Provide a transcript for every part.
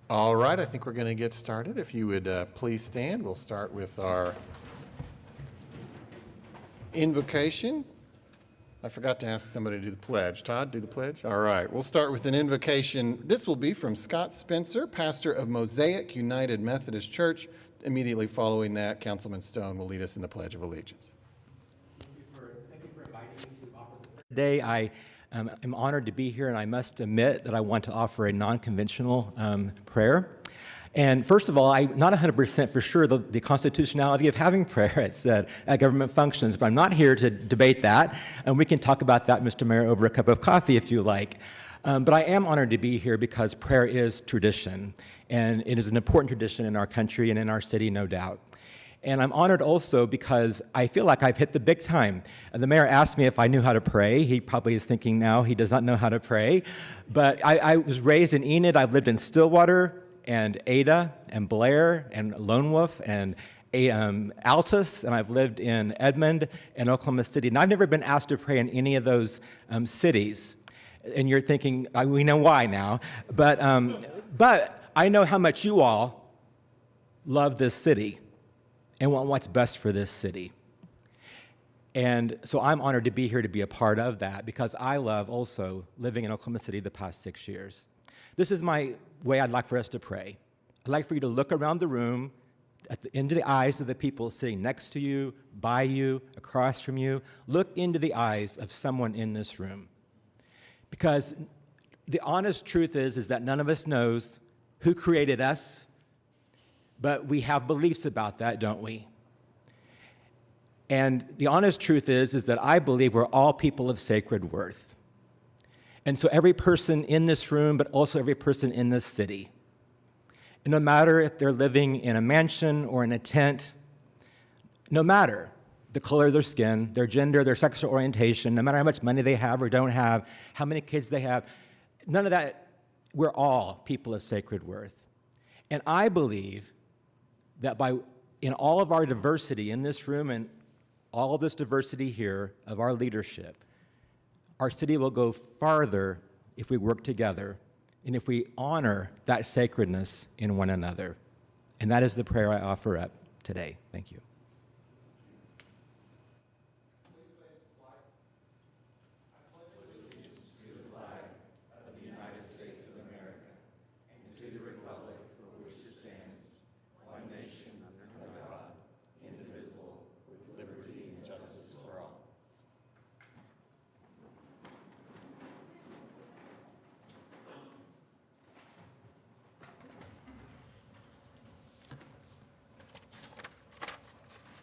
All right, I think we're going to get started. If you would please stand, we'll start with our invocation. I forgot to ask somebody to do the pledge. Todd, do the pledge? All right, we'll start with an invocation. This will be from Scott Spencer, pastor of Mosaic United Methodist Church. Immediately following that, Councilman Stone will lead us in the Pledge of Allegiance. Thank you for inviting me to offer the prayer. Today, I am honored to be here, and I must admit that I want to offer a non-conventional prayer. And first of all, I'm not 100% for sure the constitutionality of having prayer at government functions, but I'm not here to debate that. And we can talk about that, Mr. Mayor, over a cup of coffee if you like. But I am honored to be here because prayer is tradition, and it is an important tradition in our country and in our city, no doubt. And I'm honored also because I feel like I've hit the big time. And the mayor asked me if I knew how to pray. He probably is thinking now he does not know how to pray. But I was raised in Enid. I've lived in Stillwater and Ada and Blair and Lone Wolf and Altus, and I've lived in Edmond and Oklahoma City. And I've never been asked to pray in any of those cities. And you're thinking, we know why now. But I know how much you all love this city and want what's best for this city. And so I'm honored to be here to be a part of that because I love also living in Oklahoma City the past 6 years. This is my way I'd like for us to pray. I'd like for you to look around the room into the eyes of the people sitting next to you, by you, across from you. Look into the eyes of someone in this room. Because the honest truth is that none of us knows who created us, but we have beliefs about that, don't we? And the honest truth is that I believe we're all people of sacred worth. And so every person in this room, but also every person in this city, and no matter if they're living in a mansion or in a tent, no matter the color of their skin, their gender, their sexual orientation, no matter how much money they have or don't have, how many kids they have, none of that, we're all people of sacred worth. And I believe that in all of our diversity in this room and all of this diversity here of our leadership, our city will go farther if we work together and if we honor that sacredness in one another. And that is the prayer I offer up today. Thank you.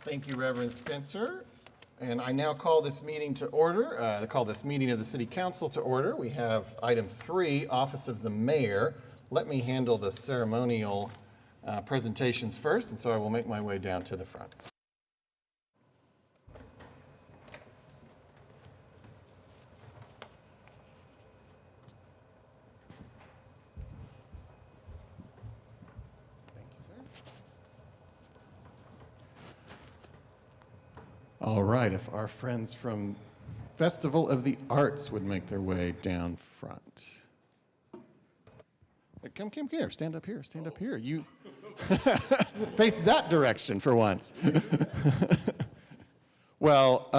Thank you, Reverend Spencer. And I now call this meeting to order. I call this meeting of the City Council to order. We have item 3, Office of the Mayor. Let me handle the ceremonial presentations first, and so I will make my way down to the front. All right, if our friends from Festival of the Arts would make their way down front. Come here, stand up here, stand up here. You face that direction for once. Well,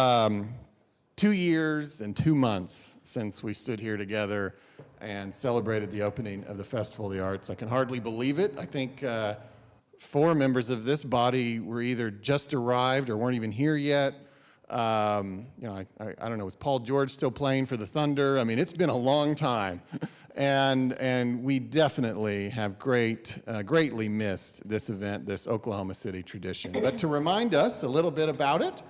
2 years and 2 months since we stood here together and celebrated the opening of the Festival of the Arts. I can hardly believe it. I think 4 members of this body were either just arrived or weren't even here yet. I don't know, was Paul George still playing for the Thunder? I mean, it's been a long time. And we definitely have greatly missed this event, this Oklahoma City tradition. But to remind us a little bit about it,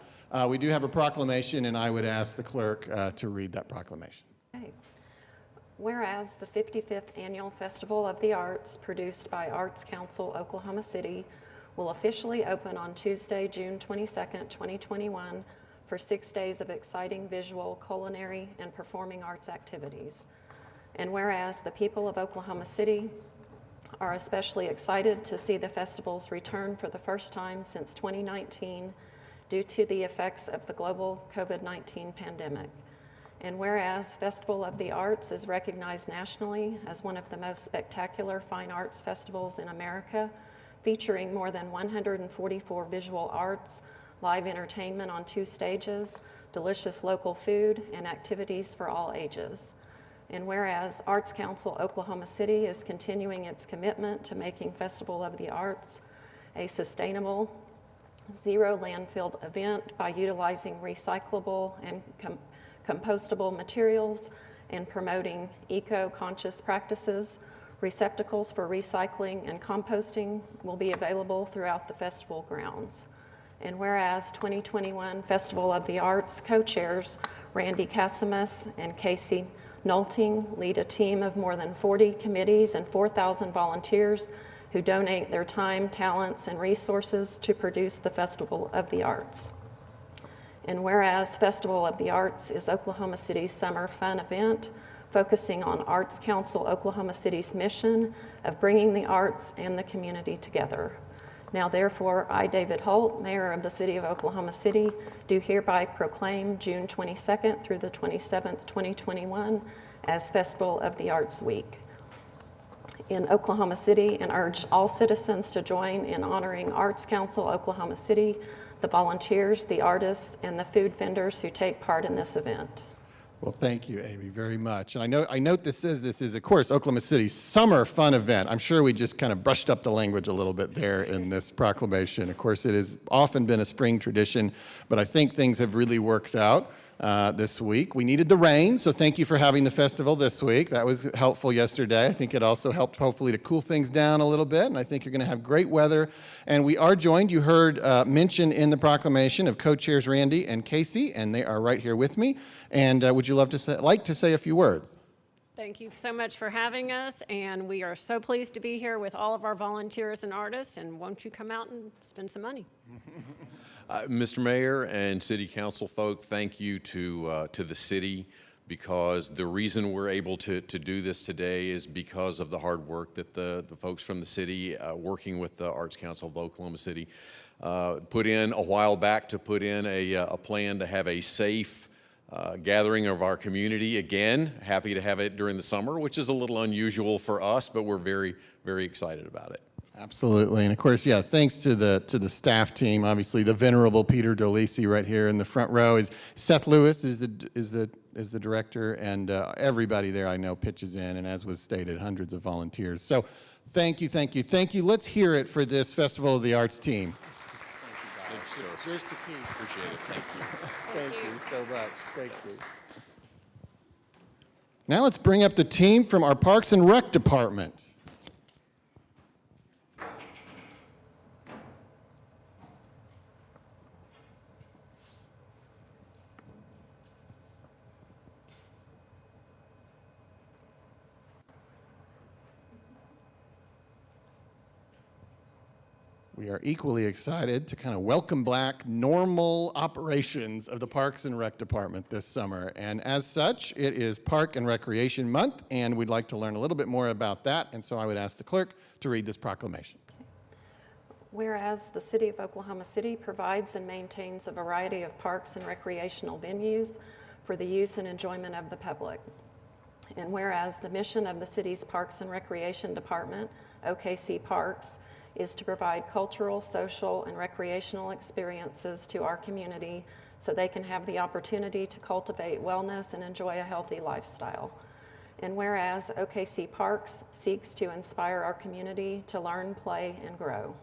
we do have a proclamation, and I would ask the clerk to read that proclamation. Okay. Whereas the 55th Annual Festival of the Arts, produced by Arts Council Oklahoma City, will officially open on Tuesday, June 22nd, 2021, for 6 days of exciting visual, culinary, and performing arts activities. And whereas the people of Oklahoma City are especially excited to see the festivals return for the first time since 2019 due to the effects of the global COVID-19 pandemic. And whereas Festival of the Arts is recognized nationally as one of the most spectacular fine arts festivals in America, featuring more than 144 visual arts, live entertainment on 2 stages, delicious local food, and activities for all ages. And whereas Arts Council Oklahoma City is continuing its commitment to making Festival of the Arts a sustainable, zero landfill event by utilizing recyclable and compostable materials and promoting eco-conscious practices, receptacles for recycling and composting will be available throughout the festival grounds. And whereas 2021 Festival of the Arts co-chairs Randy Cassimus and Casey Nolting lead a team of more than 40 committees and 4,000 volunteers who donate their time, talents, and resources to produce the Festival of the Arts. And whereas Festival of the Arts is Oklahoma City's summer fun event, focusing on Arts Council Oklahoma City's mission of bringing the arts and the community together. Now therefore, I, David Holt, Mayor of the City of Oklahoma City, do hereby proclaim June 22nd through the 27th, 2021 as Festival of the Arts Week in Oklahoma City, and urge all citizens to join in honoring Arts Council Oklahoma City, the volunteers, the artists, and the food vendors who take part in this event. Well, thank you, Amy, very much. And I note this is, of course, Oklahoma City's summer fun event. I'm sure we just kind of brushed up the language a little bit there in this proclamation. Of course, it has often been a spring tradition, but I think things have really worked out this week. We needed the rain, so thank you for having the festival this week. That was helpful yesterday. I think it also helped, hopefully, to cool things down a little bit, and I think you're going to have great weather. And we are joined, you heard mention in the proclamation of co-chairs Randy and Casey, and they are right here with me. And would you like to say a few words? Thank you so much for having us, and we are so pleased to be here with all of our volunteers and artists, and won't you come out and spend some money? Mr. Mayor and City Council folk, thank you to the city, because the reason we're able to do this today is because of the hard work that the folks from the city, working with the Arts Council of Oklahoma City, put in a while back to put in a plan to have a safe gathering of our community. Again, happy to have it during the summer, which is a little unusual for us, but we're very, very excited about it. Absolutely, and of course, yeah, thanks to the staff team. Obviously, the venerable Peter Dolisi right here in the front row is Seth Lewis is the director, and everybody there I know pitches in, and as was stated, hundreds of volunteers. So, thank you, thank you, thank you. Let's hear it for this Festival of the Arts team. Thank you, This sir. is yours to keep. Appreciate it. Thank you. Thank you so much. Thank you. Now let's bring up the team from our Parks and Rec Department. We are equally excited to kind of welcome back normal operations of the Parks and Rec Department this summer. And as such, it is Park and Recreation Month, and we'd like to learn a little bit more about that. And so I would ask the clerk to read this proclamation. Whereas the City of Oklahoma City provides and maintains a variety of parks and recreational venues for the use and enjoyment of the public. And whereas the mission of the city's Parks and Recreation Department, OKC Parks, is to provide cultural, social, and recreational experiences to our community so they can have the opportunity to cultivate wellness and enjoy a healthy lifestyle. And whereas OKC Parks seeks to inspire our community to learn, play, and grow.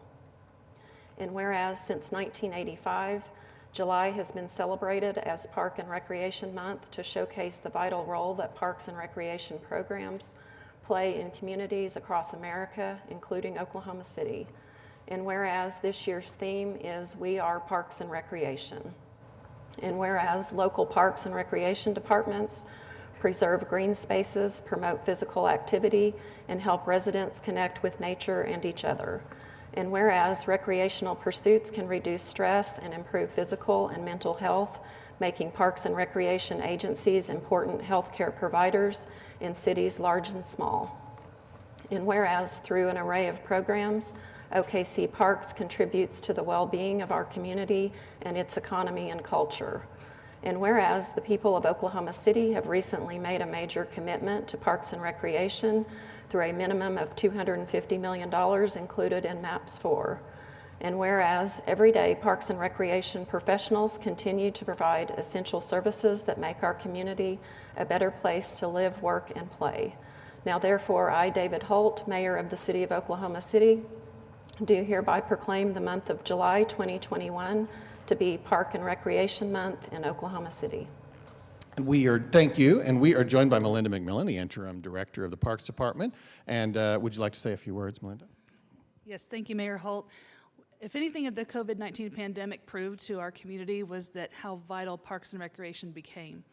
And whereas since 1985, July has been celebrated as Park and Recreation Month to showcase the vital role that parks and recreation programs play in communities across America, including Oklahoma City. And whereas this year's theme is We Are Parks and Recreation. And whereas local parks and recreation departments preserve green spaces, promote physical activity, and help residents connect with nature and each other. And whereas recreational pursuits can reduce stress and improve physical and mental health, making parks and recreation agencies important healthcare providers in cities large and small. And whereas through an array of programs, OKC Parks contributes to the well-being of our community and its economy and culture. And whereas the people of Oklahoma City have recently made a major commitment to Parks and Recreation through a minimum of $250 million included in MAPS 4. And whereas every day Parks and Recreation professionals continue to provide essential services that make our community a better place to live, work, and play. Now therefore, I, David Holt, Mayor of the City of Oklahoma City, do hereby proclaim the month of July 2021 to be Park and Recreation Month in Oklahoma City. Thank you, and we are joined by Melinda McMillan, the Interim Director of the Parks Department. And would you like to say a few words, Melinda? Yes, thank you, Mayor Holt. If anything the COVID-19 pandemic proved to our community was that how vital Parks and Recreation became.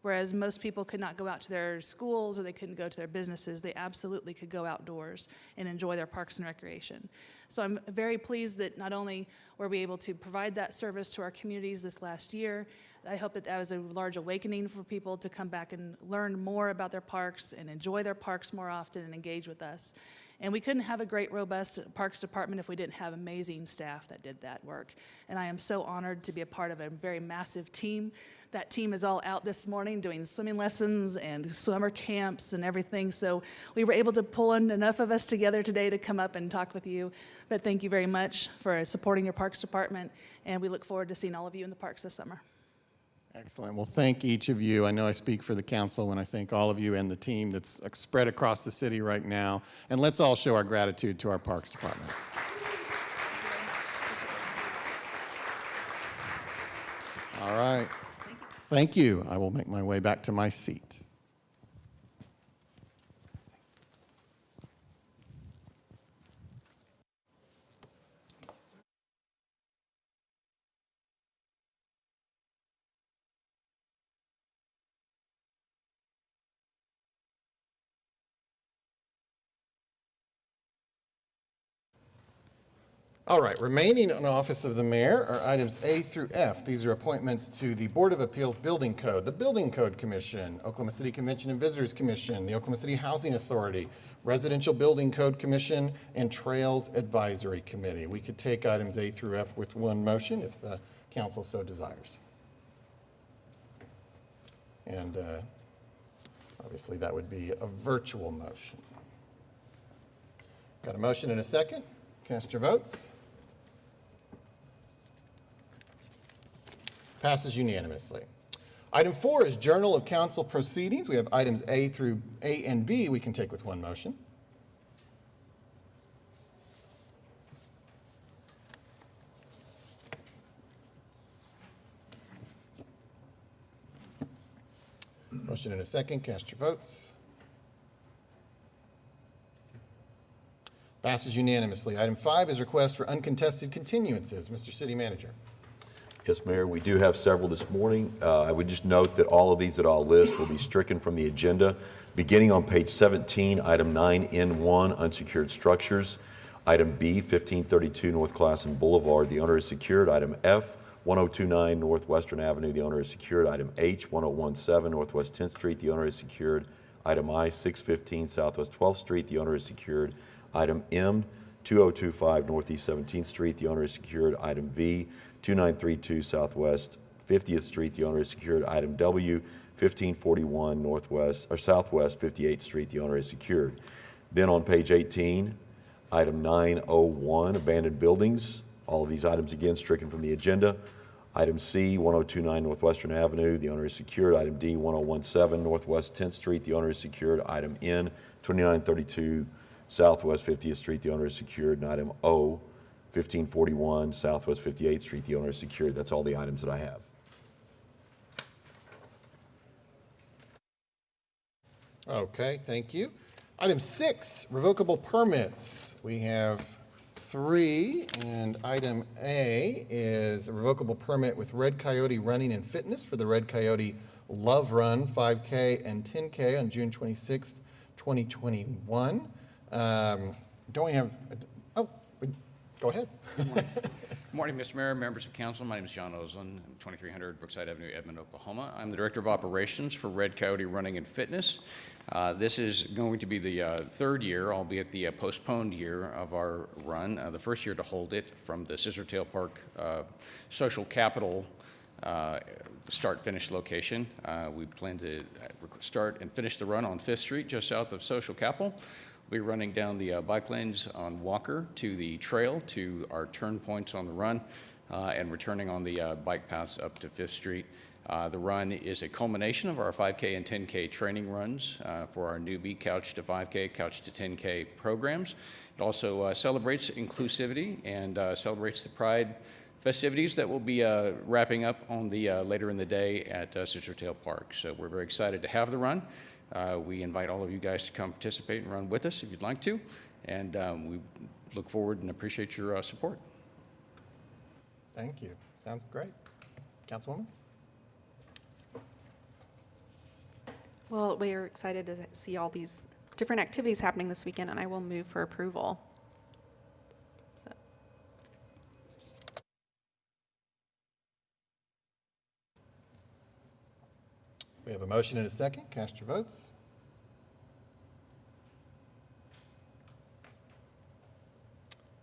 Whereas most people could not go out to their schools or they couldn't go to their businesses, they absolutely could go outdoors and enjoy their Parks and Recreation. So I'm very pleased that not only were we able to provide that service to our communities this last year, I hope that that was a large awakening for people to come back and learn more about their parks and enjoy their parks more often and engage with us. And we couldn't have a great, robust Parks Department if we didn't have amazing staff that did that work. And I am so honored to be a part of a very massive team. That team is all out this morning doing swimming lessons and summer camps and everything. So we were able to pull in enough of us together today to come up and talk with you. But thank you very much for supporting your Parks Department. And we look forward to seeing all of you in the parks this summer. Excellent. Well, thank each of you. I know I speak for the council when I thank all of you and the team that's spread across the city right now. And let's all show our gratitude to our Parks Department. All right. Thank you. I will make my way back to my seat. All right, remaining in office of the mayor are items A through F. These are appointments to the Board of Appeals Building Code, the Building Code Commission, Oklahoma City Convention and Visitors Commission, the Oklahoma City Housing Authority, Residential Building Code Commission, and Trails Advisory Committee. We could take items A through F with one motion if the council so desires. And obviously that would be a virtual motion. Got a motion and a second? Cast your votes. Passes unanimously. Item 4 is Journal of Council Proceedings. We have items A through A and B we can take with one motion. Motion and a second. Cast your votes. Passes unanimously. Item 5 is request for uncontested continuances. Mr. City Manager. Yes, Mayor, we do have several this morning. I would just note that all of these that I'll list will be stricken from the agenda, beginning on page 17, item 9N1, unsecured structures. Item B, 1532 North Classen Boulevard, the owner is secured. Item F, 1029 Northwestern Avenue, the owner is secured. Item H, 1017 Northwest 10th Street, the owner is secured. Item I, 615 Southwest 12th Street, the owner is secured. Item M, 2025 Northeast 17th Street, the owner is secured. Item V, 2932 Southwest 50th Street, the owner is secured. Item W, 1541 Southwest 58th Street, the owner is secured. Then on page 18, item 901, abandoned buildings. All of these items again stricken from the agenda. Item C, 1029 Northwestern Avenue, the owner is secured. Item D, 1017 Northwest 10th Street, the owner is secured. Item N, 2932 Southwest 50th Street, the owner is secured. And item O, 1541 Southwest 58th Street, the owner is secured. That's all the items that I have. Okay, thank you. Item 6, revocable permits. We have 3, and item A is a revocable permit with Red Coyote Running and Fitness for the Red Coyote Love Run 5K and 10K on June 26th, 2021. Don't we have, go ahead. Good morning, Mr. Mayor, members of council. My name is John Oslin, 2300 Brookside Avenue, Edmond, Oklahoma. I'm the Director of Operations for Red Coyote Running and Fitness. This is going to be the third year, albeit the postponed year of our run. The first year to hold it from the Scissortail Park Social Capital start-finish location. We plan to start and finish the run on 5th Street, just south of Social Capital. We'll be running down the bike lanes on Walker to the trail to our turn points on the run, and returning on the bike paths up to 5th Street. The run is a culmination of our 5K and 10K training runs for our newbie Couch to 5K, Couch to 10K programs. It also celebrates inclusivity and celebrates the Pride festivities that will be wrapping up on the later in the day at Citrusdale Park. So we're very excited to have the run. We invite all of you guys to come participate and run with us if you'd like to, and we look forward and appreciate your support. Thank you. Sounds great. Councilwoman? Well, we are excited to see all these different activities happening this weekend, and I will move for approval. So, We have a motion and a second. Cast your votes.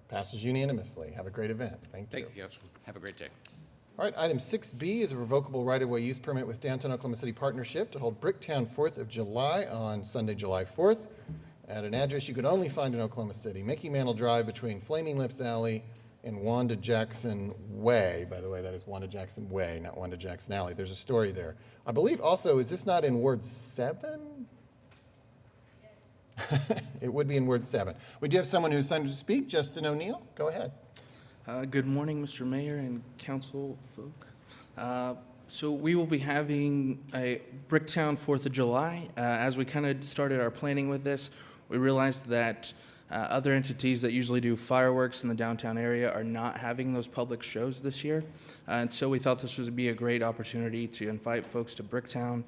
Passes unanimously. Have a great event. Thank you. Thank you, Councilman. Have a great day. All right, item 6B is a revocable right-of-way use permit with Downtown Oklahoma City Partnership to hold Bricktown 4th of July on Sunday, July 4th at an address you could only find in Oklahoma City, Mickey Mantle Drive between Flaming Lips Alley and Wanda Jackson Way. By the way, that is Wanda Jackson Way, not Wanda Jackson Alley. There's a story there. I believe also, is this not in Ward 7? It would be in Ward 7. We do have someone who's signed to speak, Justin O'Neill. Go ahead. Good morning, Mr. Mayor and council folk. So we will be having a Bricktown 4th of July. As we kind of started our planning with this, we realized that other entities that usually do fireworks in the downtown area are not having those public shows this year. And so we thought this would be a great opportunity to invite folks to Bricktown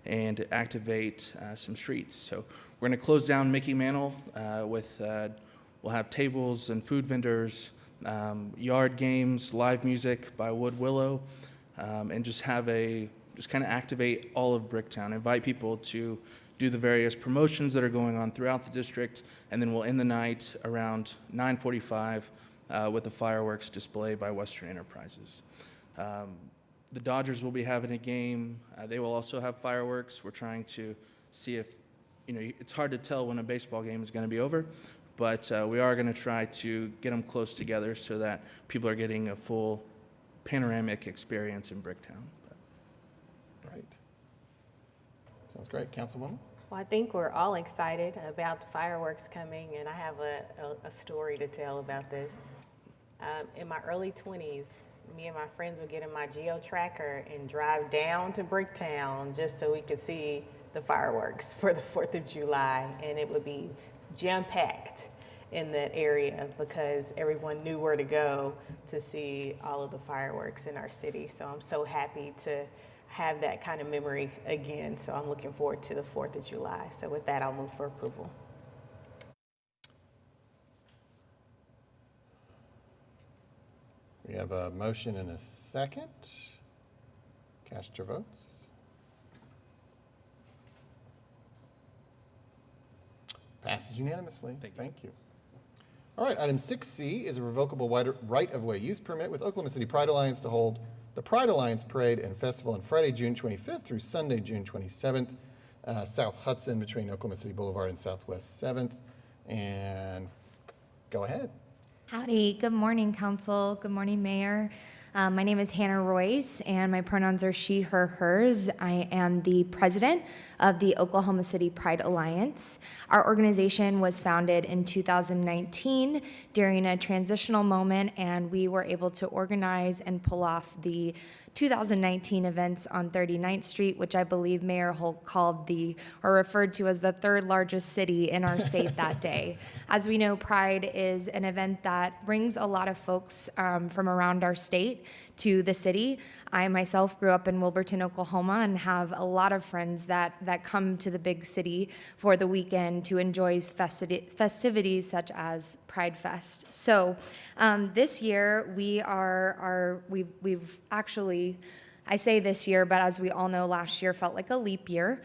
and activate some streets. So we're going to close down Mickey Mantle we'll have tables and food vendors, yard games, live music by Wood Willow, and just kind of activate all of Bricktown. Invite people to do the various promotions that are going on throughout the district, and then we'll end the night around 9:45 with a fireworks display by Western Enterprises. The Dodgers will be having a game. They will also have fireworks. We're trying to see if, it's hard to tell when a baseball game is going to be over, but we are going to try to get them close together so that people are getting a full panoramic experience in Bricktown. Right. Sounds great. Councilwoman? Well, I think we're all excited about the fireworks coming, and I have a story to tell about this. In my early 20s, me and my friends would get in my geo-tracker and drive down to Bricktown just so we could see the fireworks for the 4th of July, and it would be jam-packed in that area because everyone knew where to go to see all of the fireworks in our city. So I'm so happy to have that kind of memory again. So I'm looking forward to the 4th of July. So with that, I'll move for approval. We have a motion and a second. Cast your votes. Passes unanimously. Thank you. All right, item 6C is a revocable right-of-way use permit with Oklahoma City Pride Alliance to hold the Pride Alliance Parade and Festival on Friday, June 25th through Sunday, June 27th, South Hudson between Oklahoma City Boulevard and Southwest 7th. And go ahead. Howdy. Good morning, Council. Good morning, Mayor. My name is Hannah Royce, and my pronouns are she, her, hers. I am the president of the Oklahoma City Pride Alliance. Our organization was founded in 2019 during a transitional moment, and we were able to organize and pull off the 2019 events on 39th Street, which I believe Mayor Holt called or referred to as the third largest city in our state that day. As we know, Pride is an event that brings a lot of folks from around our state to the city. I myself grew up in Wilburton, Oklahoma, and have a lot of friends that come to the big city for the weekend to enjoy festivities such as Pride Fest. So this year we've actually, I say this year, but as we all know, last year felt like a leap year.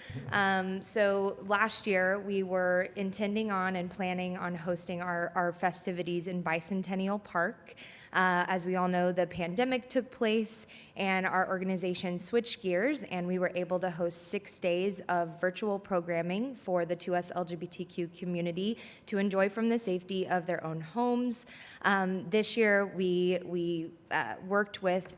So last year we were intending on and planning on hosting our festivities in Bicentennial Park. As we all know, the pandemic took place and our organization switched gears, and we were able to host 6 days of virtual programming for the 2S LGBTQ community to enjoy from the safety of their own homes. This year, we worked with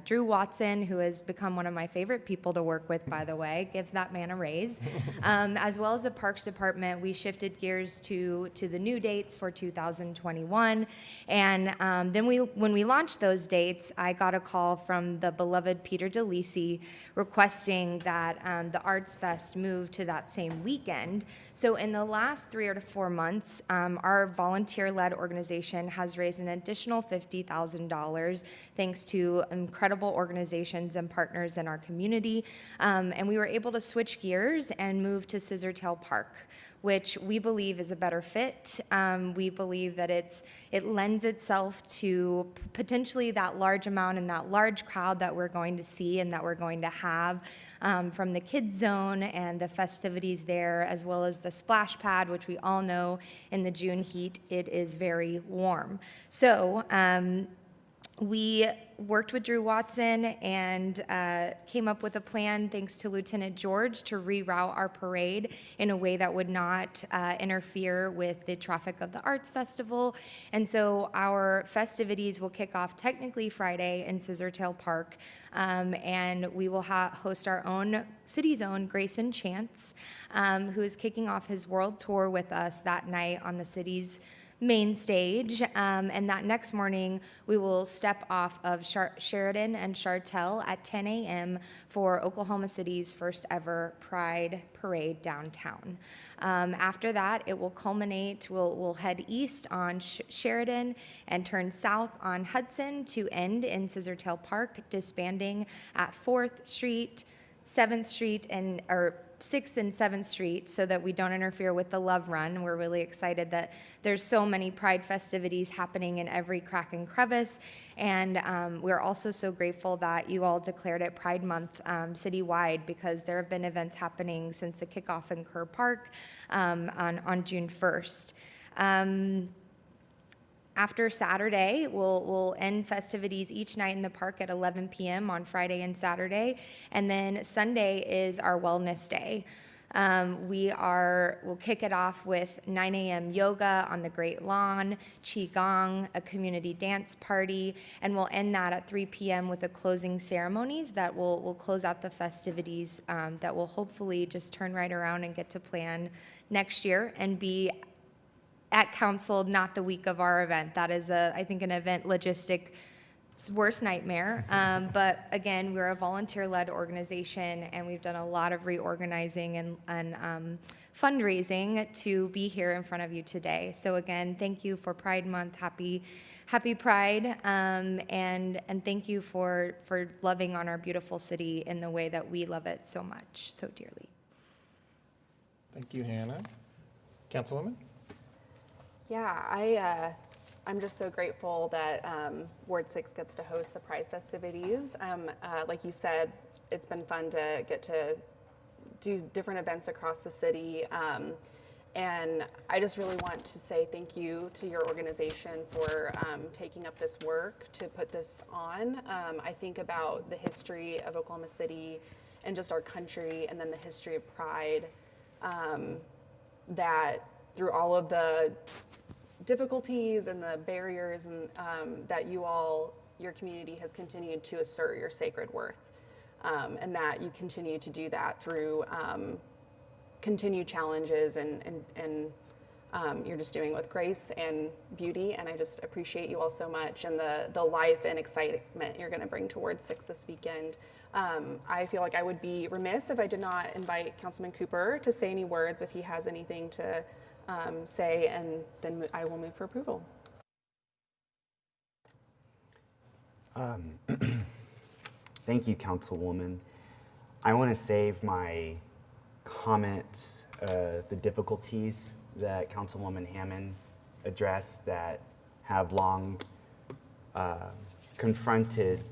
Drew Watson, who has become one of my favorite people to work with, by the way. Give that man a raise. As well as the Parks Department, we shifted gears to the new dates for 2021. And then when we launched those dates, I got a call from the beloved Peter DeLisi requesting that the Arts Fest move to that same weekend. So in the last 3 or 4 months, our volunteer-led organization has raised an additional $50,000 thanks to incredible organizations and partners in our community. And we were able to switch gears and move to Scissortail Park, which we believe is a better fit. We believe that it lends itself to potentially that large amount and that large crowd that we're going to see and that we're going to have from the kids zone and the festivities there, as well as the splash pad, which we all know in the June heat, it is very warm. So we worked with Drew Watson and came up with a plan, thanks to Lieutenant George, to reroute our parade in a way that would not interfere with the traffic of the Arts Festival. And so our festivities will kick off technically Friday in Scissortail Park, and we will host our own city's own Grayson Chance, who is kicking off his world tour with us that night on the city's main stage, and that next morning we will step off of Sheridan and Chartel at 10 a.m. for Oklahoma City's first ever Pride Parade downtown. After that, it will culminate, we'll head east on Sheridan and turn south on Hudson to end in Scissortail Park, disbanding at 4th Street, 7th Street, or 6th and 7th Street, so that we don't interfere with the Love Run. We're really excited that there's so many Pride festivities happening in every crack and crevice, and we're also so grateful that you all declared it Pride Month citywide, because there have been events happening since the kickoff in Kerr Park on June 1st. After Saturday, we'll end festivities each night in the park at 11 p.m. on Friday and Saturday, and then Sunday is our wellness day. We'll kick it off with 9 a.m. yoga on the Great Lawn, Qigong, a community dance party, and we'll end that at 3 p.m. with the closing ceremonies that will close out the festivities that will hopefully just turn right around and get to plan next year and be at council, not the week of our event. That is, I think, an event logistic worst nightmare. But again, we're a volunteer-led organization, and we've done a lot of reorganizing and fundraising to be here in front of you today. So again, thank you for Pride Month. Happy Pride, and thank you for loving on our beautiful city in the way that we love it so much, so dearly. Thank you, Hannah. Councilwoman? Yeah, I'm just so grateful that Ward 6 gets to host the Pride festivities. Like you said, it's been fun to get to do different events across the city. And I just really want to say thank you to your organization for taking up this work to put this on. I think about the history of Oklahoma City and just our country, and then the history of Pride, that through all of the difficulties and the barriers and that your community has continued to assert your sacred worth, and that you continue to do that through continued challenges, and you're just doing with grace and beauty, and I just appreciate you all so much, and the life and excitement you're going to bring towards 6 this weekend. I feel like I would be remiss if I did not invite Councilman Cooper to say any words if he has anything to say, and then I will move for approval. Thank you, Councilwoman. I want to save my comments, the difficulties that Councilwoman Hammond addressed that have long confronted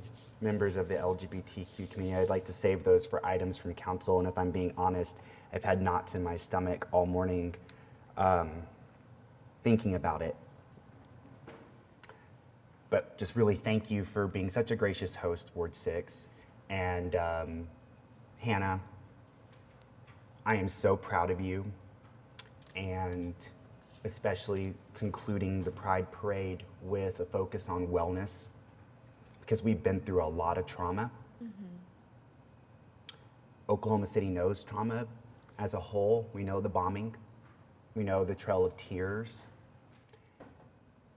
members of the LGBTQ community. I'd like to save those for items from council, and if I'm being honest, I've had knots in my stomach all morning thinking about it. But just really thank you for being such a gracious host, Ward 6. And Hannah, I am so proud of you, and especially concluding the Pride Parade with a focus on wellness, because we've been through a lot of trauma. Oklahoma City knows trauma as a whole. We know the bombing. We know the Trail of Tears.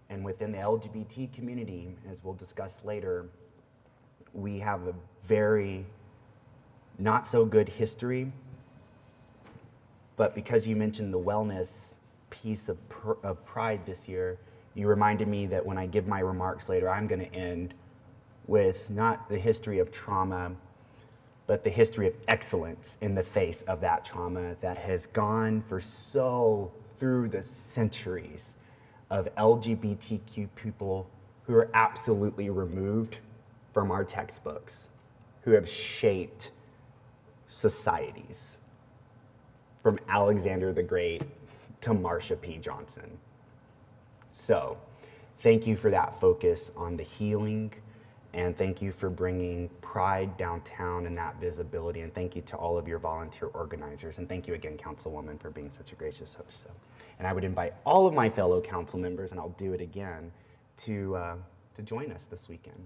And within the LGBT community, as we'll discuss later, we have a very not so good history. But because you mentioned the wellness piece of Pride this year, you reminded me that when I give my remarks later, I'm going to end with not the history of trauma, but the history of excellence in the face of that trauma that has gone through the centuries of LGBTQ people who are absolutely removed from our textbooks, who have shaped societies, from Alexander the Great to Marsha P. Johnson. So, thank you for that focus on the healing, and thank you for bringing pride downtown and that visibility, and thank you to all of your volunteer organizers, and thank you again, Councilwoman, for being such a gracious host. And I would invite all of my fellow council members, and I'll do it again, to join us this weekend.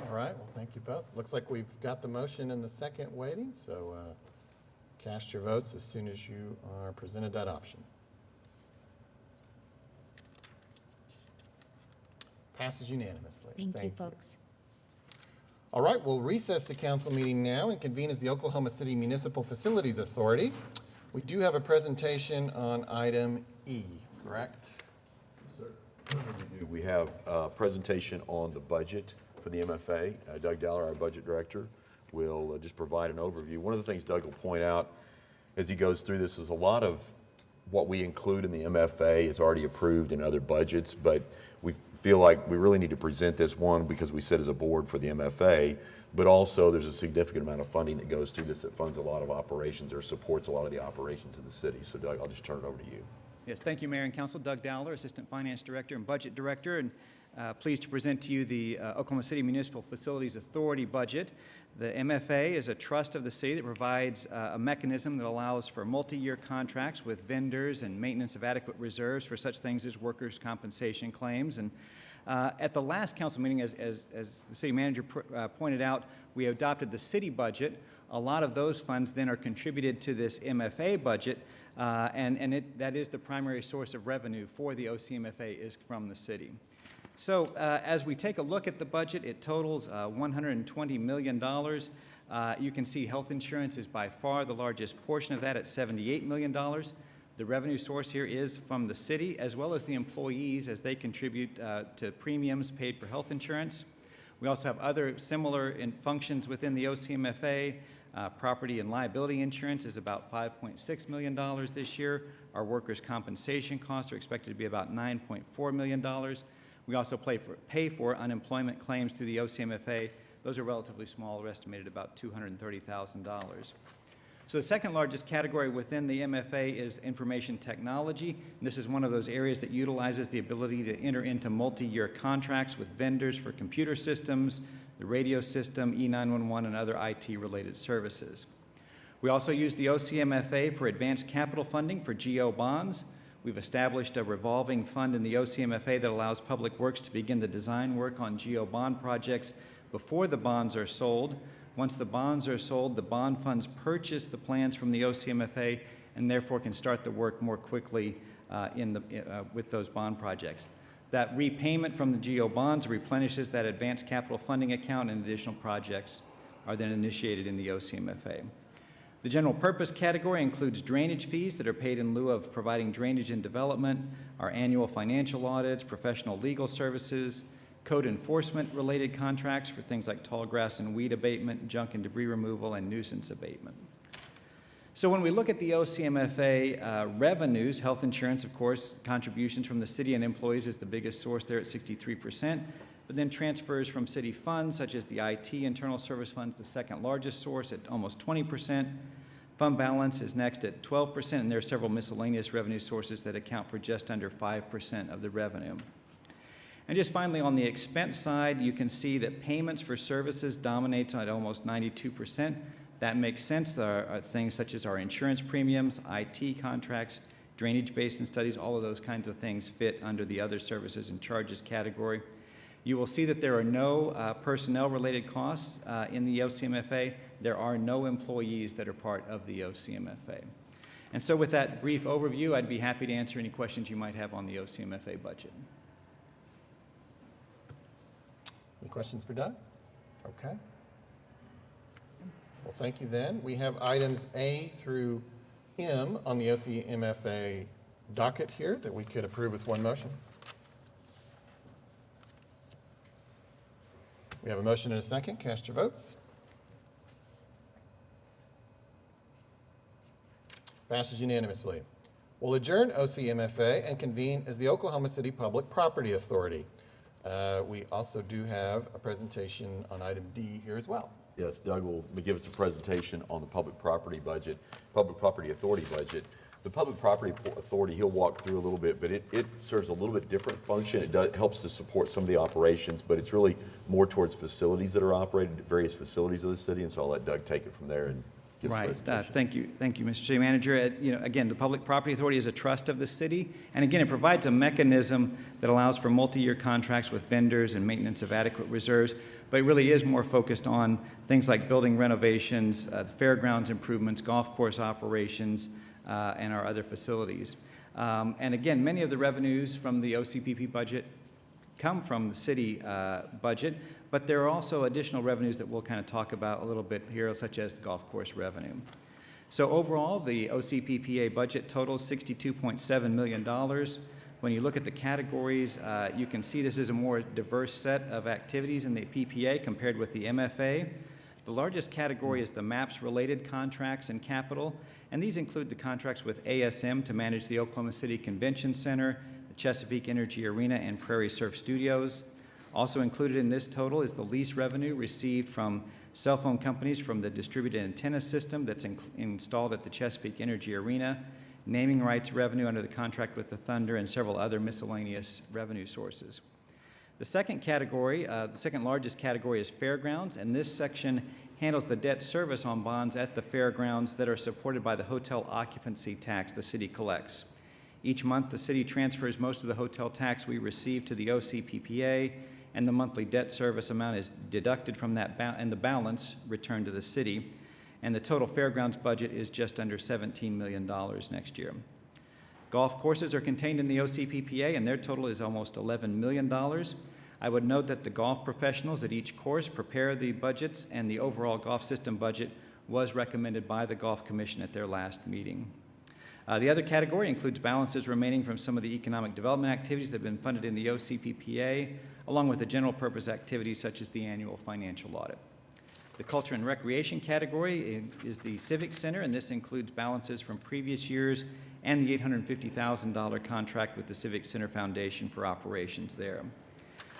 All right, well, thank you both. Looks like we've got the motion and the second waiting, so cast your votes as soon as you are presented that option. Passes unanimously. Thank you, folks. All right, we'll recess the council meeting now and convene as the Oklahoma City Municipal Facilities Authority. We do have a presentation on item E, correct? Yes, sir. We have a presentation on the budget for the MFA. Doug Dowler, our budget director, will just provide an overview. One of the things Doug will point out as he goes through this is a lot of what we include in the MFA is already approved in other budgets, but we feel like we really need to present this one because we sit as a board for the MFA, but also there's a significant amount of funding that goes through this that funds a lot of operations or supports a lot of the operations of the city. So Doug, I'll just turn it over to you. Yes, thank you, Mayor and Council. Doug Dowler, Assistant Finance Director and Budget Director, and pleased to present to you the Oklahoma City Municipal Facilities Authority budget. The MFA is a trust of the city that provides a mechanism that allows for multi-year contracts with vendors and maintenance of adequate reserves for such things as workers' compensation claims. And at the last council meeting, as the city manager pointed out, we adopted the city budget. A lot of those funds then are contributed to this MFA budget, and that is the primary source of revenue for the OCMFA is from the city. So as we take a look at the budget, it totals $120 million. You can see health insurance is by far the largest portion of that at $78 million. The revenue source here is from the city as well as the employees as they contribute to premiums paid for health insurance. We also have other similar functions within the OCMFA. Property and liability insurance is about $5.6 million this year. Our workers' compensation costs are expected to be about $9.4 million. We also pay for unemployment claims through the OCMFA. Those are relatively small. They're estimated about $230,000. So the second largest category within the MFA is information technology. And this is one of those areas that utilizes the ability to enter into multi-year contracts with vendors for computer systems, the radio system, E911, and other IT-related services. We also use the OCMFA for advanced capital funding for GO bonds. We've established a revolving fund in the OCMFA that allows Public Works to begin the design work on GO bond projects before the bonds are sold. Once the bonds are sold, the bond funds purchase the plans from the OCMFA and therefore can start the work more quickly with those bond projects. That repayment from the GO bonds replenishes that advanced capital funding account, and additional projects are then initiated in the OCMFA. The general purpose category includes drainage fees that are paid in lieu of providing drainage and development, our annual financial audits, professional legal services, code enforcement related contracts for things like tall grass and weed abatement, junk and debris removal, and nuisance abatement. So when we look at the OCMFA revenues, health insurance, of course, contributions from the city and employees is the biggest source there at 63%, but then transfers from city funds such as the IT internal service funds, the second largest source at almost 20%. Fund balance is next at 12%, and there are several miscellaneous revenue sources that account for just under 5% of the revenue. And just finally, on the expense side, you can see that payments for services dominates at almost 92%. That makes sense. There are things such as our insurance premiums, IT contracts, drainage basin studies, all of those kinds of things fit under the other services and charges category. You will see that there are no personnel-related costs in the OCMFA. There are no employees that are part of the OCMFA. And so with that brief overview, I'd be happy to answer any questions you might have on the OCMFA budget. Any questions for Doug? Okay. Well, thank you then. We have items A through M on the OCMFA docket here that we could approve with one motion. We have a motion and a second. Cast your votes. Passes unanimously. We'll adjourn OCMFA and convene as the Oklahoma City Public Property Authority. We also do have a presentation on item D here as well. Yes, Doug will give us a presentation on the Public Property Budget, Public Property Authority budget. The Public Property Authority, he'll walk through a little bit, but it serves a little bit different function. It helps to support some of the operations, but it's really more towards facilities that are operated at various facilities of the city, and so I'll let Doug take it from there and give us a presentation. Thank you, Mr. City Manager. Again, the Public Property Authority is a trust of the city, and again, it provides a mechanism that allows for multi-year contracts with vendors and maintenance of adequate reserves, but it really is more focused on things like building renovations, the fairgrounds improvements, golf course operations, and our other facilities. And again, many of the revenues from the OCPP budget come from the city budget, but there are also additional revenues that we'll kind of talk about a little bit here, such as the golf course revenue. So overall, the OCPPA budget totals $62.7 million. When you look at the categories, you can see this is a more diverse set of activities in the PPA compared with the MFA. The largest category is the MAPS-related contracts and capital, and these include the contracts with ASM to manage the Oklahoma City Convention Center, the Chesapeake Energy Arena, and Prairie Surf Studios. Also included in this total is the lease revenue received from cell phone companies from the distributed antenna system that's installed at the Chesapeake Energy Arena, naming rights revenue under the contract with the Thunder, and several other miscellaneous revenue sources. The second largest category is Fairgrounds, and this section handles the debt service on bonds at the fairgrounds that are supported by the hotel occupancy tax the city collects. Each month, the city transfers most of the hotel tax we receive to the OCPPA, and the monthly debt service amount is deducted from that and the balance returned to the city. And the total fairgrounds budget is just under $17 million next year. Golf courses are contained in the OCPPA, and their total is almost $11 million. I would note that the golf professionals at each course prepare the budgets, and the overall golf system budget was recommended by the Golf Commission at their last meeting. The other category includes balances remaining from some of the economic development activities that have been funded in the OCPPA, along with the general purpose activities such as the annual financial audit. The culture and recreation category is the Civic Center, and this includes balances from previous years and the $850,000 contract with the Civic Center Foundation for operations there.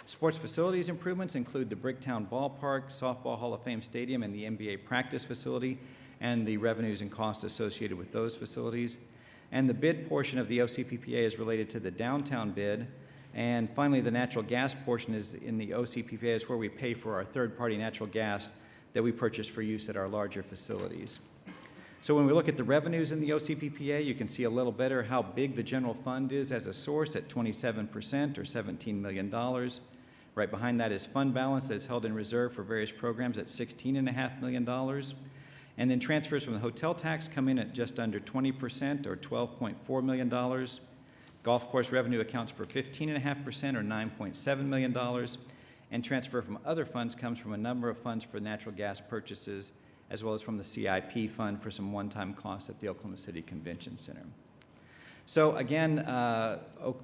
Sports facilities improvements include the Bricktown Ballpark, Softball Hall of Fame Stadium, and the NBA practice facility, and the revenues and costs associated with those facilities. And the bid portion of the OCPPA is related to the downtown bid. And finally, the natural gas portion is in the OCPPA, is where we pay for our third-party natural gas that we purchase for use at our larger facilities. So when we look at the revenues in the OCPPA, you can see a little better how big the general fund is as a source at 27% or $17 million. Right behind that is fund balance that is held in reserve for various programs at $16.5 million. And then transfers from the hotel tax come in at just under 20% or $12.4 million. Golf course revenue accounts for 15.5% or $9.7 million. And transfer from other funds comes from a number of funds for natural gas purchases, as well as from the CIP fund for some one-time costs at the Oklahoma City Convention Center. So again,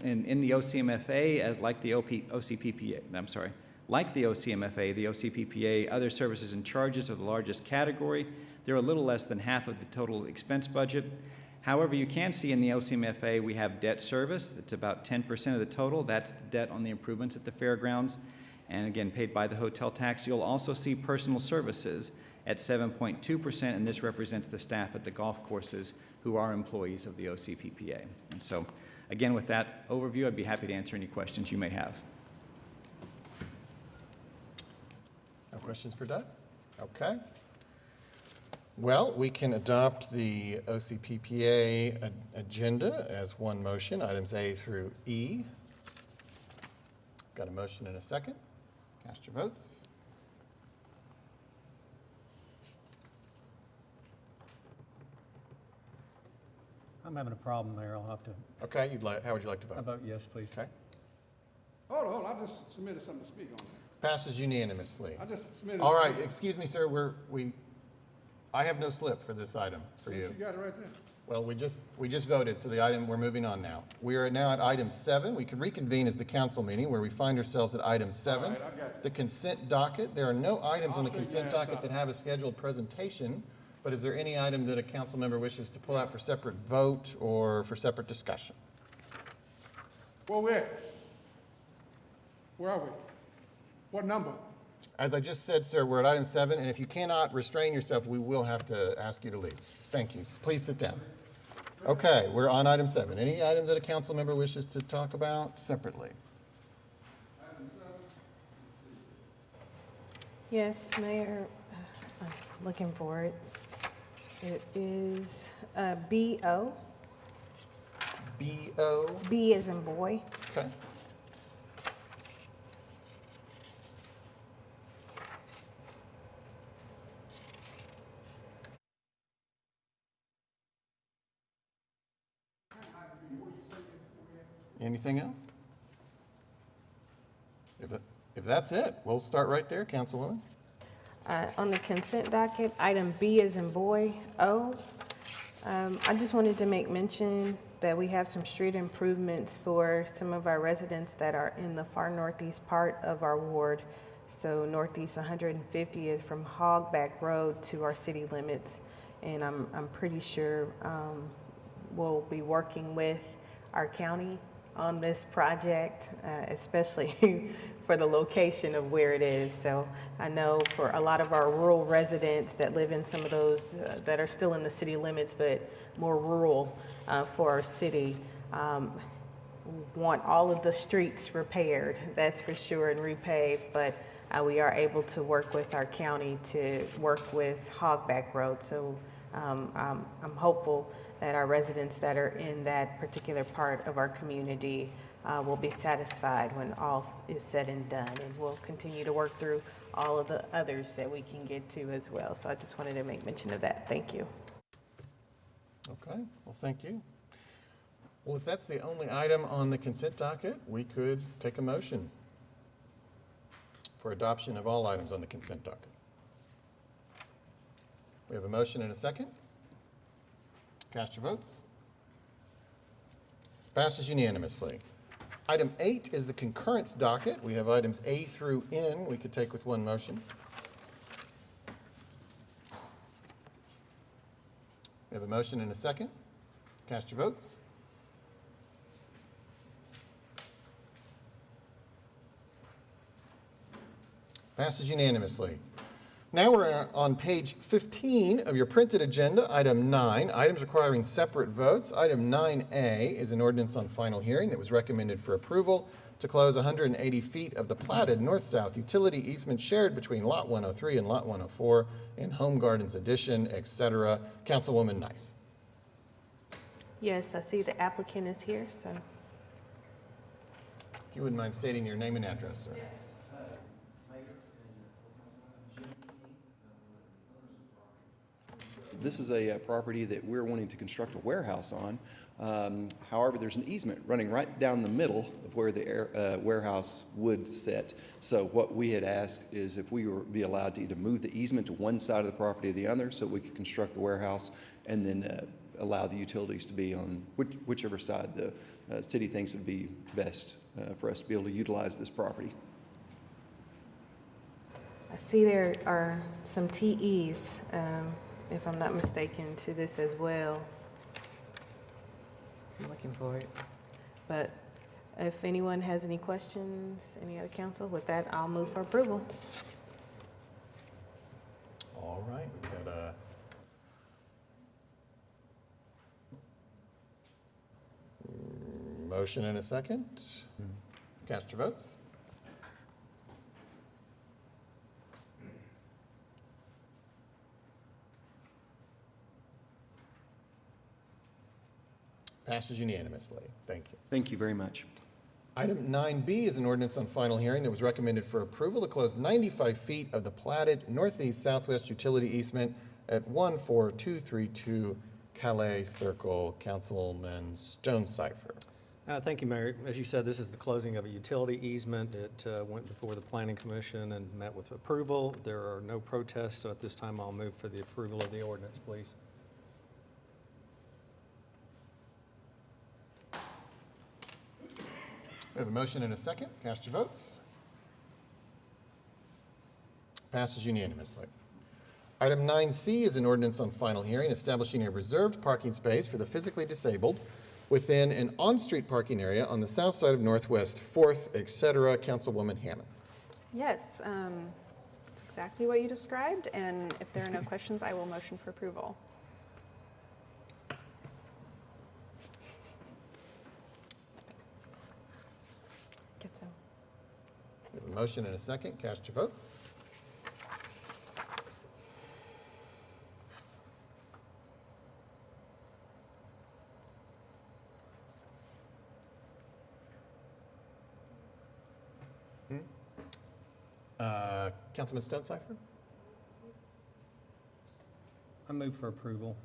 in the OCMFA, like the OCMFA, the OCPPA, other services and charges are the largest category. They're a little less than half of the total expense budget. However, you can see in the OCMFA we have debt service. It's about 10% of the total. That's the debt on the improvements at the fairgrounds, and again, paid by the hotel tax. You'll also see personal services at 7.2%, and this represents the staff at the golf courses who are employees of the OCPPA. And so, again, with that overview, I'd be happy to answer any questions you may have. No questions for Doug? Okay. Well, we can adopt the OCPPA agenda as one motion, items A through E. Got a motion and a second. Cast your votes. I'm having a problem there. I'll have to. Okay, how would you like to How vote? about yes, please? Okay. Hold on, I just submitted something to speak on that. Passes unanimously. I just submitted. All right, excuse me, sir, I have no slip for this item for you. You got it right there. Well, we just voted, so we're moving on now. We are now at item 7. We can reconvene as the council meeting where we find ourselves at item 7. All right, I got it. The consent docket. There are no items on the I'll straighten consent your ass docket out. that have a scheduled presentation, but is there any item that a council member wishes to pull out for separate vote or for separate discussion? Where we at? Where are we? What number? As I just said, sir, we're at item 7, and if you cannot restrain yourself, we will have to ask you to leave. Thank you. Please sit down. Okay, we're on item 7. Any item that a council member wishes to talk about separately? Yes, Mayor, I'm looking for it. It is BO. B-O? B as in boy. Okay. Anything else? If that's it, we'll start right there, Councilwoman. On the consent docket, item B as in boy, O. I just wanted to make mention that we have some street improvements for some of our residents that are in the far northeast part of our ward. So northeast 150th from Hogback Road to our city limits. And I'm pretty sure we'll be working with our county on this project, especially for the location of where it is. So I know for a lot of our rural residents that live in some of those that are still in the city limits, but more rural for our city, want all of the streets repaired, that's for sure, and repaved. But we are able to work with our county to work with Hogback Road. So I'm hopeful that our residents that are in that particular part of our community will be satisfied when all is said and done. And we'll continue to work through all of the others that we can get to as well. So I just wanted to make mention of that. Thank you. Okay, well, thank you. Well, if that's the only item on the consent docket, we could take a motion for adoption of all items on the consent docket. We have a motion and a second. Cast your votes. Passes unanimously. Item 8 is the concurrence docket. We have items A through N we could take with one motion. We have a motion and a second. Cast your votes. Passes unanimously. Now we're on page 15 of your printed agenda, item 9, items requiring separate votes. Item 9A is an ordinance on final hearing that was recommended for approval to close 180 feet of the platted north-south utility easement shared between Lot 103 and Lot 104 in Home Gardens Addition, etc. Councilwoman Nice. Yes, I see the applicant is here, so. If you wouldn't mind stating your name and address, sir. This is a property that we're wanting to construct a warehouse on. However, there's an easement running right down the middle of where the warehouse would sit. So what we had asked is if we were be allowed to either move the easement to one side of the property or the other so we could construct the warehouse and then allow the utilities to be on whichever side the city thinks would be best for us to be able to utilize this property. I see there are some TEs, if I'm not mistaken, to this as well. I'm looking for it. But if anyone has any questions, any other council, with that, I'll move for approval. All right, we've got a motion and a second. Cast your votes. Passes unanimously. Thank you. Thank you very much. Item 9B is an ordinance on final hearing that was recommended for approval to close 95 feet of the platted northeast-southwest utility easement at 14232 Calais Circle. Councilman Stonecipher. Thank you, Mayor. As you said, this is the closing of a utility easement. It went before the Planning Commission and met with approval. There are no protests, so at this time I'll move for the approval of the ordinance, please. We have a motion and a second. Cast your votes. Passes unanimously. Item 9C is an ordinance on final hearing establishing a reserved parking space for the physically disabled within an on-street parking area on the south side of Northwest 4th, etc. Councilwoman Hammond. Yes, that's exactly what you described, and if there are no questions, I will motion for approval. We have a motion and a second. Cast your votes. Councilman Stonecipher? I move for approval.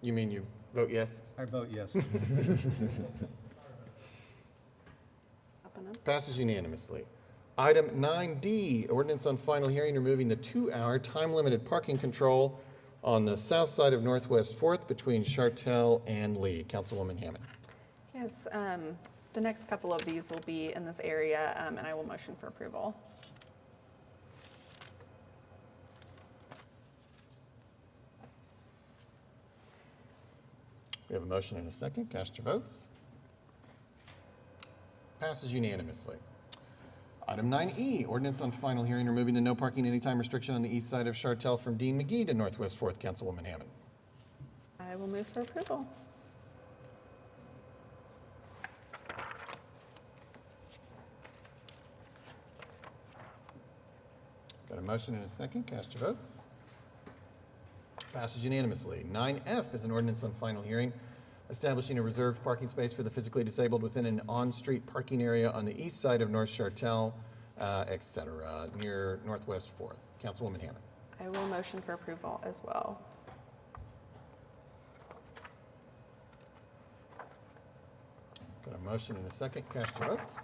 You mean you vote yes? I vote yes. Passes unanimously. Item 9D, ordinance on final hearing removing the 2-hour time-limited parking control on the south side of Northwest 4th between Chartel and Lee. Councilwoman Hammond. Yes, the next couple of these will be in this area, and I will motion for approval. We have a motion and a second. Cast your votes. Passes unanimously. Item 9E, ordinance on final hearing removing the no parking anytime restriction on the east side of Chartel from Dean McGee to Northwest 4th. Councilwoman Hammond. I will move for approval. Got a motion and a second. Cast your votes. Passes unanimously. 9F is an ordinance on final hearing establishing a reserved parking space for the physically disabled within an on-street parking area on the east side of North Chartel, etc., near Northwest 4th. Councilwoman Hammond. I will motion for approval as well. Got a motion and a second. Cast your votes.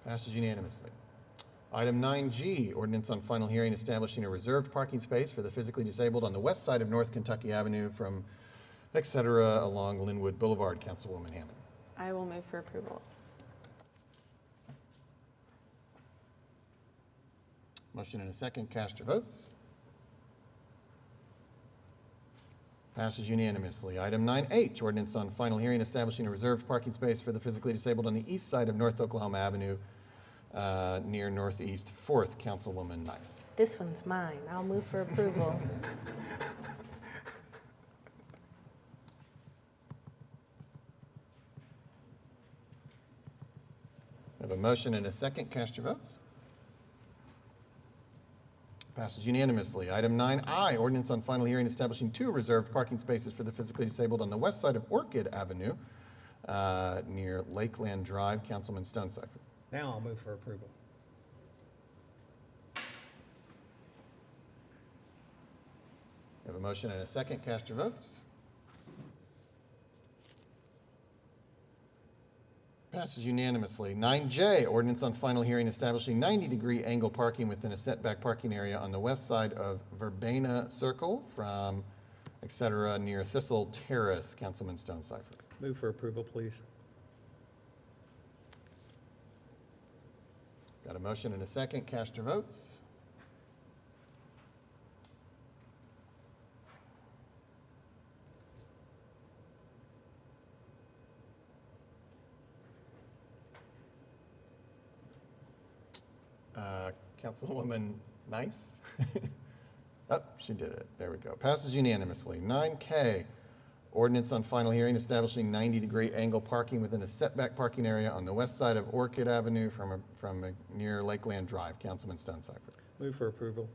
Passes unanimously. Item 9G, ordinance on final hearing establishing a reserved parking space for the physically disabled on the west side of North Kentucky Avenue from etc. along Linwood Boulevard. Councilwoman Hammond. I will move for approval. Motion and a second. Cast your votes. Passes unanimously. Item 9H, ordinance on final hearing establishing a reserved parking space for the physically disabled on the east side of North Oklahoma Avenue near Northeast 4th. Councilwoman Nice. This one's mine. I'll move for approval. We have a motion and a second. Cast your votes. Passes unanimously. Item 9I, ordinance on final hearing establishing 2 reserved parking spaces for the physically disabled on the west side of Orchid Avenue near Lakeland Drive. Councilman Stonecipher. Now I'll move for approval. We have a motion and a second. Cast your votes. Passes unanimously. 9J, ordinance on final hearing establishing 90-degree angle parking within a setback parking area on the west side of Verbena Circle from etc. near Thistle Terrace. Councilman Stonecipher. Move for approval, please. Got a motion and a second. Cast your votes. Councilwoman Nice? Oh, she did it. There we go. Passes unanimously. 9K, ordinance on final hearing establishing 90-degree angle parking within a setback parking area on the west side of Orchid Avenue from near Lakeland Drive. Councilman Stonecipher. Move for approval.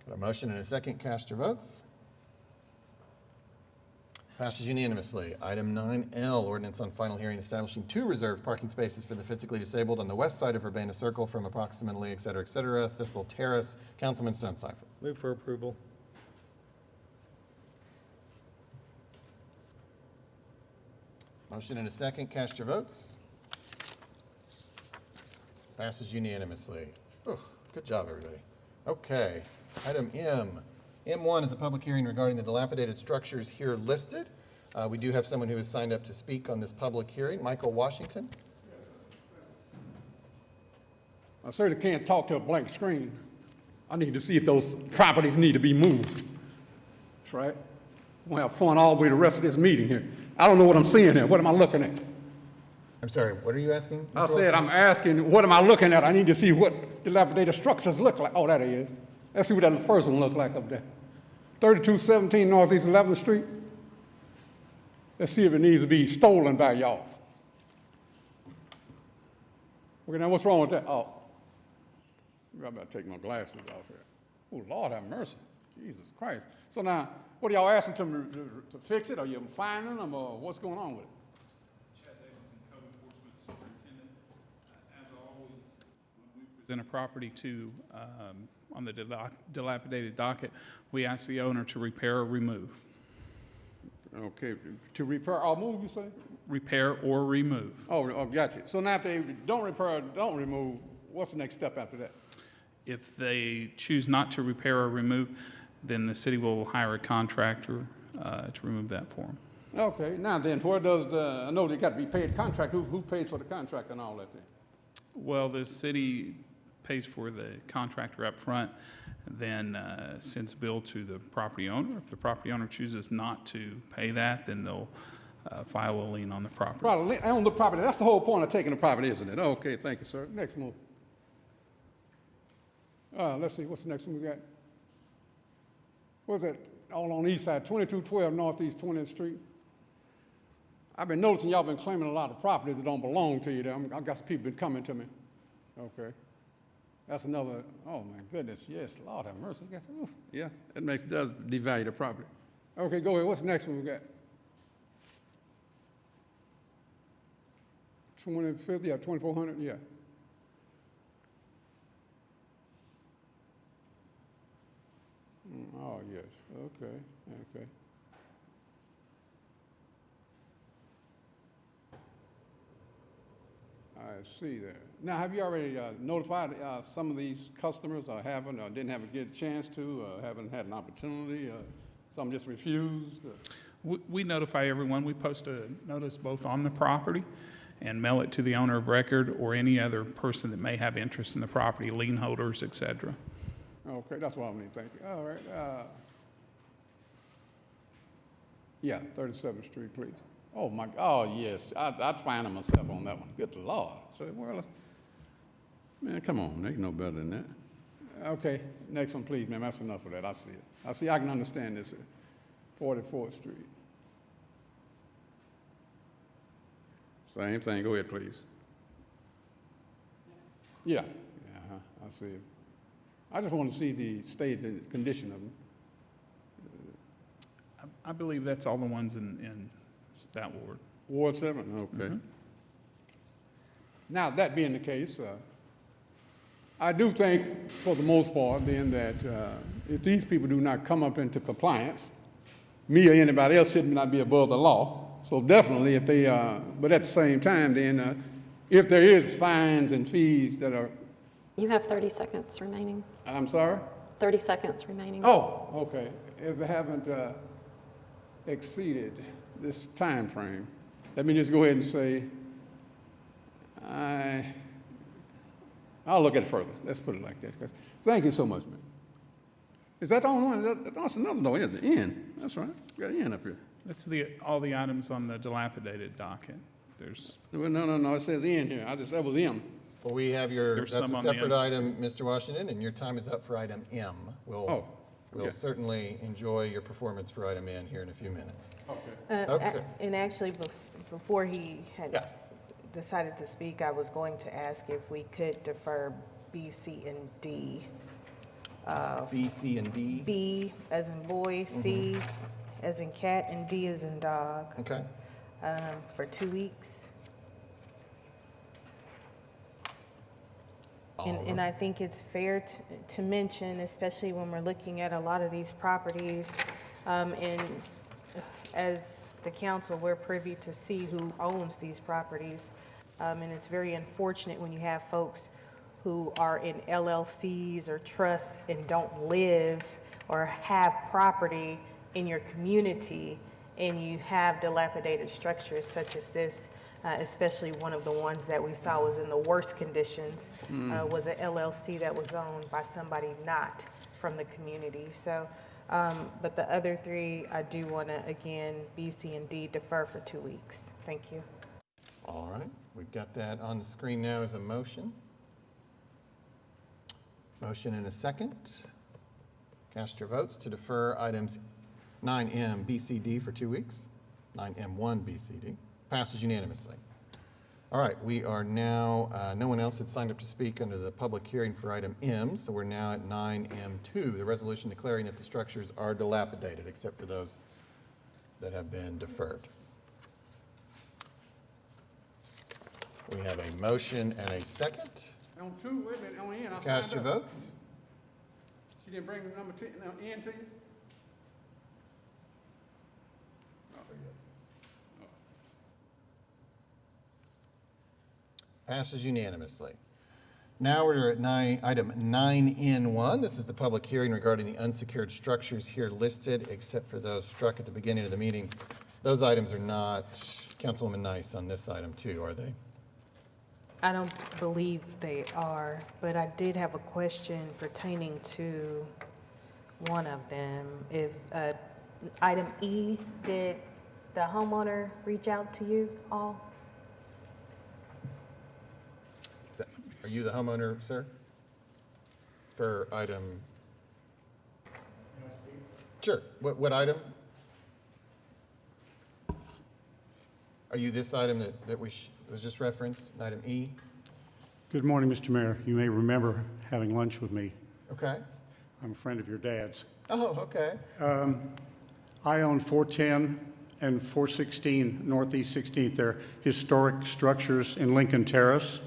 Got a motion and a second. Cast your votes. Passes unanimously. Item 9L, ordinance on final hearing establishing 2 reserved parking spaces for the physically disabled on the west side of Verbena Circle from approximately, et cetera, Thistle Terrace. Councilman Stonecipher. Move for approval. Motion and a second. Cast your votes. Passes unanimously. Good job, everybody. Okay, item M. M1 is a public hearing regarding the dilapidated structures here listed. We do have someone who has signed up to speak on this public hearing. Michael Washington. I certainly can't talk to a blank screen. I need to see if those properties need to be moved. That's right. We'll have fun all the way the rest of this meeting here. I don't know what I'm seeing here. What am I looking at? I'm sorry, what are you asking? I said I'm asking, what am I looking at? I need to see what dilapidated structures look like. Oh, that is. Let's see what that first one looked like up there. 3217 Northeast 11th Street. Let's see if it needs to be stolen by y'all. Okay, now what's wrong with that? Oh, I better take my glasses off here. Oh, Lord have mercy. Jesus Christ. So now, what are y'all asking them to fix it? Are you fining them, or what's going on with it? Present a property to, on the dilapidated docket, we ask the owner to repair or remove. Okay, to repair or move, you say? Repair or remove. Oh, gotcha. So now if they don't repair or don't remove, what's the next step after that? If they choose not to repair or remove, then the city will hire a contractor to remove that for them. Okay, now then, where does the, I know they got to be paid contract. Who pays for the contract and all that then? Well, the city pays for the contractor up front, then sends a bill to the property owner. If the property owner chooses not to pay that, then they'll file a lien on the property. Right, on the property. That's the whole point of taking the property, isn't it? Okay, thank you, sir. Next move. Let's see, what's the next one we got? What's that? All on the east side, 2212 Northeast 20th Street. I've been noticing y'all been claiming a lot of properties that don't belong to you there. I've got some people been coming to me. Okay. That's another, oh my goodness, yes, Lord have mercy. Yeah, that does devalue the property. Okay, go ahead, what's the next one we got? 25th, yeah, 2400, yeah. Oh, yes, okay. I see that. Now, have you already notified some of these customers, or haven't, or didn't have a good chance to, haven't had an opportunity, some just refused? We notify everyone. We post a notice both on the property and mail it to the owner of record or any other person that may have interest in the property, lien holders, et cetera. Okay, that's what I need, thank you. All right. Yeah, 37th Street, please. Oh, my, oh, yes, I'd find them myself on that one. Good Lord. So, well, man, come on, they know better than that. Okay, next one, please, ma'am. That's enough of that. I see it. I can understand this. 44th Street. Same thing. Go ahead, please. Yeah. I see it. I just want to see the state and condition of them. I believe that's all the ones in that ward. Ward 7, okay. Mm-hmm. Now, that being the case, I do think, for the most part, then, that if these people do not come up into compliance, me or anybody else should not be above the law. So definitely, if they, but at the same time, then, if there is fines and fees that are... You have 30 seconds remaining. I'm sorry? 30 seconds remaining. Oh, okay. If they haven't exceeded this time frame, let me just go ahead and say, I'll look at it further. Let's put it like that. Thank you so much, man. Is that the only one? That's another though, at the end. That's right. You got an end up here. That's all the items on the dilapidated docket. there's, Well, no, it says in here. That was M. Well, we have your, There's that's some a on the separate inside. item, Mr. Washington, and your time is up for item M. Oh, We'll okay. certainly enjoy your performance for item N here in a few minutes. Okay. Okay. And actually, before he had Yes. decided to speak, I was going to ask if we could defer B, C, and D. B, C, and D. B as in boy, C as in cat, and D as in dog, Okay. for 2 weeks. And I think it's fair to mention, especially when we're looking at a lot of these properties, and as the council, we're privy to see who owns these properties. And it's very unfortunate when you have folks who are in LLCs or trusts and don't live or have property in your community, and you have dilapidated structures such as this. Especially one of the ones that we saw was in the worst conditions, was a LLC that was owned by somebody not from the community. So, but the other three, I do want to, again, B, C, and D, defer for 2 weeks. Thank you. All right, we've got that on the screen now as a motion. Motion and a second. Cast your votes to defer items 9M, B, C, D for 2 weeks. 9M1, B, C, D. Passes unanimously. All right, we are now, no one else had signed up to speak under the public hearing for item M, so we're now at 9M2, the resolution declaring that the structures are dilapidated, except for those that have been deferred. We have a motion and a second. On 2, wait a minute, on N, I Cast your signed up. votes. She didn't bring number 10, N to you? Passes unanimously. Now we're at item 9N1. This is the public hearing regarding the unsecured structures here listed, except for those struck at the beginning of the meeting. Those items are not, Councilwoman Nice, on this item too, are they? I don't believe they are, but I did have a question pertaining to one of them. If, item E, did the homeowner reach out to you all? Are you the homeowner, sir? For item? Sure. What item? Are you this item that was just referenced, item E? Good morning, Mr. Mayor. You may remember having lunch with me. Okay. I'm a friend of your dad's. Oh, okay. I own 410 and 416 Northeast 16th. They're historic structures in Lincoln Terrace.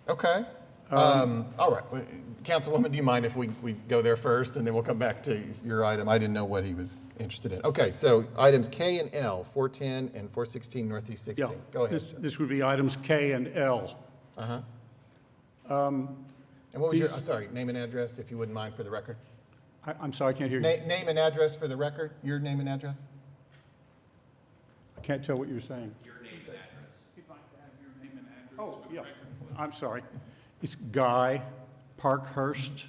Okay. All right. Well, Councilwoman, do you mind if we go there first and then we'll come back to your item? I didn't know what he was interested in. Okay, so items K and L, 410 and 416 Northeast 16. Yeah. Go ahead, sir. This would be items K and L. Uh-huh. And what was your, sorry, name and address, if you wouldn't mind, for the record? I'm sorry, I can't hear you. Name and address for the record, your name and address? I can't tell what you're saying. your name and address. If I could have your name and address Oh, for the yeah. record. I'm sorry. It's Guy Parkhurst,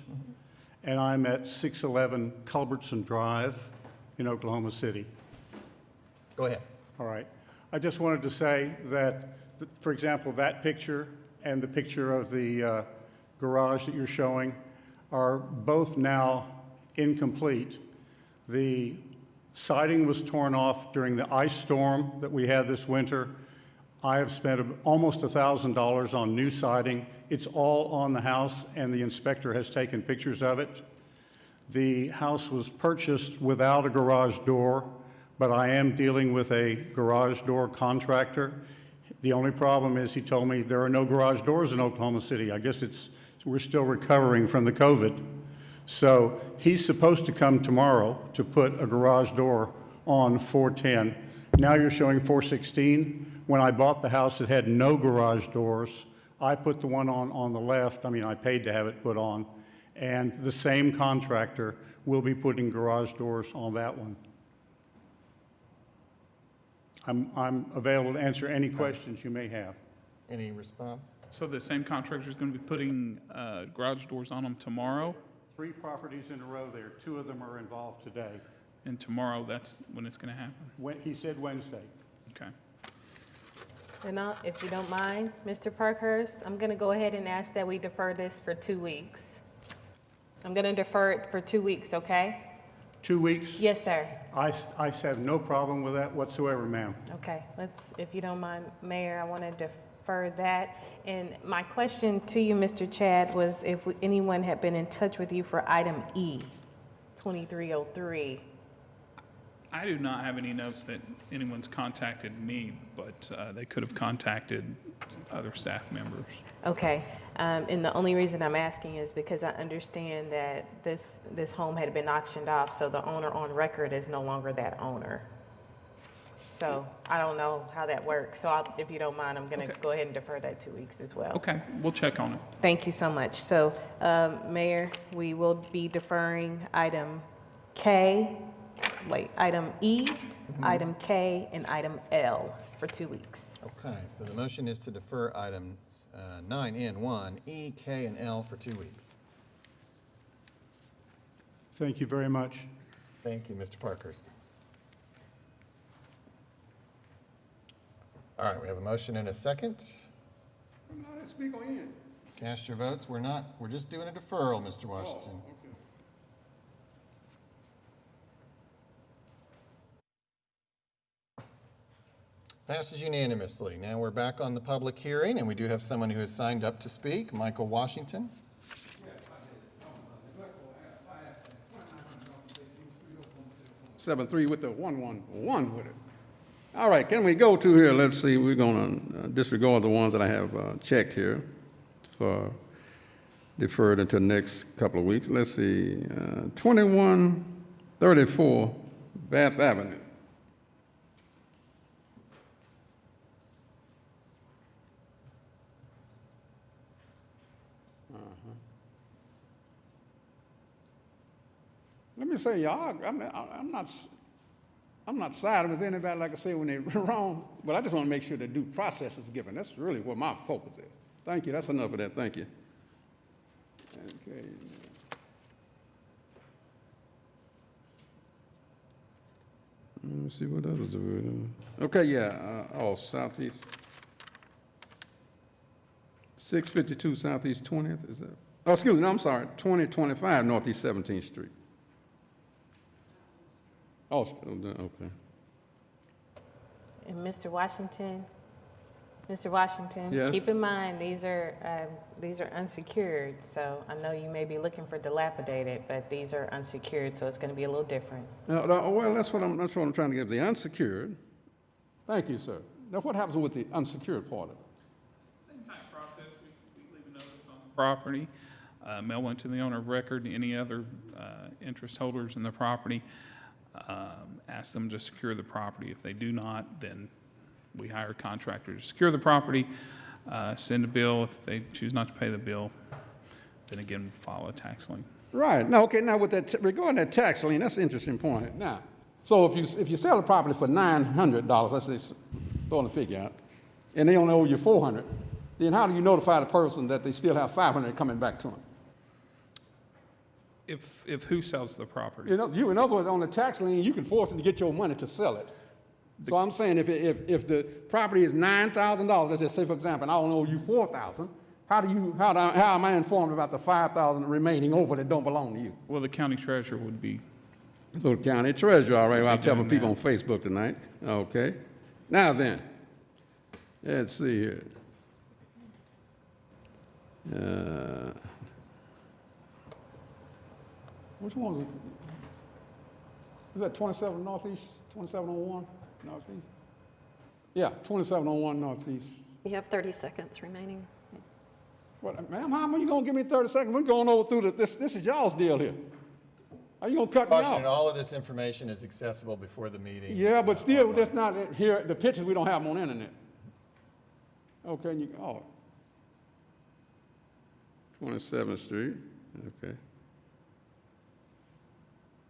and I'm at 611 Culbertson Drive in Oklahoma City. Go ahead. All right. I just wanted to say that, for example, that picture and the picture of the garage that you're showing are both now incomplete. The siding was torn off during the ice storm that we had this winter. I have spent almost $1,000 on new siding. It's all on the house, and the inspector has taken pictures of it. The house was purchased without a garage door, but I am dealing with a garage door contractor. The only problem is he told me there are no garage doors in Oklahoma City. I guess we're still recovering from the COVID. So he's supposed to come tomorrow to put a garage door on 410. Now you're showing 416. When I bought the house, it had no garage doors. I put the one on the left. I mean, I paid to have it put on. And the same contractor will be putting garage doors on that one. I'm available to answer any questions you may have. Any response? So the same contractor is going to be putting garage doors on them tomorrow? 3 properties in a row there. 2 of them are involved today. And tomorrow, that's when it's going to happen? He said Wednesday. Okay. And if you don't mind, Mr. Parkhurst, I'm going to go ahead and ask that we defer this for 2 weeks. I'm going to defer it for 2 weeks, okay? 2 weeks? Yes, sir. I have no problem with that whatsoever, ma'am. Okay, if you don't mind, Mayor, I want to defer that. And my question to you, Mr. Chad, was if anyone had been in touch with you for item E, 2303. I do not have any notes that anyone's contacted me, but they could have contacted other staff members. Okay, and the only reason I'm asking is because I understand that this home had been auctioned off, so the owner on record is no longer that owner. So I don't know how that works. So if you don't mind, I'm going to go ahead and defer that 2 weeks as well. Okay, we'll check on it. Thank you so much. So, Mayor, we will be deferring item item E, item K, and item L for 2 weeks. Okay, so the motion is to defer items 9N1, E, K, and L for 2 weeks. Thank you very much. Thank you, Mr. Parkhurst. All right, we have a motion and a second. Let's speak on in. Cast your votes. We're just doing a deferral, Mr. Washington. Oh, okay. Passes unanimously. Now we're back on the public hearing, and we do have someone who has signed up to speak, Michael Washington. 7-3 with the 1-1-1 with it. All right, can we go to here? Let's see, we're going to disregard the ones that I have checked here for deferred until the next couple of weeks. Let's see, 2134 Bath Avenue. Let me say, y'all, I'm not siding with anybody, like I say, when they're wrong, but I just want to make sure the due process is given. That's really what my focus is. Thank you. That's enough of that. Thank you. Okay. Let me see what others do. Okay, yeah. Southeast. 652 Southeast 20th. Is that? Oh, excuse me. No, I'm sorry. 2025 Northeast 17th Street. Oh, okay. And Mr. Washington, Yes? keep in mind, these are unsecured, so I know you may be looking for dilapidated, but these are unsecured, so it's going to be a little different. Well, that's what I'm trying to get, the unsecured. Thank you, sir. Now, what happens with the unsecured part of it? Same type of process. We leave a notice on the property, mail one to the owner of record, any other interest holders in the property. Ask them to secure the property. If they do not, then we hire a contractor to secure the property, send a bill. If they choose not to pay the bill, then again, file a tax lien. Right. Now, okay, now with that, regarding that tax lien, that's an interesting point. Now, so if you sell the property for $900, let's say, throwing the figure out, and they only owe you $400, then how do you notify the person that they still have $500 coming back to them? If who sells the property? In other words, on the tax lien, you can force them to get your money to sell it. So I'm saying if the property is $9,000, let's just say, for example, and I don't owe you $4,000, how am I informed about the $5,000 remaining over that don't belong to you? Well, the county treasurer would be. So the county treasurer, all right, well, I'm telling people on Facebook tonight. Okay. Now then, let's see here. Which one was it? Is that 27 Northeast, 2701 Northeast? Yeah, 2701 Northeast. You have 30 seconds remaining. What, ma'am, how are you going to give me 30 seconds? We're going over through this is y'all's deal here. Are you going to cut me off? All of this information is accessible before the meeting. Yeah, but still, that's not here. The pictures, we don't have them on the internet. Okay, 27th Street, okay.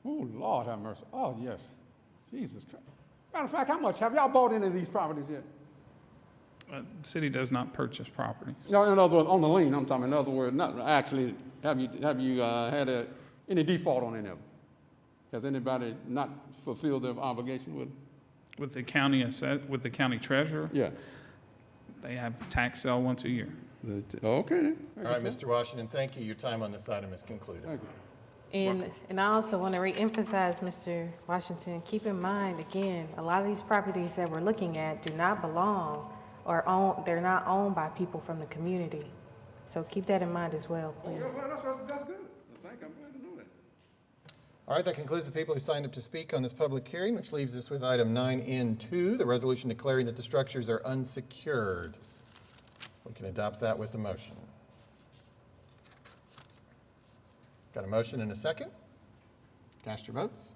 Oh, Lord have mercy. Oh, yes. Jesus Christ. Matter of fact, how much? Have y'all bought any of these properties yet? The city does not purchase properties. No, in other words, on the lien, I'm talking. In other words, not actually, have you had any default on any of them? Has anybody not fulfilled their obligation with the county treasurer? Yeah. They have a tax sale once a year. Okay. All right, Mr. Washington, thank you. Your time on this item is concluded. Thank you. And I also want to reemphasize, Mr. Washington, keep in mind, again, a lot of these properties that we're looking at do not belong or they're not owned by people from the community. So keep that in mind as well, please. That's good. Thank you. I'm glad to know that. All right, that concludes the people who signed up to speak on this public hearing, which leaves us with item 9N2, the resolution declaring that the structures are unsecured. We can adopt that with a motion. Got a motion and a second? Cast your votes.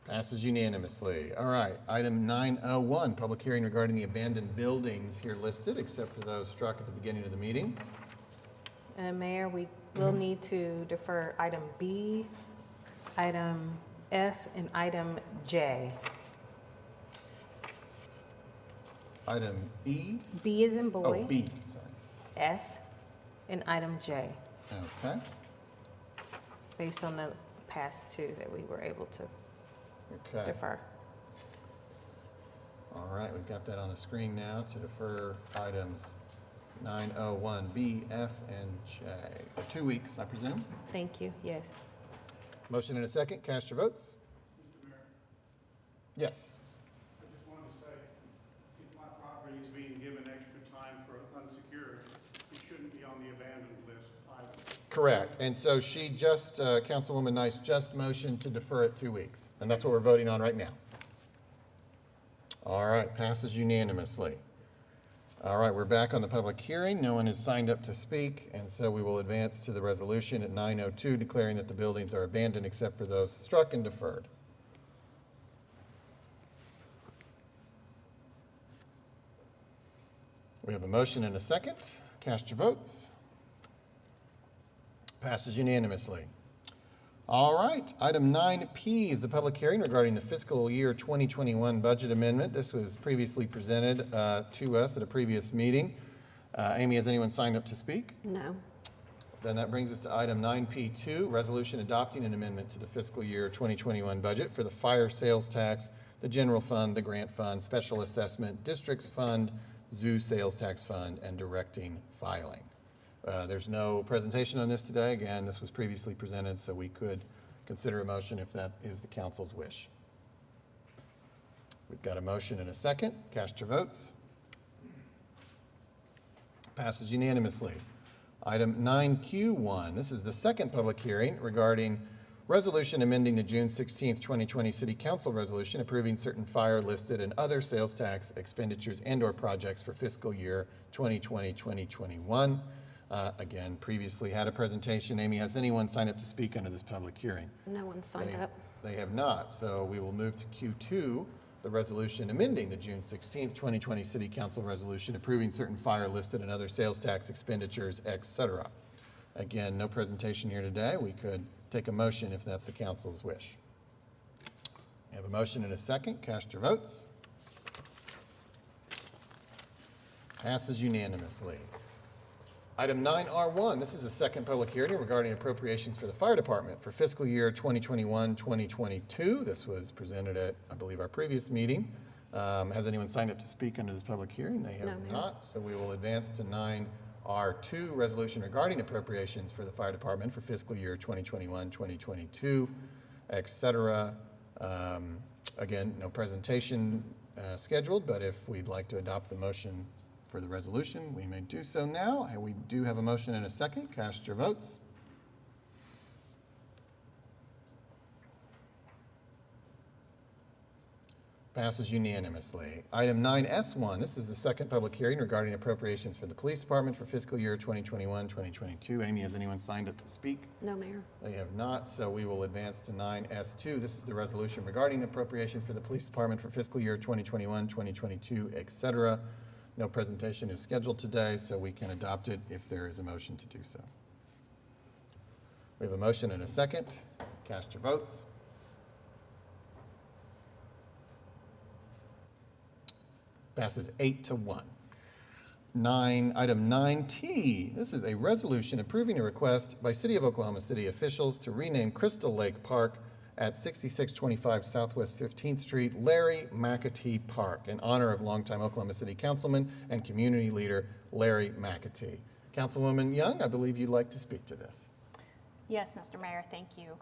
Passes unanimously. All right, item 901, public hearing regarding the abandoned buildings here listed, except for those struck at the beginning of the meeting. Mayor, we will need to defer item B, item F, and item J. Item E? B is in boy. Oh, B, sorry. F, and item J, Okay. based on the past two that we were able to Okay. defer. All right, we've got that on the screen now to defer items 901B, F, and J for 2 weeks, I presume. Thank you, yes. Motion and a second. Cast your votes. Mr. Mayor, Yes. I just wanted to say, if my property is being given extra time for unsecured, it shouldn't be on the abandoned list either. Correct. And so she just, Councilwoman Nice just motioned to defer it 2 weeks. And that's what we're voting on right now. All right, passes unanimously. All right, we're back on the public hearing. No one has signed up to speak, and so we will advance to the resolution at 902, declaring that the buildings are abandoned except for those struck and deferred. We have a motion and a second. Cast your votes. Passes unanimously. All right, item 9P is the public hearing regarding the fiscal year 2021 budget amendment. This was previously presented to us at a previous meeting. Amy, has anyone signed up to speak? No. Then that brings us to item 9P2, resolution adopting an amendment to the fiscal year 2021 budget for the fire sales tax, the general fund, the grant fund, special assessment, districts fund, zoo sales tax fund, and directing filing. There's no presentation on this today. Again, this was previously presented, so we could consider a motion if that is the council's wish. We've got a motion and a second. Cast your votes. Passes unanimously. Item 9Q1, this is the second public hearing regarding resolution amending the June 16th, 2020 City Council resolution approving certain fire listed and other sales tax expenditures and/or projects for fiscal year 2020-2021. Again, previously had a presentation. Amy, has anyone signed up to speak under this public hearing? No one signed up. They have not, so we will move to Q2, the resolution amending the June 16th, 2020 City Council resolution approving certain fire listed and other sales tax expenditures, et cetera. Again, no presentation here today. We could take a motion if that's the council's wish. We have a motion and a second. Cast your votes. Passes unanimously. Item 9R1, this is the second public hearing regarding appropriations for the fire department for fiscal year 2021-2022. This was presented at, I believe, our previous meeting. Has anyone signed up to speak under this public hearing? They have not, so we will advance to 9R2, resolution regarding appropriations for the fire department for fiscal year 2021-2022, et cetera. Again, no presentation scheduled, but if we'd like to adopt the motion for the resolution, we may do so now. And we do have a motion and a second. Cast your votes. Passes unanimously. Item 9S1, this is the second public hearing regarding appropriations for the police department for fiscal year 2021-2022. Amy, has anyone signed up to speak? No, Mayor. They have not, so we will advance to 9S2. This is the resolution regarding appropriations for the police department for fiscal year 2021-2022, et cetera. No presentation is scheduled today, so we can adopt it if there is a motion to do so. We have a motion and a second. Cast your votes. Passes 8-1. Item 9T, this is a resolution approving a request by City of Oklahoma City officials to rename Crystal Lake Park at 6625 Southwest 15th Street, Larry Mcatee Park, in honor of longtime Oklahoma City Councilman and community leader Larry Mcatee. Councilwoman Young, I believe you'd like to speak to this. Yes, Mr. Mayor, thank you.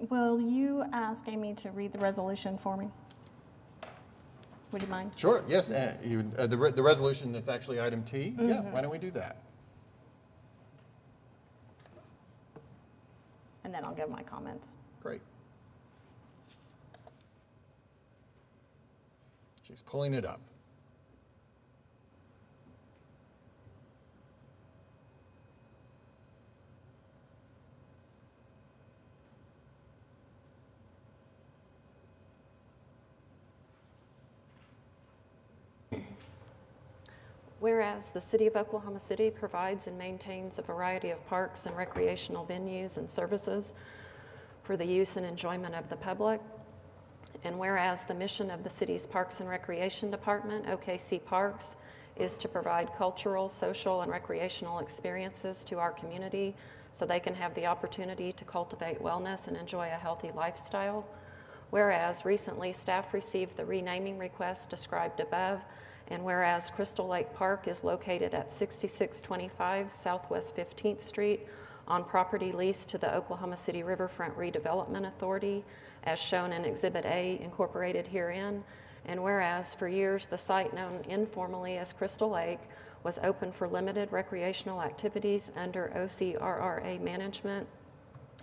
Will you ask Amy to read the resolution for me? Would you mind? Sure, yes, the resolution that's actually item T, yeah, why don't we do that? And then I'll give my comments. Great. She's pulling it up. Whereas the City of Oklahoma City provides and maintains a variety of parks and recreational venues and services for the use and enjoyment of the public, and whereas the mission of the city's Parks and Recreation Department, OKC Parks, is to provide cultural, social, and recreational experiences to our community so they can have the opportunity to cultivate wellness and enjoy a healthy lifestyle. Whereas recently staff received the renaming request described above, and whereas Crystal Lake Park is located at 6625 Southwest 15th Street on property leased to the Oklahoma City Riverfront Redevelopment Authority, as shown in Exhibit A incorporated herein, and whereas for years the site known informally as Crystal Lake was open for limited recreational activities under OCRRA management,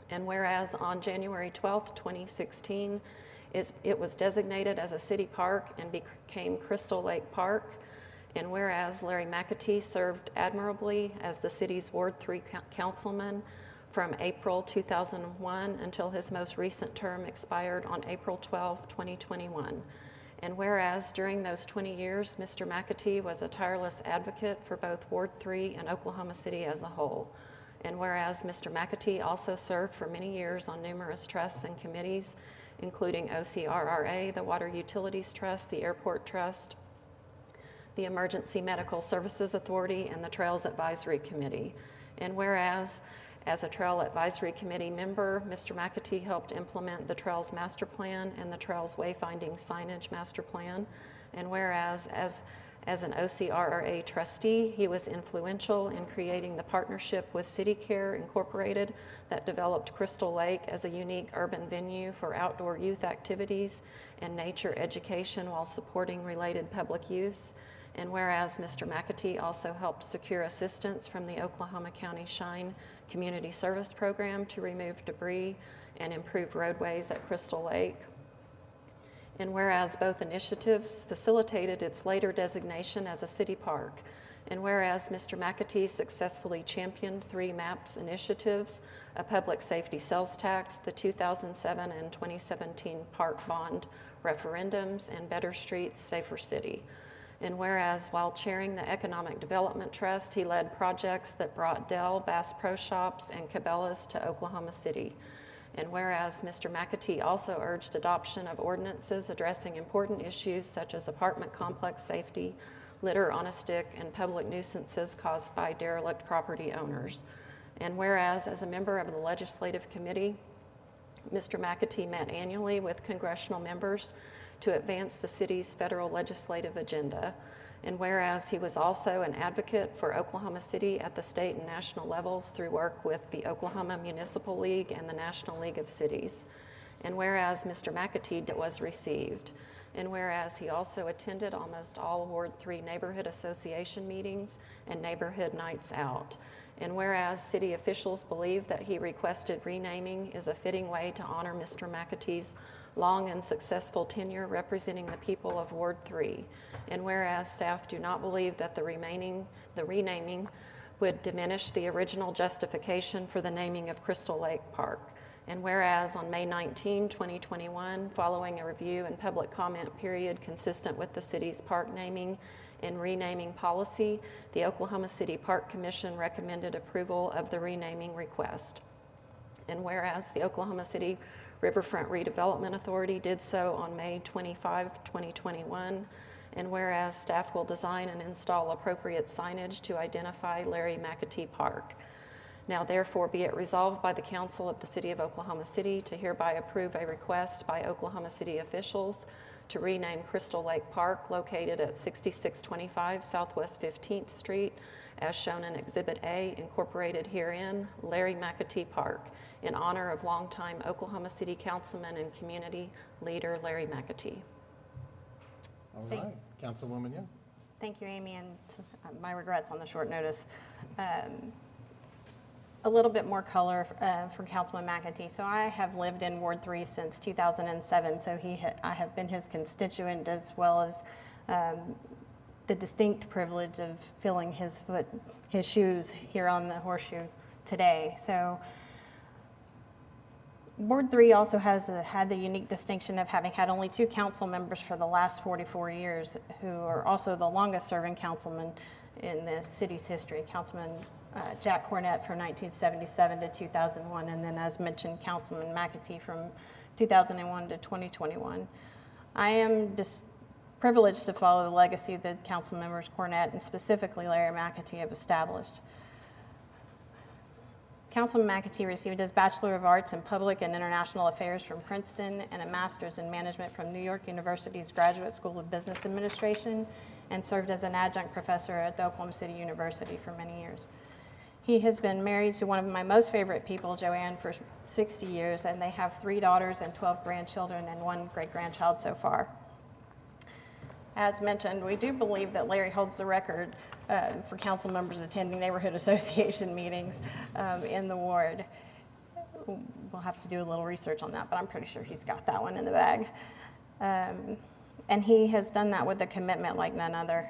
and whereas on January 12, 2016, it was designated as a city park and became Crystal Lake Park, and whereas Larry Mcatee served admirably as the city's Ward 3 councilman from April 2001 until his most recent term expired on April 12, 2021. And whereas during those 20 years, Mr. Mcatee was a tireless advocate for both Ward 3 and Oklahoma City as a whole. And whereas Mr. Mcatee also served for many years on numerous trusts and committees, including OCRRA, the Water Utilities Trust, the Airport Trust, the Emergency Medical Services Authority, and the Trails Advisory Committee. And whereas, as a Trail Advisory Committee member, Mr. Mcatee helped implement the Trails Master Plan and the Trails Wayfinding Signage Master Plan. And whereas, as an OCRRA trustee, he was influential in creating the partnership with CityCare Incorporated that developed Crystal Lake as a unique urban venue for outdoor youth activities and nature education while supporting related public use. And whereas Mr. Mcatee also helped secure assistance from the Oklahoma County Shine Community Service Program to remove debris and improve roadways at Crystal Lake. And whereas both initiatives facilitated its later designation as a city park, and whereas Mr. Mcatee successfully championed 3 MAPS initiatives, a public safety sales tax, the 2007 and 2017 park bond referendums, and Better Streets, Safer City. And whereas while chairing the Economic Development Trust, he led projects that brought Dell, Bass Pro Shops, and Cabela's to Oklahoma City. And whereas Mr. Mcatee also urged adoption of ordinances addressing important issues such as apartment complex safety, litter on a stick, and public nuisances caused by derelict property owners. And whereas as a member of the Legislative Committee, Mr. Mcatee met annually with congressional members to advance the city's federal legislative agenda. And whereas he was also an advocate for Oklahoma City at the state and national levels through work with the Oklahoma Municipal League and the National League of Cities. And whereas Mr. Mcatee was received. And whereas he also attended almost all Ward 3 neighborhood association meetings and neighborhood nights out. And whereas city officials believe that he requested renaming is a fitting way to honor Mr. Mcatee's long and successful tenure representing the people of Ward 3. And whereas staff do not believe that the renaming would diminish the original justification for the naming of Crystal Lake Park. And whereas on May 19, 2021, following a review and public comment period consistent with the city's park naming and renaming policy, the Oklahoma City Park Commission recommended approval of the renaming request. And whereas the Oklahoma City Riverfront Redevelopment Authority did so on May 25, 2021, and whereas staff will design and install appropriate signage to identify Larry Mcatee Park. Now therefore be it resolved by the Council of the City of Oklahoma City to hereby approve a request by Oklahoma City officials to rename Crystal Lake Park located at 6625 Southwest 15th Street as shown in Exhibit A, incorporated herein, Larry Mcatee Park, in honor of longtime Oklahoma City Councilman and community leader Larry Mcatee. All right, Councilwoman Young. Thank you, Amy, and my regrets on the short notice. A little bit more color for Councilman Mcatee. So I have lived in Ward 3 since 2007, so I have been his constituent as well as the distinct privilege of filling his shoes here on the Horseshoe today. So Ward 3 also had the unique distinction of having had only 2 council members for the last 44 years who are also the longest serving councilman in the city's history. Councilman Jack Cornett from 1977 to 2001, and then as mentioned, Councilman Mcatee from 2001 to 2021. I am just privileged to follow the legacy that council members Cornett and specifically Larry Mcatee have established. Councilman Mcatee received his Bachelor of Arts in Public and International Affairs from Princeton and a Master's in Management from New York University's Graduate School of Business Administration, and served as an adjunct professor at the Oklahoma City University for many years. He has been married to one of my most favorite people, Joanne, for 60 years, and they have 3 daughters and 12 grandchildren and 1 great-grandchild so far. As mentioned, we do believe that Larry holds the record for council members attending neighborhood association meetings in the ward. We'll have to do a little research on that, but I'm pretty sure he's got that one in the bag. And he has done that with a commitment like none other.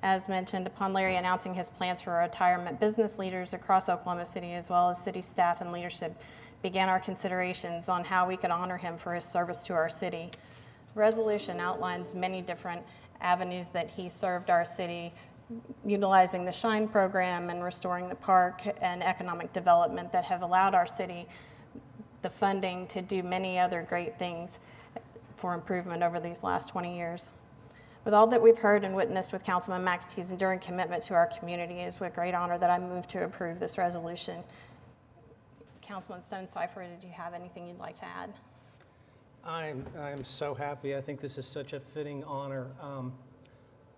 As mentioned, upon Larry announcing his plans for retirement, business leaders across Oklahoma City, as well as city staff and leadership, began our considerations on how we could honor him for his service to our city. The resolution outlines many different avenues that he served our city, utilizing the SHINE program and restoring the park and economic development that have allowed our city the funding to do many other great things for improvement over these last 20 years. With all that we've heard and witnessed with Councilman Mcatee's enduring commitment to our community, it is with great honor that I move to approve this resolution. Councilman Stonecipher, did you have anything you'd like to add? I'm so happy. I think this is such a fitting honor.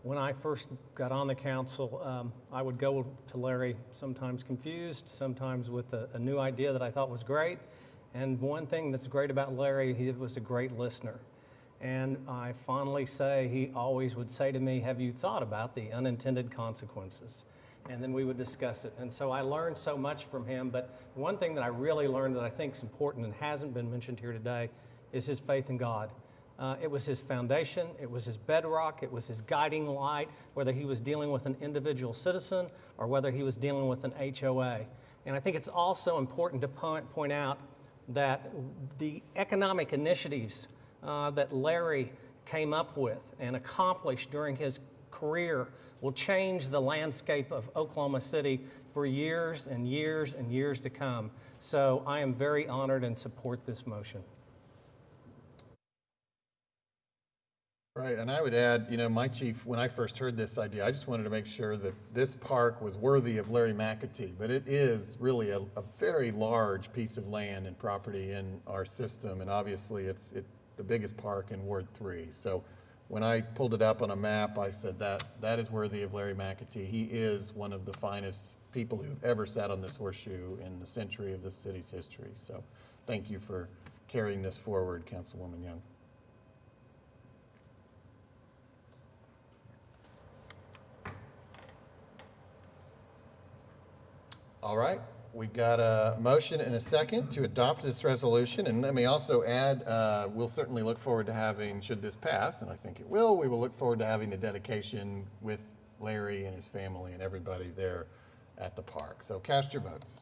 When I first got on the council, I would go to Larry sometimes confused, sometimes with a new idea that I thought was great. And one thing that's great about Larry, he was a great listener. And I fondly say, he always would say to me, have you thought about the unintended consequences? And then we would discuss it. And so I learned so much from him, but one thing that I really learned that I think is important and hasn't been mentioned here today is his faith in God. It was his foundation, it was his bedrock, it was his guiding light, whether he was dealing with an individual citizen or whether he was dealing with an HOA. And I think it's also important to point out that the economic initiatives that Larry came up with and accomplished during his career will change the landscape of Oklahoma City for years and years and years to come. So I am very honored and support this motion. Right, and I would add, you know, my chief, when I first heard this idea, I just wanted to make sure that this park was worthy of Larry Mcatee, but it is really a very large piece of land and property in our system, and obviously it's the biggest park in Ward 3. So when I pulled it up on a map, I said that is worthy of Larry Mcatee. He is one of the finest people who've ever sat on this horseshoe in the century of this city's history. So thank you for carrying this forward, Councilwoman Young. All right, we've got a motion and a second to adopt this resolution, and let me also add, we'll certainly look forward to having, should this pass, and I think it will, we will look forward to having the dedication with Larry and his family and everybody there at the park. So cast your votes.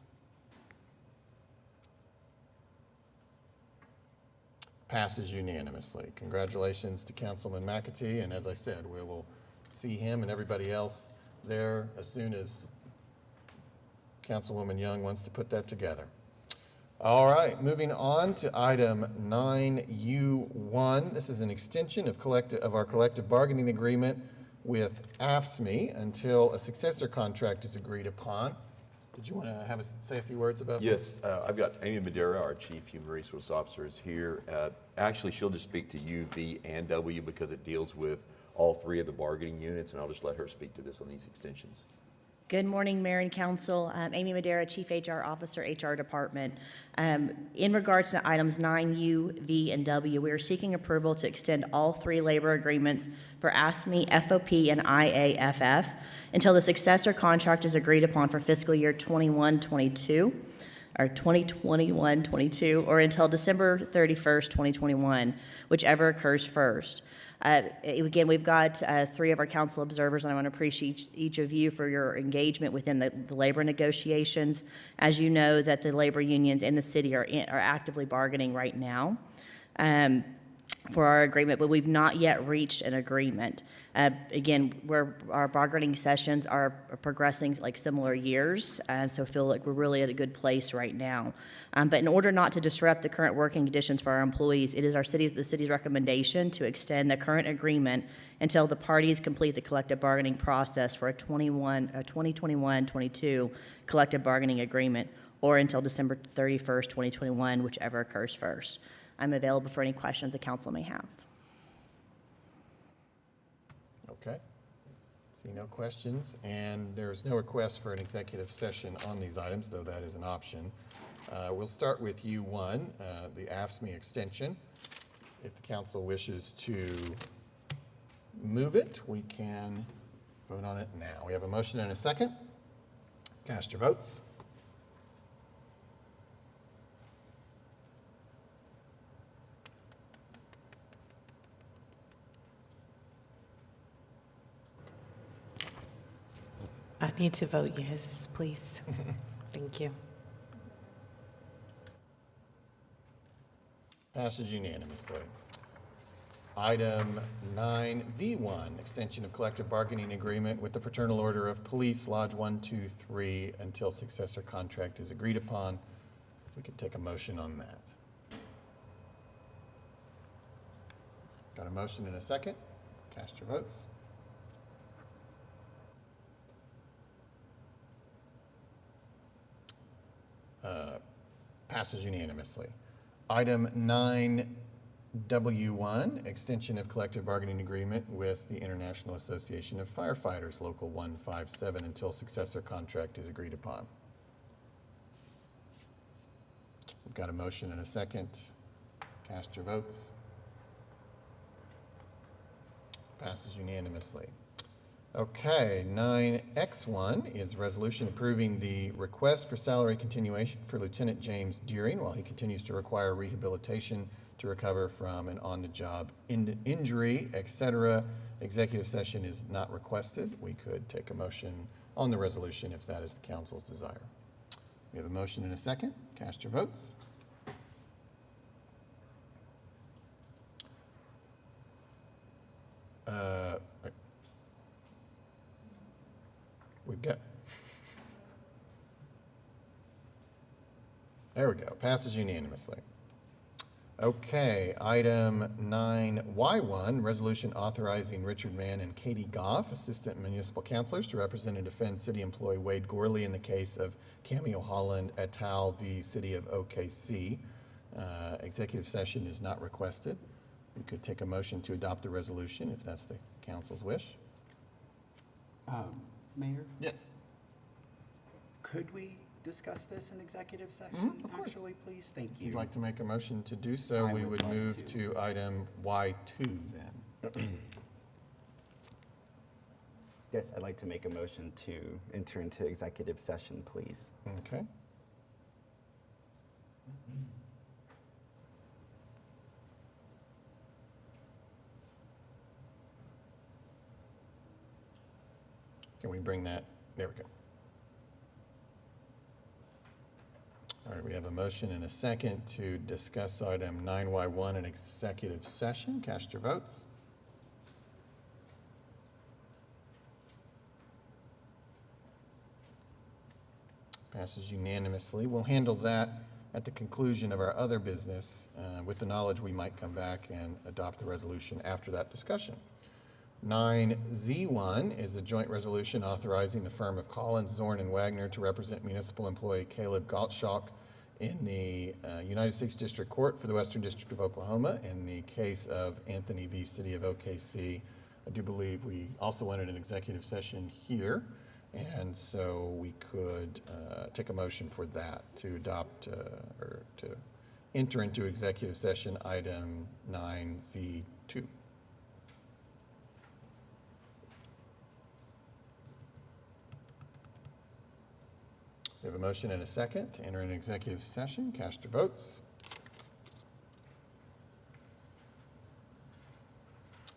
Passes unanimously. Congratulations to Councilman Mcatee, and as I said, we will see him and everybody else there as soon as Councilwoman Young wants to put that together. All right, moving on to item 9U1. This is an extension of our collective bargaining agreement with Afscme until a successor contract is agreed upon. Did you want to say a few words about Yes, I've got Amy Madera, our Chief Human Resource Officer, is here. Actually, she'll just speak to U, V, and W because it deals with all three of the bargaining units, and I'll just let her speak to this on these extensions. Good morning, Mayor and Council. Amy Madera, Chief HR Officer, HR Department. In regards to items 9U, V, and W, we are seeking approval to extend all three labor agreements for Afscme, FOP, and IAFF until the successor contract is agreed upon for fiscal year 21-22, or 2021-22, or until December 31st, 2021, whichever occurs first. Again, we've got three of our council observers, and I want to appreciate each of you for your engagement within the labor negotiations. As you know, that the labor unions in the city are actively bargaining right now for our agreement, but we've not yet reached an agreement. Again, our bargaining sessions are progressing like similar years, so I feel like we're really at a good place right now. But in order not to disrupt the current working conditions for our employees, it is the city's recommendation to extend the current agreement until the parties complete the collective bargaining process for a 2021-22 collective bargaining agreement, or until December 31st, 2021, whichever occurs first. I'm available for any questions the council may have. Okay. See no questions, and there's no request for an executive session on these items, though that is an option. We'll start with U1, the Afscme Extension. If the council wishes to move it, we can vote on it now. We have a motion and a second. Cast your votes. I need to vote yes, please. Thank you. Passes unanimously. Item 9V1, extension of collective bargaining agreement with the Fraternal Order of Police, Lodge 123, until successor contract is agreed upon. We could take a motion on that. Got a motion and a second? Cast your votes. Passes unanimously. Item 9W1, extension of collective bargaining agreement with the International Association of Firefighters, Local 157, until successor contract is agreed upon. We've got a motion and a second. Cast your votes. Passes unanimously. Okay, 9X1 is a resolution approving the request for salary continuation for Lieutenant James Deering while he continues to require rehabilitation to recover from an on-the-job injury, etc. Executive session is not requested. We could take a motion on the resolution if that is the council's desire. We have a motion and a second. Cast your votes. We've got, there we go, passes unanimously. Okay, item 9Y1, resolution authorizing Richard Mann and Katie Goff, assistant municipal counselors, to represent and defend city employee Wade Gorley in the case of Cameo Holland et al. V. City of OKC. Executive session is not requested. We could take a motion to adopt the resolution if that's the council's wish. Mayor? Yes. Could we discuss this in executive session, actually, please? Thank you. If you'd like to make a motion to do so, we would move to item Y2 then. Yes, I'd like to make a motion to enter into executive session, please. Okay. Can we bring that? There we go. All right, we have a motion and a second to discuss item 9Y1 in executive session. Cast your votes. Passes unanimously. We'll handle that at the conclusion of our other business with the knowledge we might come back and adopt the resolution after that discussion. 9Z1 is a joint resolution authorizing the firm of Collins, Zorn, and Wagner to represent municipal employee Caleb Gottschalk in the United States District Court for the Western District of Oklahoma in the case of Anthony v. City of OKC. I do believe we also wanted an executive session here, and so we could take a motion for that to adopt or to enter into executive session item 9Z2. We have a motion and a second to enter an executive session. Cast your votes.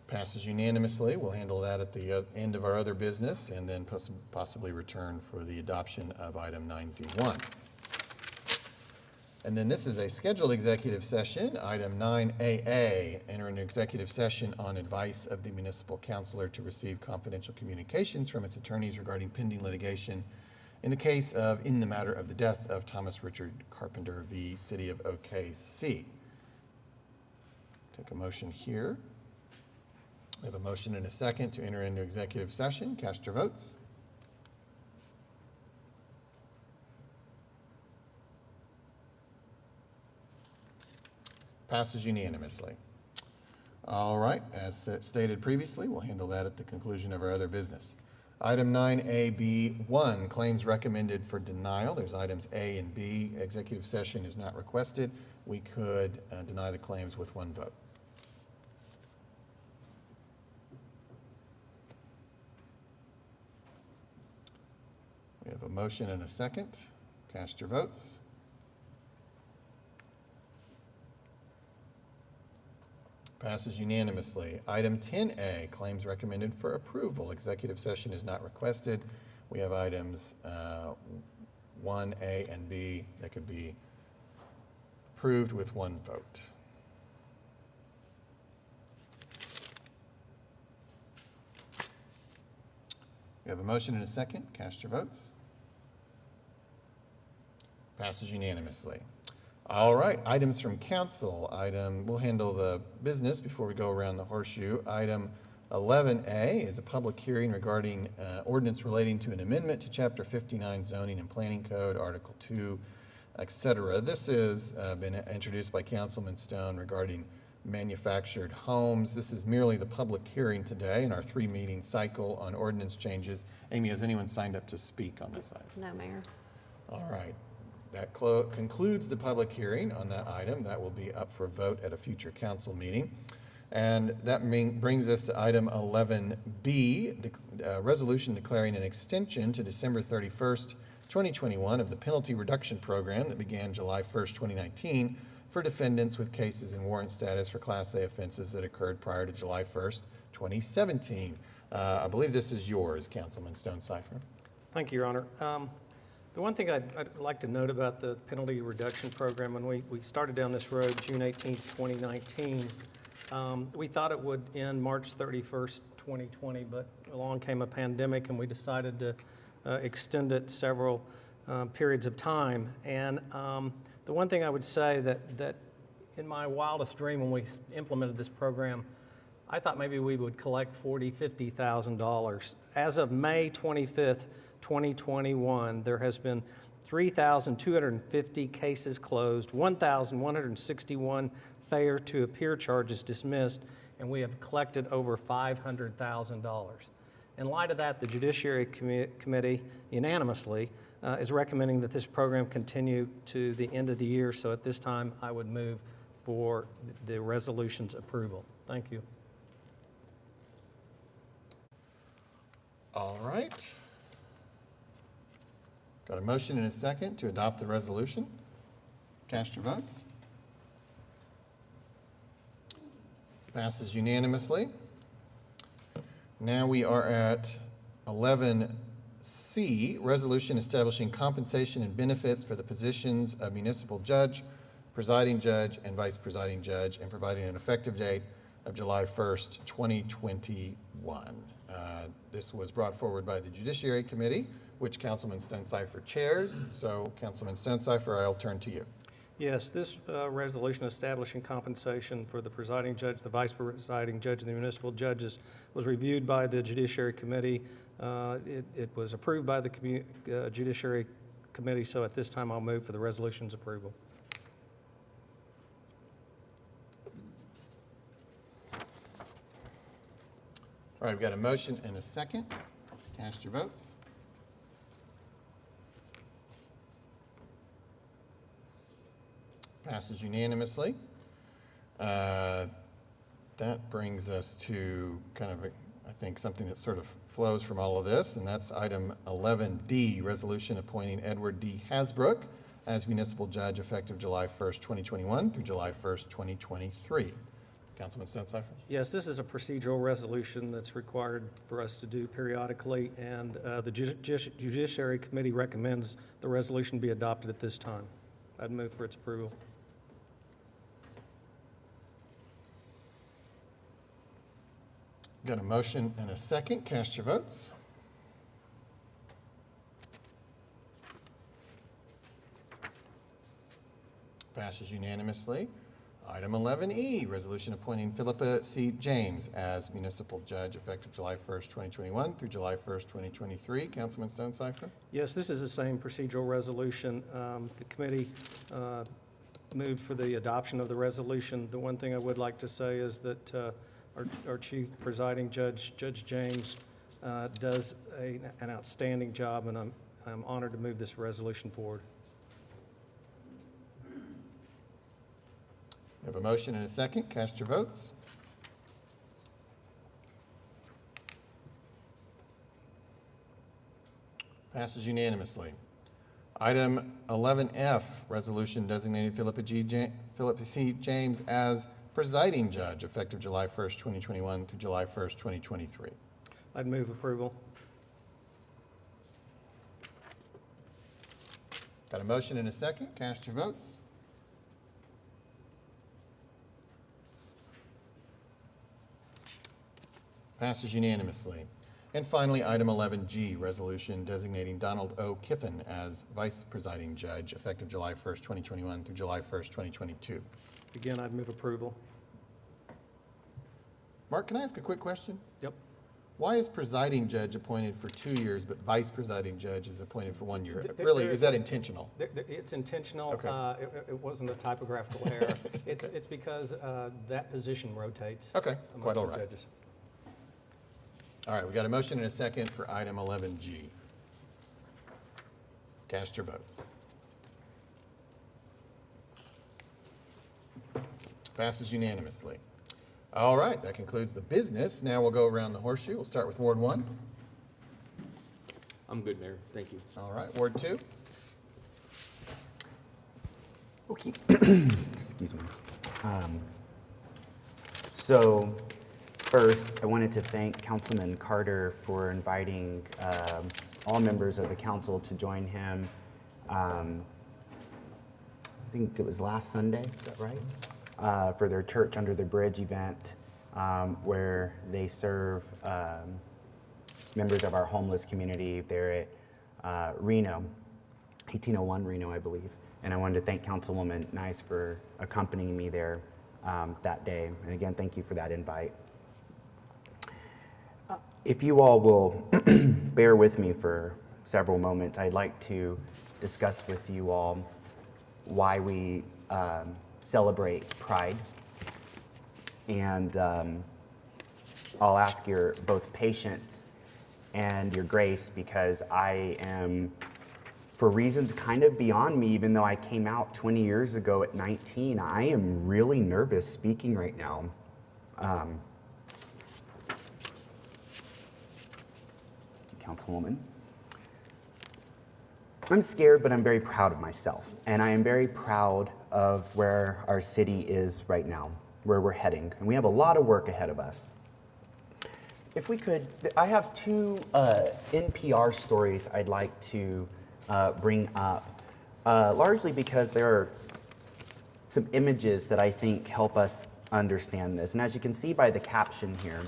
Passes unanimously. We'll handle that at the end of our other business and then possibly return for the adoption of item 9Z1. And then this is a scheduled executive session, item 9AA, enter an executive session on advice of the municipal counselor to receive confidential communications from its attorneys regarding pending litigation in the case of, in the matter of the death of Thomas Richard Carpenter v. City of OKC. Take a motion here. We have a motion and a second to enter into executive session. Cast your votes. Passes unanimously. All right, as stated previously, we'll handle that at the conclusion of our other business. Item 9AB1, claims recommended for denial. There's items A and B. Executive session is not requested. We could deny the claims with one vote. We have a motion and a second. Cast your votes. Passes unanimously. Item 10A, claims recommended for approval. Executive session is not requested. We have items 1A and B that could be approved with one vote. We have a motion and a second. Cast your votes. Passes unanimously. All right, items from council. We'll handle the business before we go around the horseshoe. Item 11A is a public hearing regarding ordinance relating to an amendment to Chapter 59 Zoning and Planning Code, Article 2, etc. This has been introduced by Councilman Stone regarding manufactured homes. This is merely the public hearing today in our 3-meeting cycle on ordinance changes. Amy, has anyone signed up to speak on this item? No, Mayor. All right. That concludes the public hearing on that item. That will be up for vote at a future council meeting. And that brings us to item 11B, resolution declaring an extension to December 31st, 2021 of the penalty reduction program that began July 1st, 2019 for defendants with cases in warrant status for Class A offenses that occurred prior to July 1st, 2017. I believe this is yours, Councilman Stone-Cipher. Thank you, Your Honor. The one thing I'd like to note about the penalty reduction program, when we started down this road June 18, 2019, we thought it would end March 31st, 2020, but along came a pandemic and we decided to extend it several periods of time. And the one thing I would say that in my wildest dream when we implemented this program, I thought maybe we would collect $40,000, $50,000. As of May 25th, 2021, there has been 3,250 cases closed, 1,161 failure to appear charges dismissed, and we have collected over $500,000. In light of that, the Judiciary Committee unanimously is recommending that this program continue to the end of the year. So at this time, I would move for the resolution's approval. Thank you. All right. Got a motion and a second to adopt the resolution. Cast your votes. Passes unanimously. Now we are at 11C, resolution establishing compensation and benefits for the positions of municipal judge, presiding judge, and vice presiding judge, and providing an effective date of July 1st, 2021. This was brought forward by the Judiciary Committee, which Councilman Stone-Cipher chairs. So, Councilman Stone-Cipher, I'll turn to you. Yes, this resolution establishing compensation for the presiding judge, the vice presiding judge, and the municipal judges was reviewed by the Judiciary Committee. It was approved by the Judiciary Committee, so at this time I'll move for the resolution's approval. All right, we've got a motion and a second. Cast your votes. Passes unanimously. That brings us to kind of, I think, something that sort of flows from all of this, and that's item 11D, resolution appointing Edward D. Hasbrook as municipal judge effective July 1st, 2021 through July 1st, 2023. Councilman Stonecipher? Yes, this is a procedural resolution that's required for us to do periodically, and the Judiciary Committee recommends the resolution be adopted at this time. I'd move for its approval. Got a motion and a second. Cast your votes. Passes unanimously. Item 11E, resolution appointing Philippa C. James as municipal judge effective July 1st, 2021 through July 1st, 2023. Councilman Stonecipher? Yes, this is the same procedural resolution. The committee moved for the adoption of the resolution. The one thing I would like to say is that our chief presiding judge, Judge James, does an outstanding job, and I'm honored to move this resolution forward. We have a motion and a second. Cast your votes. Passes unanimously. Item 11F, resolution designating Philippa C. James as presiding judge effective July 1st, 2021 through July 1st, 2023. I'd move approval. Got a motion and a second. Cast your votes. Passes unanimously. And finally, item 11G, resolution designating Donald O. Kiffin as vice presiding judge effective July 1st, 2021 through July 1st, 2022. Again, I'd move approval. Mark, can I ask a quick question? Yep. Why is presiding judge appointed for 2 years, but vice presiding judge is appointed for 1 year? There- Really, there's- is that intentional? It's intentional. Okay. It wasn't a typographical error. It's because that position rotates. Okay, quite amongst all the right. judges. All right, we got a motion and a second for item 11G. Cast your votes. Passes unanimously. All right, that concludes the business. Now we'll go around the horseshoe. We'll start with Ward 1. I'm good, Mayor. Thank you. All right, Ward 2. Okay. Excuse me. So first, I wanted to thank Councilman Carter for inviting all members of the council to join him. I think it was last Sunday, is that right? For their Church Under the Bridge event, where they serve members of our homeless community there at Reno, 1801 Reno, I believe. And I wanted to thank Councilwoman Nice for accompanying me there that day. And again, thank you for that invite. If you all will bear with me for several moments, I'd like to discuss with you all why we celebrate Pride. And I'll ask your both patience and your grace, because I am, for reasons kind of beyond me, even though I came out 20 years ago at 19, I am really nervous speaking right now. Councilwoman. I'm scared, but I'm very proud of myself. And I am very proud of where our city is right now, where we're heading. And we have a lot of work ahead of us. If we could, I have two NPR stories I'd like to bring up, largely because there are some images that I think help us understand this. And as you can see by the caption here,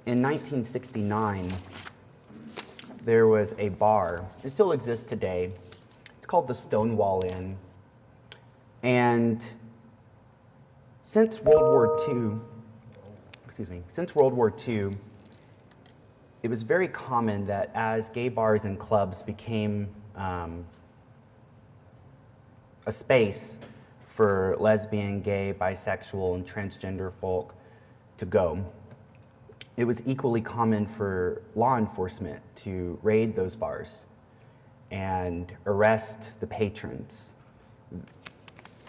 in 1969, there was a bar. It still exists today. It's called the Stonewall Inn. And since World War II, it was very common that as gay bars and clubs became a space for lesbian, gay, bisexual, and transgender folk to go, it was equally common for law enforcement to raid those bars and arrest the patrons.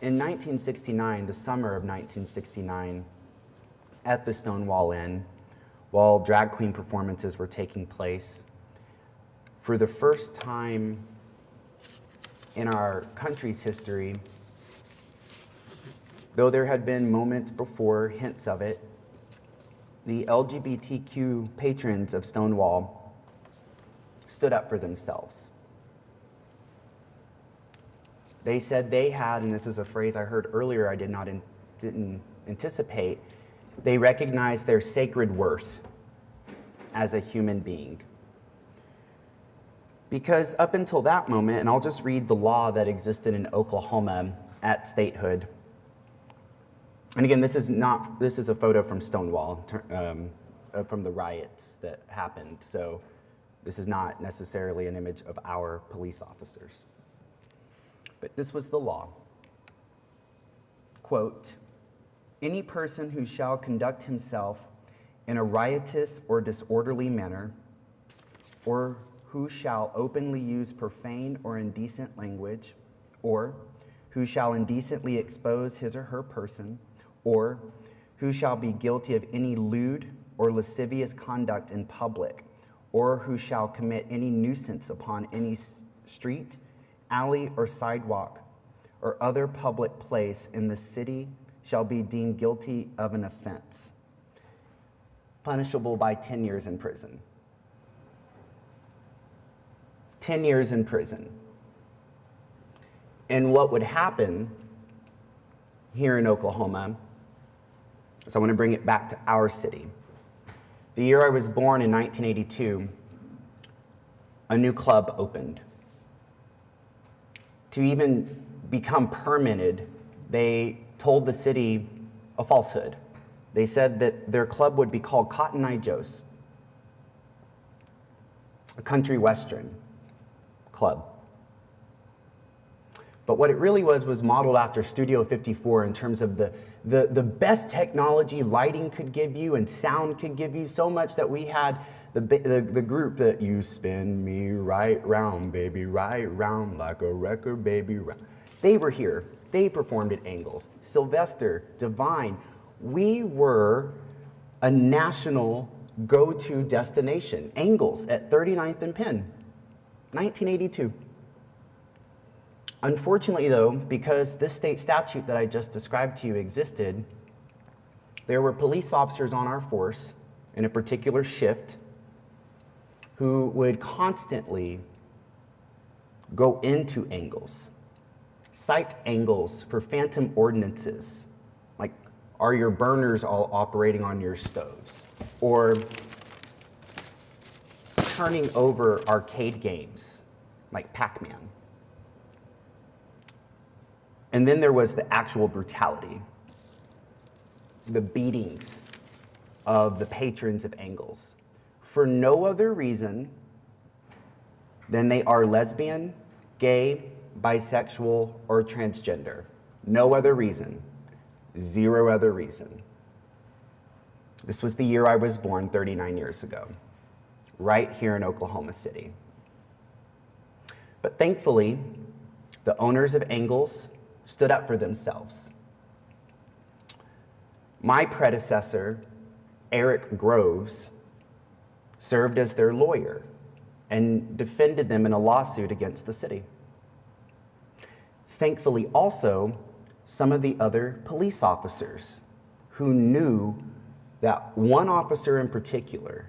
In 1969, the summer of 1969, at the Stonewall Inn, while drag queen performances were taking place, for the first time in our country's history, though there had been moments before, hints of it, the LGBTQ patrons of Stonewall stood up for themselves. They said they had, and this is a phrase I heard earlier I didn't anticipate, they recognized their sacred worth as a human being. Because up until that moment, and I'll just read the law that existed in Oklahoma at statehood. And again, this is a photo from Stonewall, from the riots that happened. So this is not necessarily an image of our police officers. But this was the law. Quote, any person who shall conduct himself in a riotous or disorderly manner, or who shall openly use profane or indecent language, or who shall indecently expose his or her person, or who shall be guilty of any lewd or lascivious conduct in public, or who shall commit any nuisance upon any street, alley, or sidewalk, or other public place in the city shall be deemed guilty of an offense, punishable by 10 years in prison. 10 years in prison. And what would happen here in Oklahoma, so I want to bring it back to our city. The year I was born in 1982, a new club opened. To even become permitted, they told the city a falsehood. They said that their club would be called Cotton Eye Joe's, a country western club. But what it really was modeled after Studio 54 in terms of the best technology lighting could give you and sound could give you, so much that we had the group that you spin me right round, baby, right round like a record, baby, round. They were here. They performed at Angles. Sylvester, Divine. We were a national go-to destination. Angles at 39th and Penn, 1982. Unfortunately, though, because this state statute that I just described to you existed, there were police officers on our force in a particular shift who would constantly go into Angles, cite Angles for phantom ordinances, like are your burners all operating on your stoves, or turning over arcade games like Pac-Man. And then there was the actual brutality, the beatings of the patrons of Angles, for no other reason than they are lesbian, gay, bisexual, or transgender. No other reason. Zero other reason. This was the year I was born 39 years ago, right here in Oklahoma City. But thankfully, the owners of Angles stood up for themselves. My predecessor, Eric Groves, served as their lawyer and defended them in a lawsuit against the city. Thankfully, also, some of the other police officers who knew that one officer in particular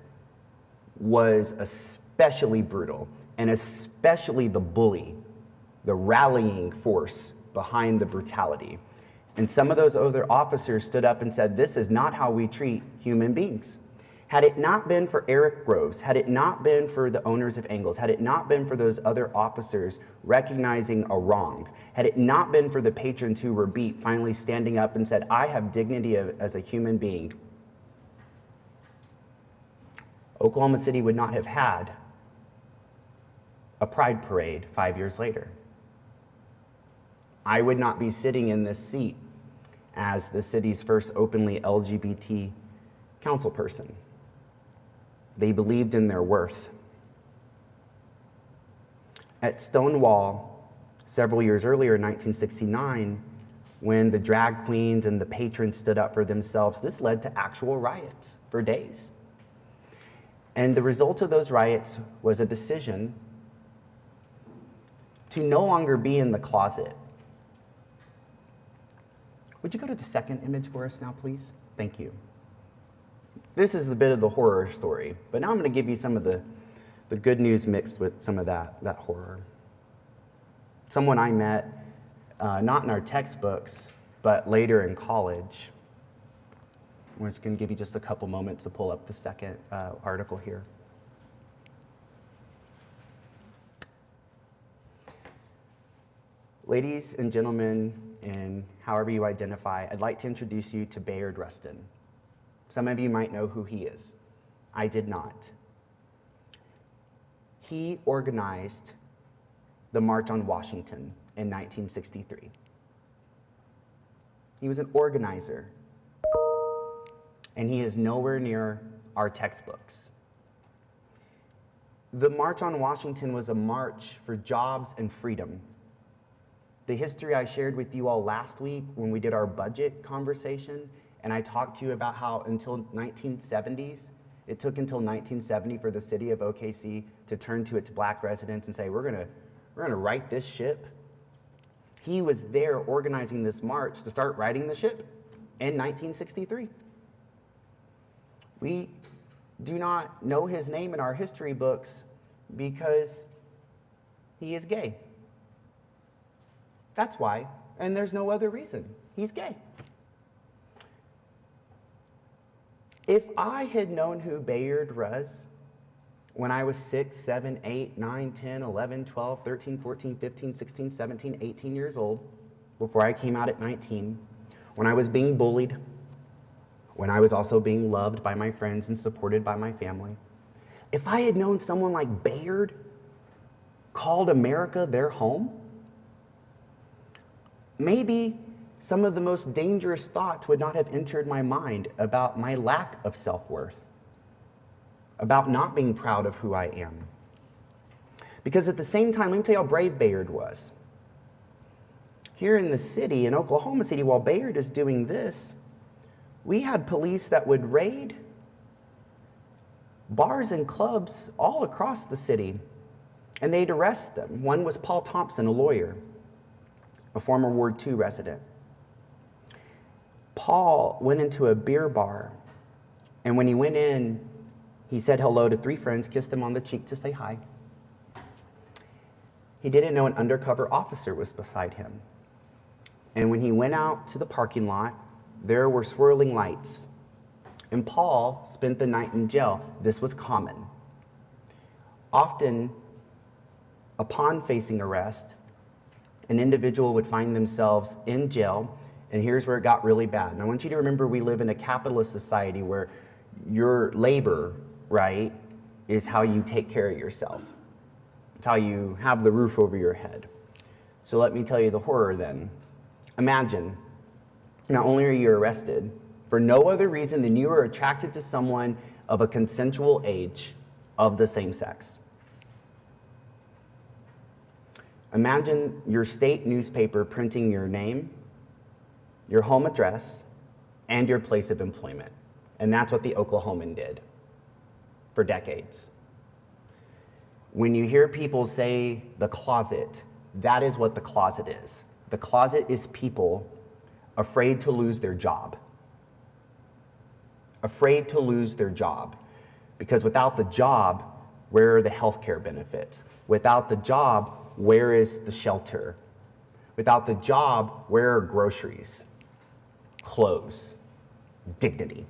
was especially brutal and especially the bully, the rallying force behind the brutality. And some of those other officers stood up and said, this is not how we treat human beings. Had it not been for Eric Groves, had it not been for the owners of Angles, had it not been for those other officers recognizing a wrong, had it not been for the patrons who were beat finally standing up and said, I have dignity as a human being, Oklahoma City would not have had a pride parade 5 years later. I would not be sitting in this seat as the city's first openly LGBT councilperson. They believed in their worth. At Stonewall, several years earlier in 1969, when the drag queens and the patrons stood up for themselves, this led to actual riots for days. And the result of those riots was a decision to no longer be in the closet. Would you go to the second image for us now, please? Thank you. This is a bit of the horror story, but now I'm going to give you some of the good news mixed with some of that horror. Someone I met, not in our textbooks, but later in college. We're just going to give you just a couple moments to pull up the second article here. Ladies and gentlemen, and however you identify, I'd like to introduce you to Bayard Rustin. Some of you might know who he is. I did not. He organized the March on Washington in 1963. He was an organizer, and he is nowhere near our textbooks. The March on Washington was a march for jobs and freedom. The history I shared with you all last week when we did our budget conversation, and I talked to you about how until 1970s, it took until 1970 for the city of OKC to turn to its black residents and say, we're gonna right this ship. He was there organizing this march to start righting the ship in 1963. We do not know his name in our history books because he is gay. That's why, and there's no other reason. He's gay. If I had known who Bayard was when I was 6, 7, 8, 9, 10, 11, 12, 13, 14, 15, 16, 17, 18 years old, before I came out at 19, when I was being bullied, when I was also being loved by my friends and supported by my family, if I had known someone like Bayard called America their home, maybe some of the most dangerous thoughts would not have entered my mind about my lack of self-worth, about not being proud of who I am. Because at the same time, let me tell you how brave Bayard was. Here in the city, in Oklahoma City, while Bayard is doing this, we had police that would raid bars and clubs all across the city, and they'd arrest them. One was Paul Thompson, a lawyer, a former Ward 2 resident. Paul went into a beer bar, and when he went in, he said hello to 3 friends, kissed them on the cheek to say hi. He didn't know an undercover officer was beside him. And when he went out to the parking lot, there were swirling lights. And Paul spent the night in jail. This was common. Often, upon facing arrest, an individual would find themselves in jail, and here's where it got really bad. And I want you to remember we live in a capitalist society where your labor, right, is how you take care of yourself. It's how you have the roof over your head. So let me tell you the horror then. Imagine, not only are you arrested for no other reason than you are attracted to someone of a consensual age of the same sex. Imagine your state newspaper printing your name, your home address, and your place of employment. And that's what the Oklahoman did for decades. When you hear people say the closet, that is what the closet is. The closet is people afraid to lose their job. Afraid to lose their job. Because without the job, where are the healthcare benefits? Without the job, where is the shelter? Without the job, where are groceries, clothes, dignity?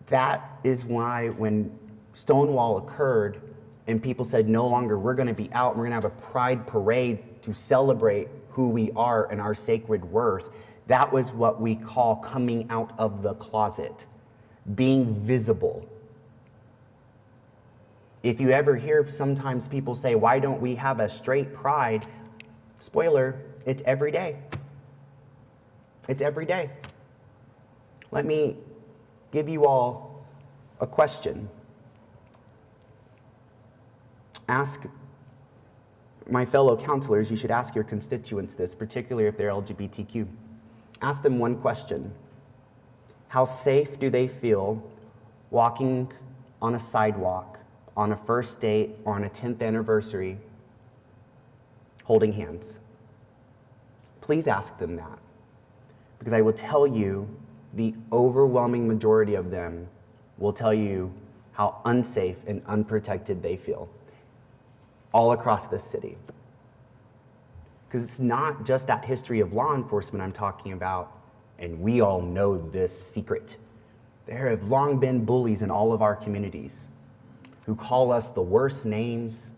That is why when Stonewall occurred and people said no longer we're going to be out, we're going to have a pride parade to celebrate who we are and our sacred worth, that was what we call coming out of the closet, being visible. If you ever hear sometimes people say, why don't we have a straight pride? Spoiler, it's every day. It's every day. Let me give you all a question. Ask my fellow counselors, you should ask your constituents this, particularly if they're LGBTQ. Ask them one question. How safe do they feel walking on a sidewalk, on a first date, or on a 10th anniversary, holding hands? Please ask them that. Because I will tell you, the overwhelming majority of them will tell you how unsafe and unprotected they feel all across this city. Because it's not just that history of law enforcement I'm talking about, and we all know this secret. There have long been bullies in all of our communities who call us the worst names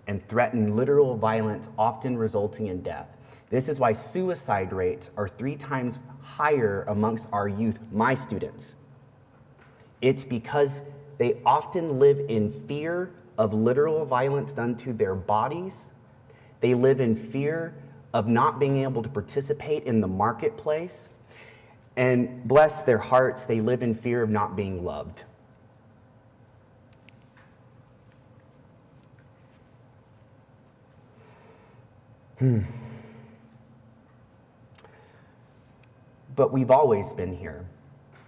and threaten literal violence, often resulting in death. This is why suicide rates are 3 times higher amongst our youth, my students. It's because they often live in fear of literal violence done to their bodies. They live in fear of not being able to participate in the marketplace. And bless their hearts, they live in fear of not being loved. But we've always been here.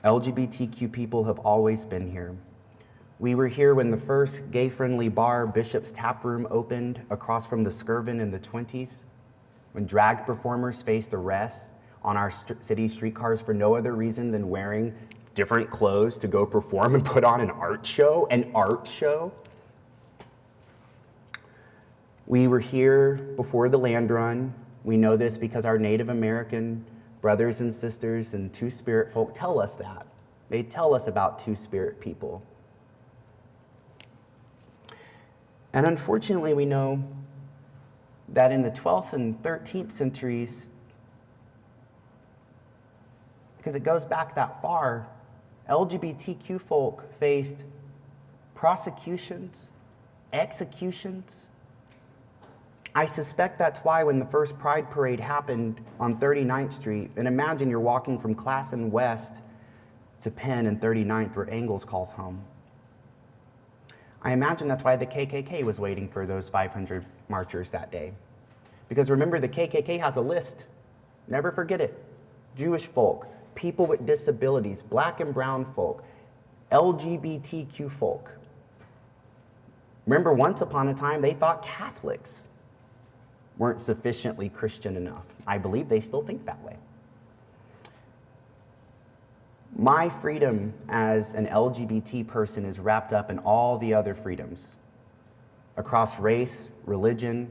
LGBTQ people have always been here. We were here when the first gay-friendly bar, Bishop's Tap Room, opened across from the Skirvin in the 20s, when drag performers faced arrest on our city streetcars for no other reason than wearing different clothes to go perform and put on an art show. We were here before the land run. We know this because our Native American brothers and sisters and Two-Spirit folk tell us that. They tell us about Two-Spirit people. And unfortunately, we know that in the 12th and 13th centuries, because it goes back that far, LGBTQ folk faced prosecutions, executions. I suspect that's why when the first Pride Parade happened on 39th Street, and imagine you're walking from Classen West to Penn and 39th where Engels calls home. I imagine that's why the KKK was waiting for those 500 marchers that day. Because remember, the KKK has a list. Never forget it. Jewish folk, people with disabilities, black and brown folk, LGBTQ folk. Remember, once upon a time, they thought Catholics weren't sufficiently Christian enough. I believe they still think that way. My freedom as an LGBT person is wrapped up in all the other freedoms across race, religion,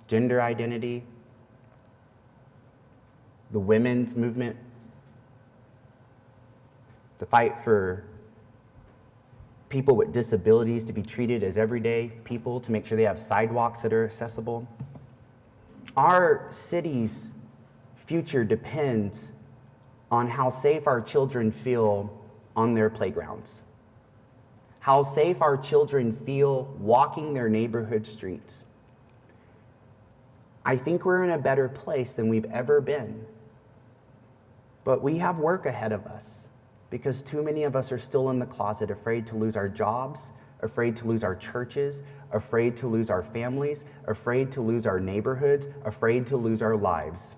gender identity, the women's movement, to fight for people with disabilities to be treated as everyday people, to make sure they have sidewalks that are accessible. Our city's future depends on how safe our children feel on their playgrounds, how safe our children feel walking their neighborhood streets. I think we're in a better place than we've ever been, but we have work ahead of us because too many of us are still in the closet, afraid to lose our jobs, afraid to lose our churches, afraid to lose our families, afraid to lose our neighborhoods, afraid to lose our lives.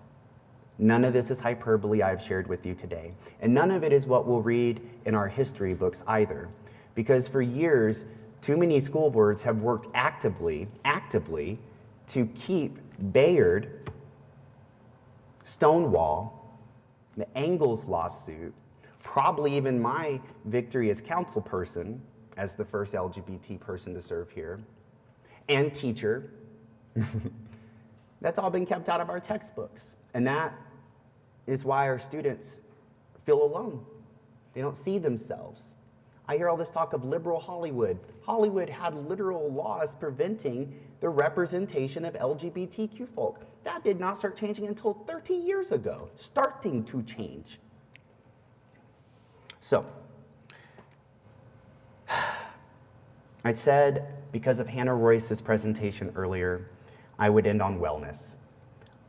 None of this is hyperbole I've shared with you today. And none of it is what we'll read in our history books either. Because for years, too many school boards have worked actively to keep Bayard, Stonewall, the Engels lawsuit, probably even my victory as council person, as the first LGBT person to serve here, and teacher, that's all been kept out of our textbooks. And that is why our students feel alone. They don't see themselves. I hear all this talk of liberal Hollywood. Hollywood had literal laws preventing the representation of LGBTQ folk. That did not start changing until 30 years ago, starting to change. So, I said because of Hannah Royce's presentation earlier, I would end on wellness.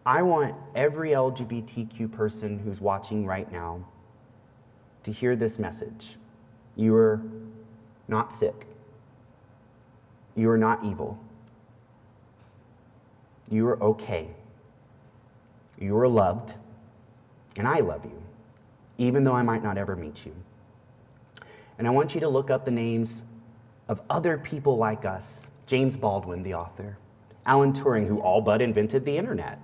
I want every LGBTQ person who's watching right now to hear this message. You are not sick. You are not evil. You are okay. You are loved, and I love you, even though I might not ever meet you. And I want you to look up the names of other people like us. James Baldwin, the author. Alan Turing, who all but invented the internet.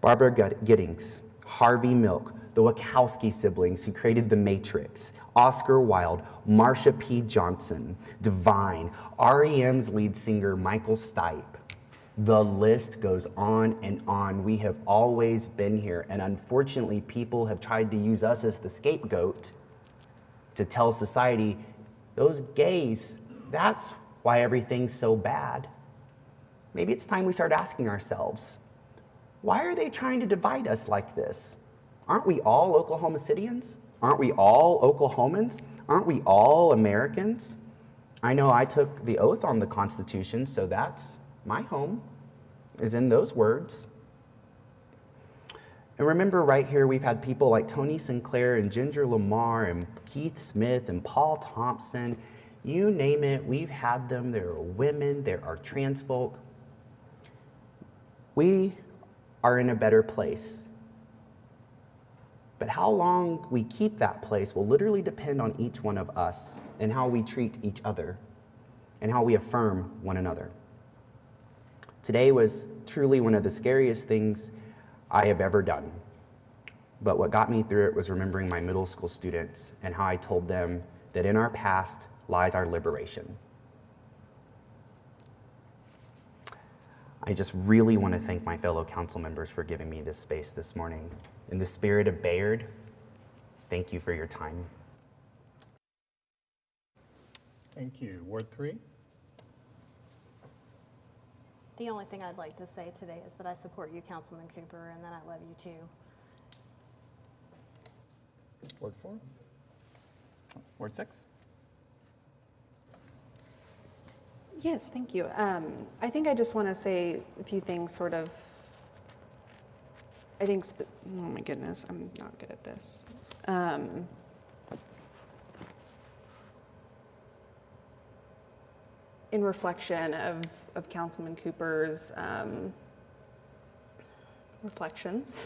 Barbara Giddings, Harvey Milk, the Wachowski siblings who created The Matrix, Oscar Wilde, Marsha P. Johnson, Divine, REM's lead singer Michael Stipe. The list goes on and on. We have always been here, and unfortunately, people have tried to use us as the scapegoat to tell society, those gays, that's why everything's so bad. Maybe it's time we start asking ourselves, why are they trying to divide us like this? Aren't we all Oklahoma Cityans? Aren't we all Oklahomans? Aren't we all Americans? I know I took the oath on the Constitution, so that's my home, is in those words. And remember right here, we've had people like Tony Sinclair and Ginger Lamar and Keith Smith and Paul Thompson. You name it, we've had them. There are women, there are trans folk. We are in a better place. But how long we keep that place will literally depend on each one of us and how we treat each other and how we affirm one another. Today was truly one of the scariest things I have ever done. But what got me through it was remembering my middle school students and how I told them that in our past lies our liberation. I just really want to thank my fellow council members for giving me this space this morning. In the spirit of Bayard, thank you for your time. Thank you. Ward 3? The only thing I'd like to say today is that I support you, Councilman Cooper, and that I love you too. Ward 4? Ward 6? Yes, thank you. I think I just want to say a few things sort of, I think, oh my goodness, I'm not good at this. In reflection of Councilman Cooper's reflections,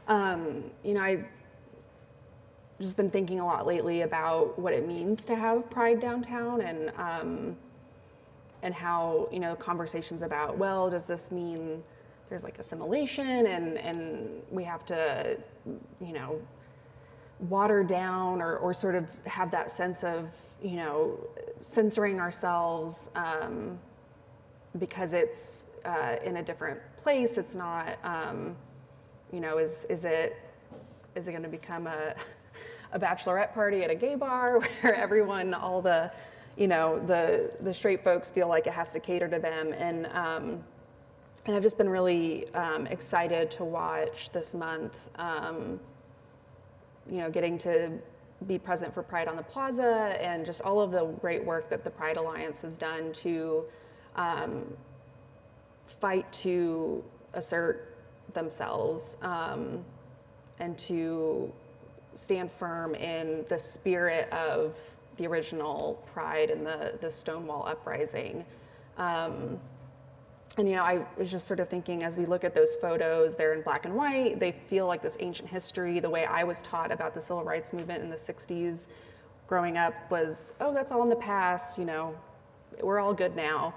I've just been thinking a lot lately about what it means to have pride downtown and how, conversations about, well, does this mean there's like assimilation and we have to, water down or sort of have that sense of, censoring ourselves because it's in a different place. It's not, is it going to become a bachelorette party at a gay bar where everyone, all the, the straight folks feel like it has to cater to them. And I've just been really excited to watch this month, getting to be present for Pride on the Plaza and just all of the great work that the Pride Alliance has done to fight to assert themselves and to stand firm in the spirit of the original Pride and the Stonewall Uprising. And I was just sort of thinking, as we look at those photos, they're in black and white, they feel like this ancient history. The way I was taught about the civil rights movement in the 60s growing up was, oh, that's all in the past, we're all good now.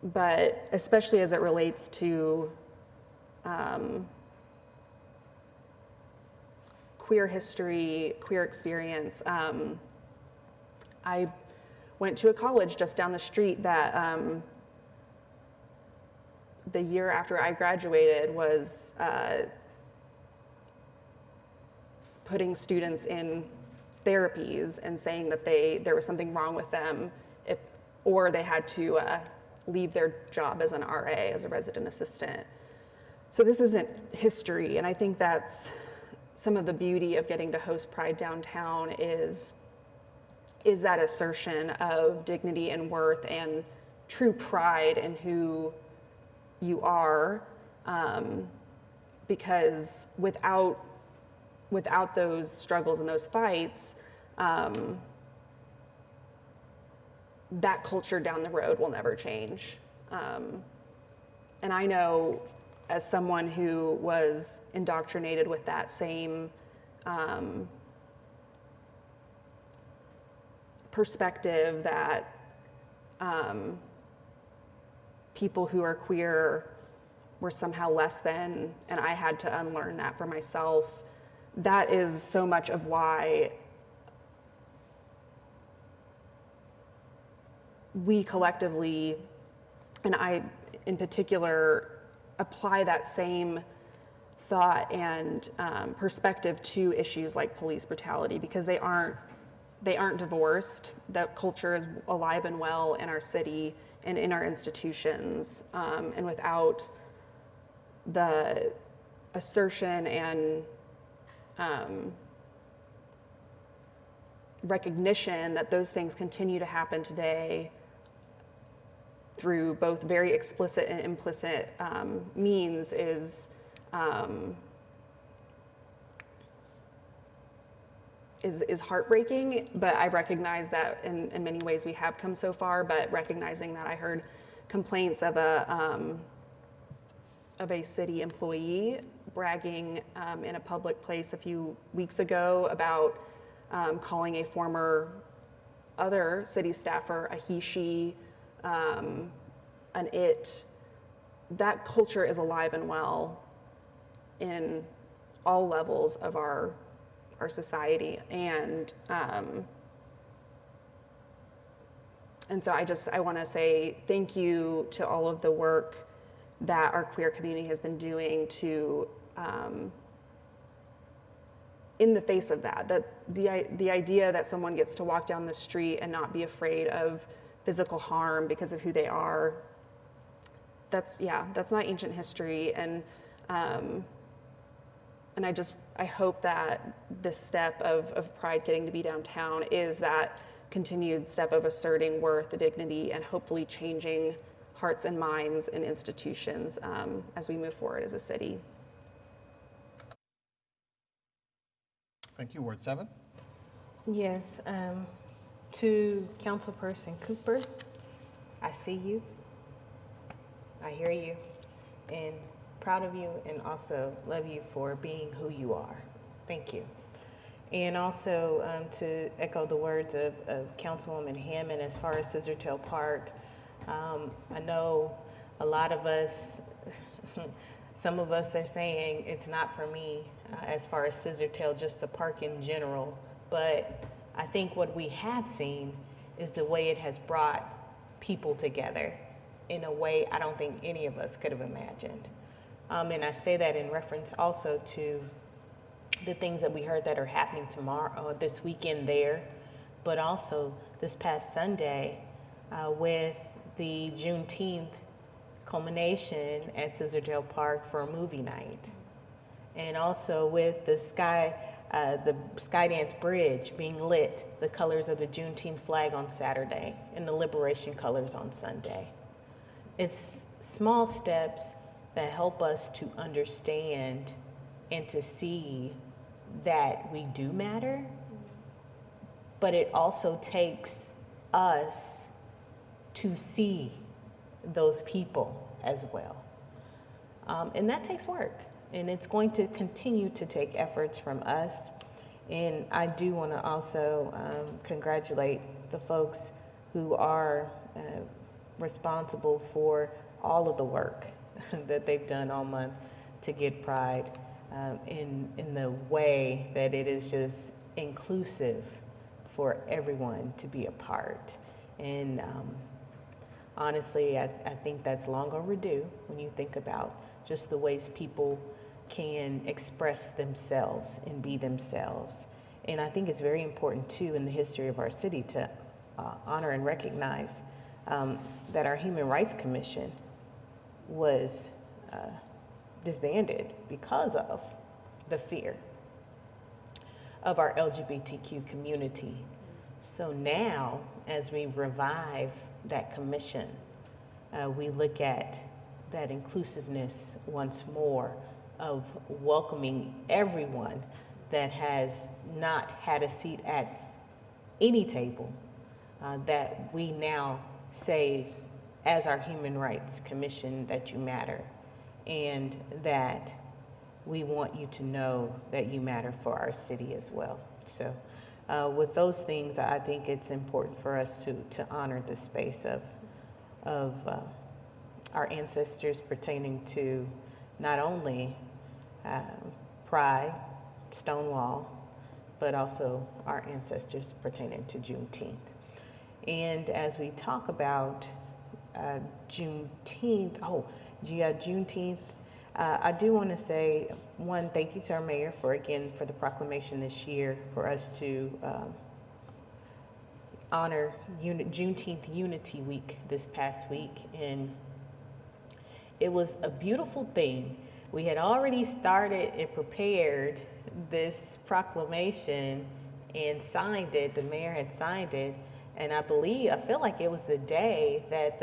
But especially as it relates to queer history, queer experience, I went to a college just down the street that the year after I graduated was putting students in therapies and saying that there was something wrong with them, or they had to leave their job as an RA, as a resident assistant. So this isn't history, and I think that's some of the beauty of getting to host Pride downtown is that assertion of dignity and worth and true pride in who you are, because without those struggles and those fights, that culture down the road will never change. And I know, as someone who was indoctrinated with that same perspective that people who are queer were somehow less than, and I had to unlearn that for myself. That is so much of why we collectively, and I in particular, apply that same thought and perspective to issues like police brutality, because they aren't divorced. That culture is alive and well in our city and in our institutions, and without the assertion and recognition that those things continue to happen today through both very explicit and implicit means is heartbreaking. But I recognize that in many ways we have come so far, but recognizing that I heard complaints of a city employee bragging in a public place a few weeks ago about calling a former other city staffer a he, she, an it. That culture is alive and well in all levels of our society, and so I want to say thank you to all of the work that our queer community has been doing to, in the face of that the idea that someone gets to walk down the street and not be afraid of physical harm because of who they are, that's not ancient history. And I hope that this step of Pride getting to be downtown is that continued step of asserting worth, the dignity, and hopefully changing hearts and minds and institutions as we move forward as a city. Thank you. Ward 7. Yes, to Councilperson Cooper, I see you, I hear you, and proud of you, and also love you for being who you are. Thank you. And also to echo the words of Councilwoman Hammond as far as Scissortail Park, I know a lot of us, some of us are saying it's not for me as far as Scissortail, just the park in general, but I think what we have seen is the way it has brought people together in a way I don't think any of us could have imagined. And I say that in reference also to the things that we heard that are happening tomorrow, this weekend there, but also this past Sunday with the Juneteenth culmination at Scissortail Park for a movie night. And also with the Skydance Bridge being lit, the colors of the Juneteenth flag on Saturday and the Liberation colors on Sunday. It's small steps that help us to understand and to see that we do matter, but it also takes us to see those people as well. And that takes work, and it's going to continue to take efforts from us. And I do want to also congratulate the folks who are responsible for all of the work that they've done all month to get Pride in the way that it is just inclusive for everyone to be a part. And honestly, I think that's long overdue when you think about just the ways people can express themselves and be themselves. And I think it's very important too in the history of our city to honor and recognize that our Human Rights Commission was disbanded because of the fear of our LGBTQ community. So now, as we revive that commission, we look at that inclusiveness once more of welcoming everyone that has not had a seat at any table, that we now say as our Human Rights Commission that you matter, and that we want you to know that you matter for our city as well. So with those things, I think it's important for us to honor the space of our ancestors pertaining to not only Pride, Stonewall, but also our ancestors pertaining to Juneteenth. And as we talk about Juneteenth, Juneteenth, I do want to say, one, thank you to our mayor for the proclamation this year for us to honor Juneteenth Unity Week this past week. And it was a beautiful thing. We had already started and prepared this proclamation and signed it. The mayor had signed it. And I feel like it was the day that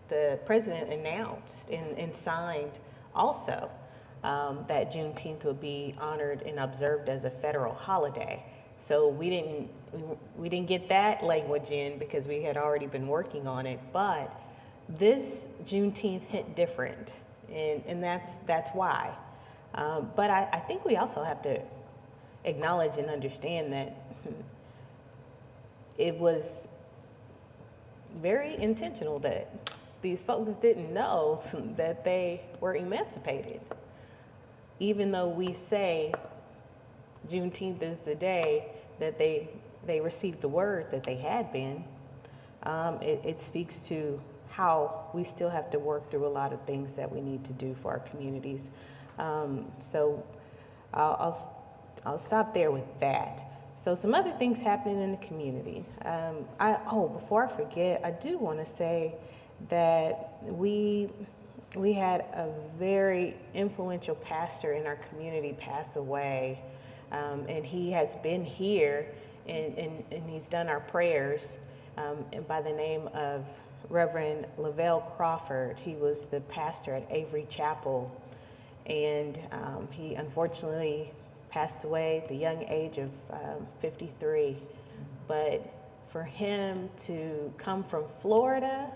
the president announced and signed also that Juneteenth would be honored and observed as a federal holiday. So we didn't get that language in because we had already been working on it. But this Juneteenth hit different, and that's why. But I think we also have to acknowledge and understand that it was very intentional that these folks didn't know that they were emancipated. Even though we say Juneteenth is the day that they received the word that they had been, it speaks to how we still have to work through a lot of things that we need to do for our communities. So I'll stop there with that. So some other things happening in the community. Before I forget, I do want to say that we had a very influential pastor in our community pass away, and he has been here and he's done our prayers, and by the name of Reverend Lavelle Crawford. He was the pastor at Avery Chapel, and he unfortunately passed away at the young age of 53. But for him to come from Florida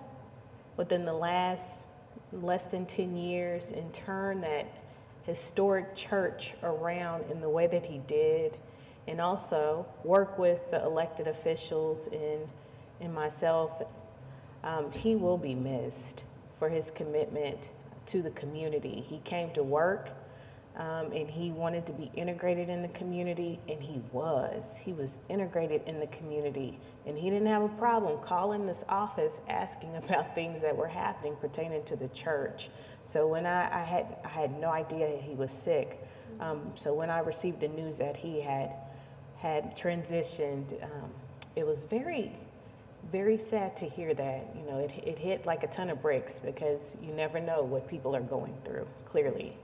within the less than 10 years and turn that historic church around in the way that he did, and also work with the elected officials and myself, he will be missed for his commitment to the community. He came to work and he wanted to be integrated in the community, and he was integrated in the community, and he didn't have a problem calling this office asking about things that were happening pertaining to the church. So when I had no idea he was sick, so when I received the news that he had transitioned, it was very, very sad to hear that. You know, it hit like a ton of bricks, because you never know what people are going through, clearly.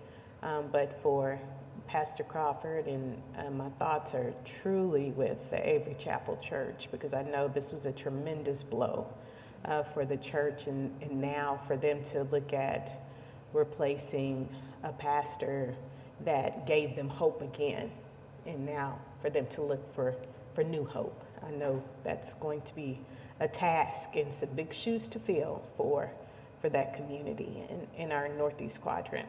But for Pastor Crawford, and my thoughts are truly with the Avery Chapel Church, because I know this was a tremendous blow for the church, and now for them to look at replacing a pastor that gave them hope again, and now for them to look for new hope. I know that's going to be a task and some big shoes to fill for that community in our Northeast Quadrant.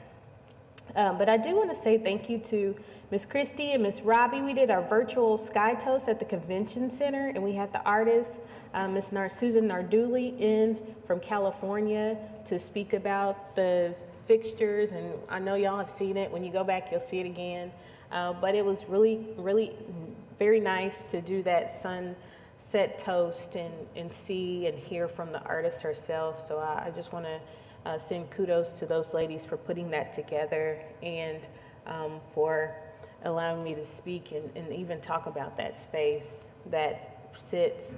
But I do want to say thank you to Miss Christie and Miss Robbie. We did our virtual Sky Toast at the Convention Center, and we had the artist, Miss Susan Narduli, in from California to speak about the fixtures, and I know y'all have seen it. When you go back, you'll see it again. But it was really, really very nice to do that sunset toast and see and hear from the artist herself. So I just want to send kudos to those ladies for putting that together, and for allowing me to speak and even talk about that space that sits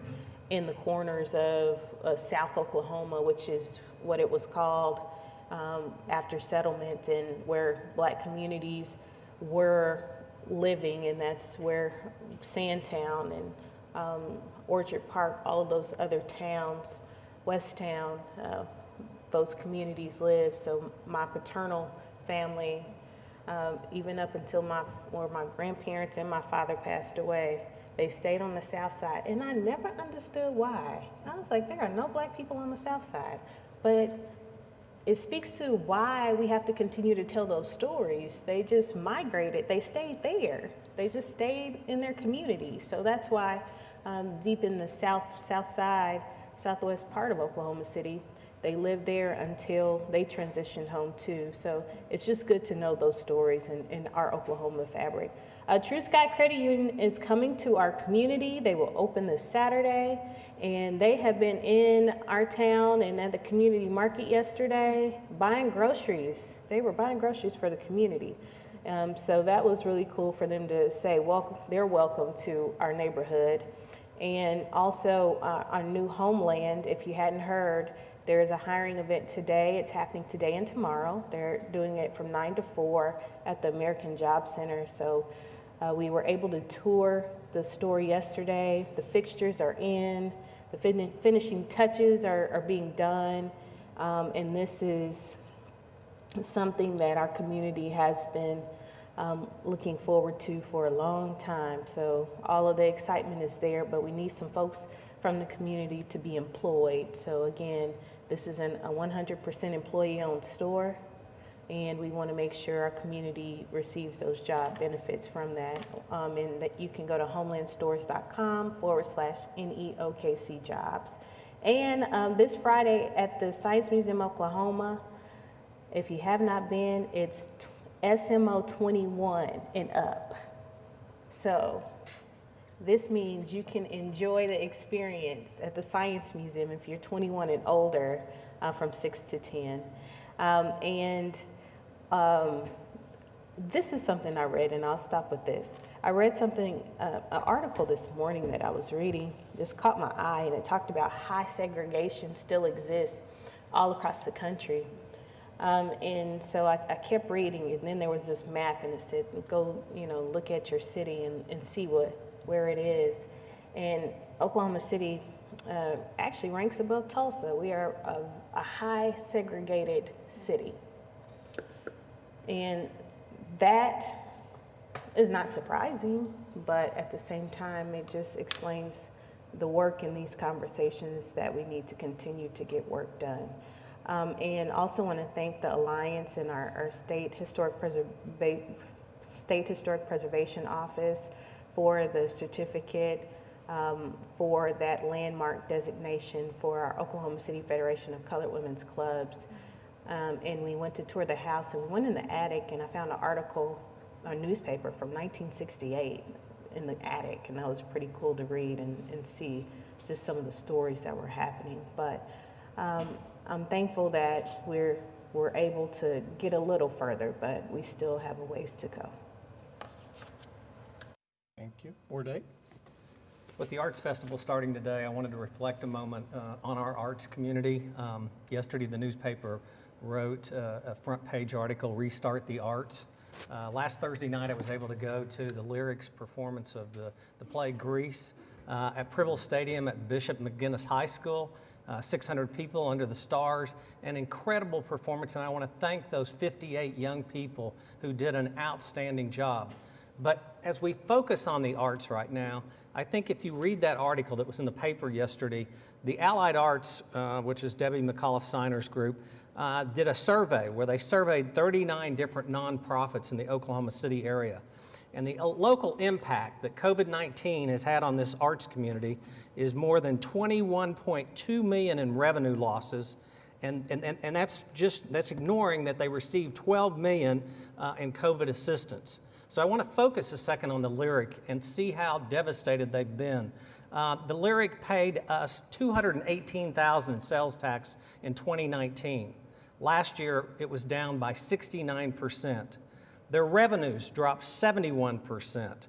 in the corners of South Oklahoma, which is what it was called after settlement, and where Black communities were living, and that's where Sandtown and Orchard Park, all of those other towns, Westtown, those communities live. So my paternal family, even up until my grandparents and my father passed away, they stayed on the South Side, and I never understood why. I was like, there are no Black people on the South Side, but it speaks to why we have to continue to tell those stories. They just migrated, they stayed there. They just stayed in their community. So that's why deep in the south side, southwest part of Oklahoma City, they lived there until they transitioned home too. So it's just good to know those stories in our Oklahoma fabric. True Sky Credit Union is coming to our community. They will open this Saturday, and they have been in our town and at the community market yesterday buying groceries. They were buying groceries for the community. So that was really cool for them to say, well, they're welcome to our neighborhood. And also our new homeland, if you hadn't heard, there is a hiring event today. It's happening today and tomorrow. They're doing it from 9 to 4 at the American Job Center. So we were able to tour the store yesterday. The fixtures are in, the finishing touches are being done. And this is something that our community has been looking forward to for a long time. So all of the excitement is there, but we need some folks from the community to be employed. So again, this is a 100% employee-owned store, and we want to make sure our community receives those job benefits from that. And that you can go to homelandstores.com/NEOKC jobs. And this Friday at the Science Museum, Oklahoma, if you have not been, it's SMO 21 and up. So this means you can enjoy the experience at the Science Museum if you're 21 and older from 6 to 10. This is something I read, and I'll stop with this. I read something, an article this morning that I was reading, just caught my eye, and it talked about high segregation still exists all across the country. And so I kept reading, and then there was this map, and it said, go, look at your city and see where it is. And Oklahoma City actually ranks above Tulsa. We are a high segregated city. And that is not surprising, but at the same time, it just explains the work in these conversations that we need to continue to get work done. And also want to thank the Alliance and our State Historic Preservation Office for the certificate for that landmark designation for our Oklahoma City Federation of Colored Women's Clubs. And we went to tour the house, and we went in the attic, and I found an article, a newspaper from 1968 in the attic, and that was pretty cool to read and see just some of the stories that were happening. But I'm thankful that we're able to get a little further, but we still have a ways to go. Thank you. Ward. With the Arts Festival starting today, I wanted to reflect a moment on our arts community. Yesterday, the newspaper wrote a front page article, Restart the Arts. Last Thursday night, I was able to go to the lyrics performance of the play Grease at Pribble Stadium at Bishop McGinnis High School. 600 people under the stars, an incredible performance, and I want to thank those 58 young people who did an outstanding job. But as we focus on the arts right now, I think if you read that article that was in the paper yesterday, the Allied Arts, which is Debbie McAuliffe-Siner's group, did a survey where they surveyed 39 different nonprofits in the Oklahoma City area. And the local impact that COVID-19 has had on this arts community is more than $21.2 million in revenue losses. And that's ignoring that they received $12 million in COVID assistance. So I want to focus a second on the Lyric and see how devastated they've been. The Lyric paid us $218,000 in sales tax in 2019. Last year, it was down by 69%. Their revenues dropped 71%.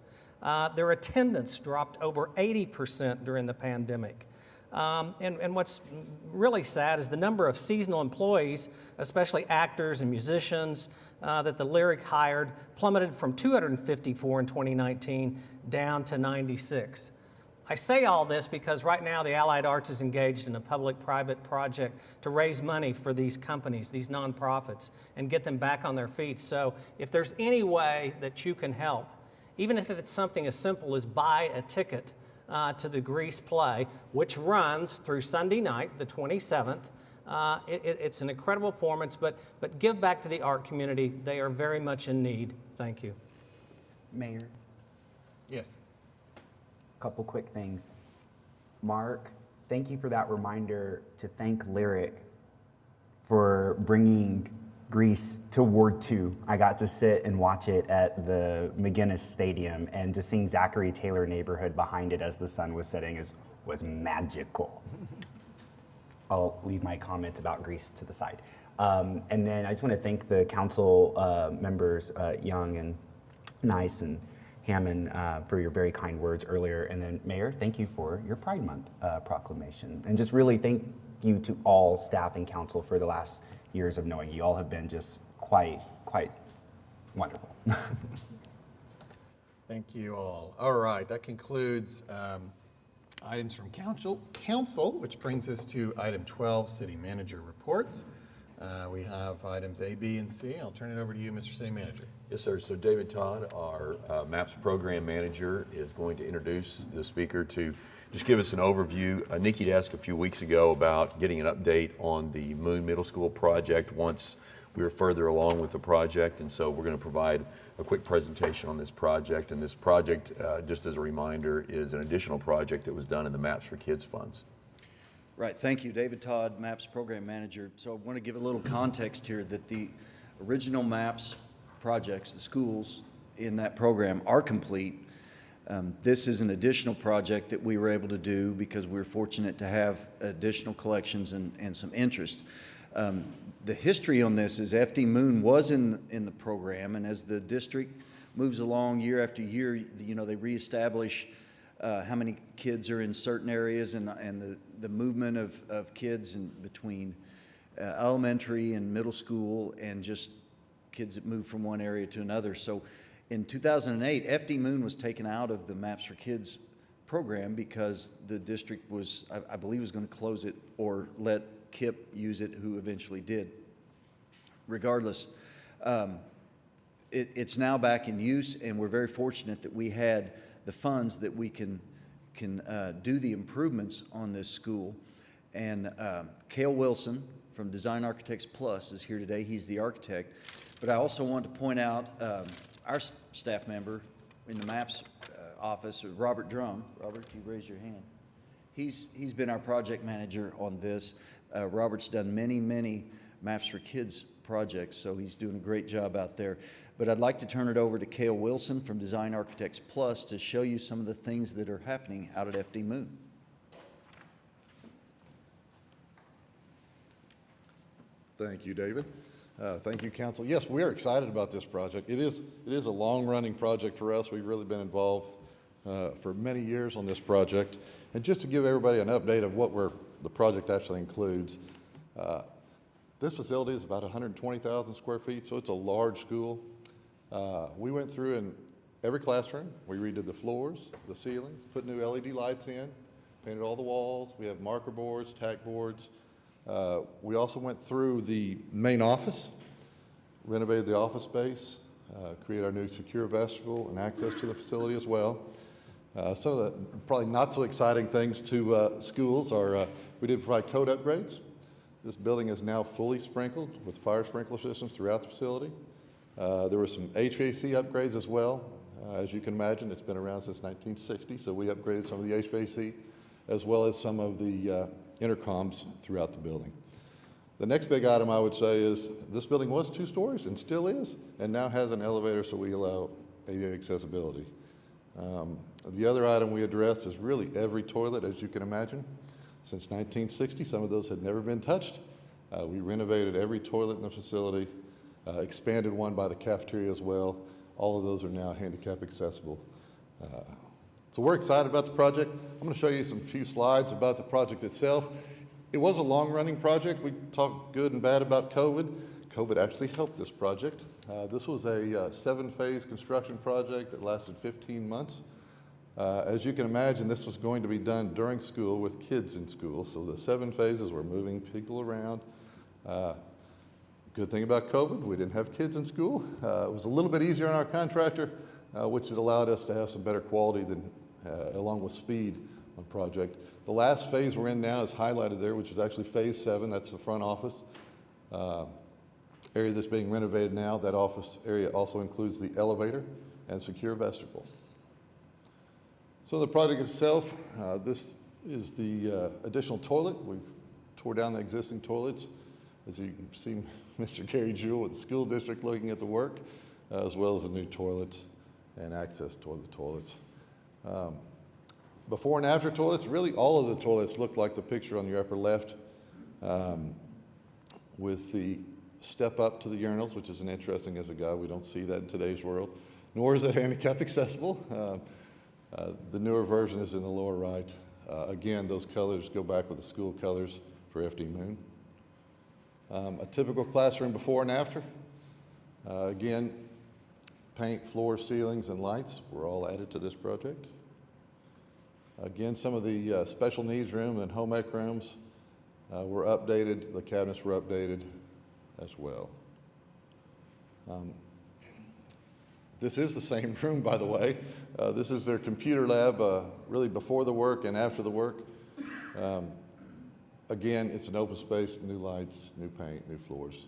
Their attendance dropped over 80% during the pandemic. And what's really sad is the number of seasonal employees, especially actors and musicians, that the Lyric hired plummeted from 254 in 2019 down to 96. I say all this because right now the Allied Arts is engaged in a public-private project to raise money for these companies, these nonprofits, and get them back on their feet. So if there's any way that you can help, even if it's something as simple as buy a ticket to the Grease play, which runs through Sunday night, the 27th. It's an incredible performance, but give back to the art community. They are very much in need. Thank you. Mayor, Yes. a couple quick things. Mark, thank you for that reminder to thank Lyric for bringing Grease to Ward 2. I got to sit and watch it at the McGinnis Stadium, and just seeing Zachary Taylor neighborhood behind it as the sun was setting was magical. I'll leave my comment about Grease to the side. And then I just want to thank the council members, Young and Nice and Hammond, for your very kind words earlier. And then Mayor, thank you for your Pride Month proclamation. And just really thank you to all staff and council for the last years of knowing you. All have been just quite wonderful. Thank you all. All right, that concludes items from council, which brings us to item 12, city manager reports. We have items A, B, and C. I'll turn it over to you, Mr. City Manager. Yes, sir. So David Todd, our MAPS program manager, is going to introduce the speaker to just give us an overview. Nikki asked a few weeks ago about getting an update on the Moon Middle School project once we were further along with the project, and so we're going to provide a quick presentation on this project. And this project, just as a reminder, is an additional project that was done in the MAPS for Kids funds. Right, thank you. David Todd, MAPS Program Manager. So I want to give a little context here that the original MAPS projects, the schools in that program, are complete. This is an additional project that we were able to do because we were fortunate to have additional collections and some interest. The history on this is FD Moon was in the program, and as the district moves along year after year, you know, they reestablish how many kids are in certain areas and the movement of kids in between elementary and middle school and just kids that move from one area to another. So in 2008, FD Moon was taken out of the Maps for Kids program because the district was, I believe, was going to close it or let KIP use it, who eventually did. Regardless, it's now back in use, and we're very fortunate that we had the funds that we can do the improvements on this school. And Cale Wilson from Design Architects Plus is here today. He's the architect. But I also want to point out our staff member in the MAPS office, Robert Drum. Robert, can you raise your hand? He's been our project manager on this. Robert's done many Maps for Kids projects, so he's doing a great job out there. But I'd like to turn it over to Cale Wilson from Design Architects Plus to show you some of the things that are happening out at FD Moon. Thank you, David. Thank you, Council. Yes, we are excited about this project. It is a long-running project for us. We've really been involved for many years on this project. And just to give everybody an update of what the project actually includes, this facility is about 120,000 square feet, so it's a large school. We went through in every classroom. We redid the floors, the ceilings, put new LED lights in, painted all the walls. We have marker boards, tack boards. We also went through the main office, renovated the office space, created our new secure vestibule and access to the facility as well. Some of the probably not so exciting things to schools are we did provide code upgrades. This building is now fully sprinkled with fire sprinkler systems throughout the facility. There were some HVAC upgrades as well. As you can imagine, it's been around since 1960, so we upgraded some of the HVAC as well as some of the intercoms throughout the building. The next big item I would say is this building was 2 stories and still is, and now has an elevator, so we allow ADA accessibility. The other item we addressed is really every toilet, as you can imagine. Since 1960, some of those had never been touched. We renovated every toilet in the facility. expanded one by the cafeteria as well. All of those are now handicap accessible. So we're excited about the project. I'm going to show you some few slides about the project itself. It was a long-running project. We talked good and bad about COVID. COVID actually helped this project. This was a 7-phase construction project that lasted 15 months. As you can imagine, this was going to be done during school with kids in school. So the 7 phases were moving people around. Good thing about COVID, we didn't have kids in school. It was a little bit easier on our contractor, which allowed us to have some better quality than, along with speed on the project. The last phase we're in now is highlighted there, which is actually phase 7. That's the front office area that's being renovated now. That office area also includes the elevator and secure vestibule. So the project itself, this is the additional toilet. We've tore down the existing toilets. As you can see, Mr. Gary Jewell with the school district looking at the work, as well as the new toilets and access toward the toilets. Before and after toilets, really all of the toilets look like the picture on your upper left, with the step up to the urinals, which is an interesting as a guy. We don't see that in today's world, nor is it handicap accessible. The newer version is in the lower right. Again, those colors go back with the school colors for FD Moon. A typical classroom before and after. Again, paint, floor, ceilings, and lights were all added to this project. Again, some of the special needs room and home ec rooms were updated. The cabinets were updated as well. This is the same room, by the way. This is their computer lab, really before the work and after the work. Again, it's an open space, new lights, new paint, new floors.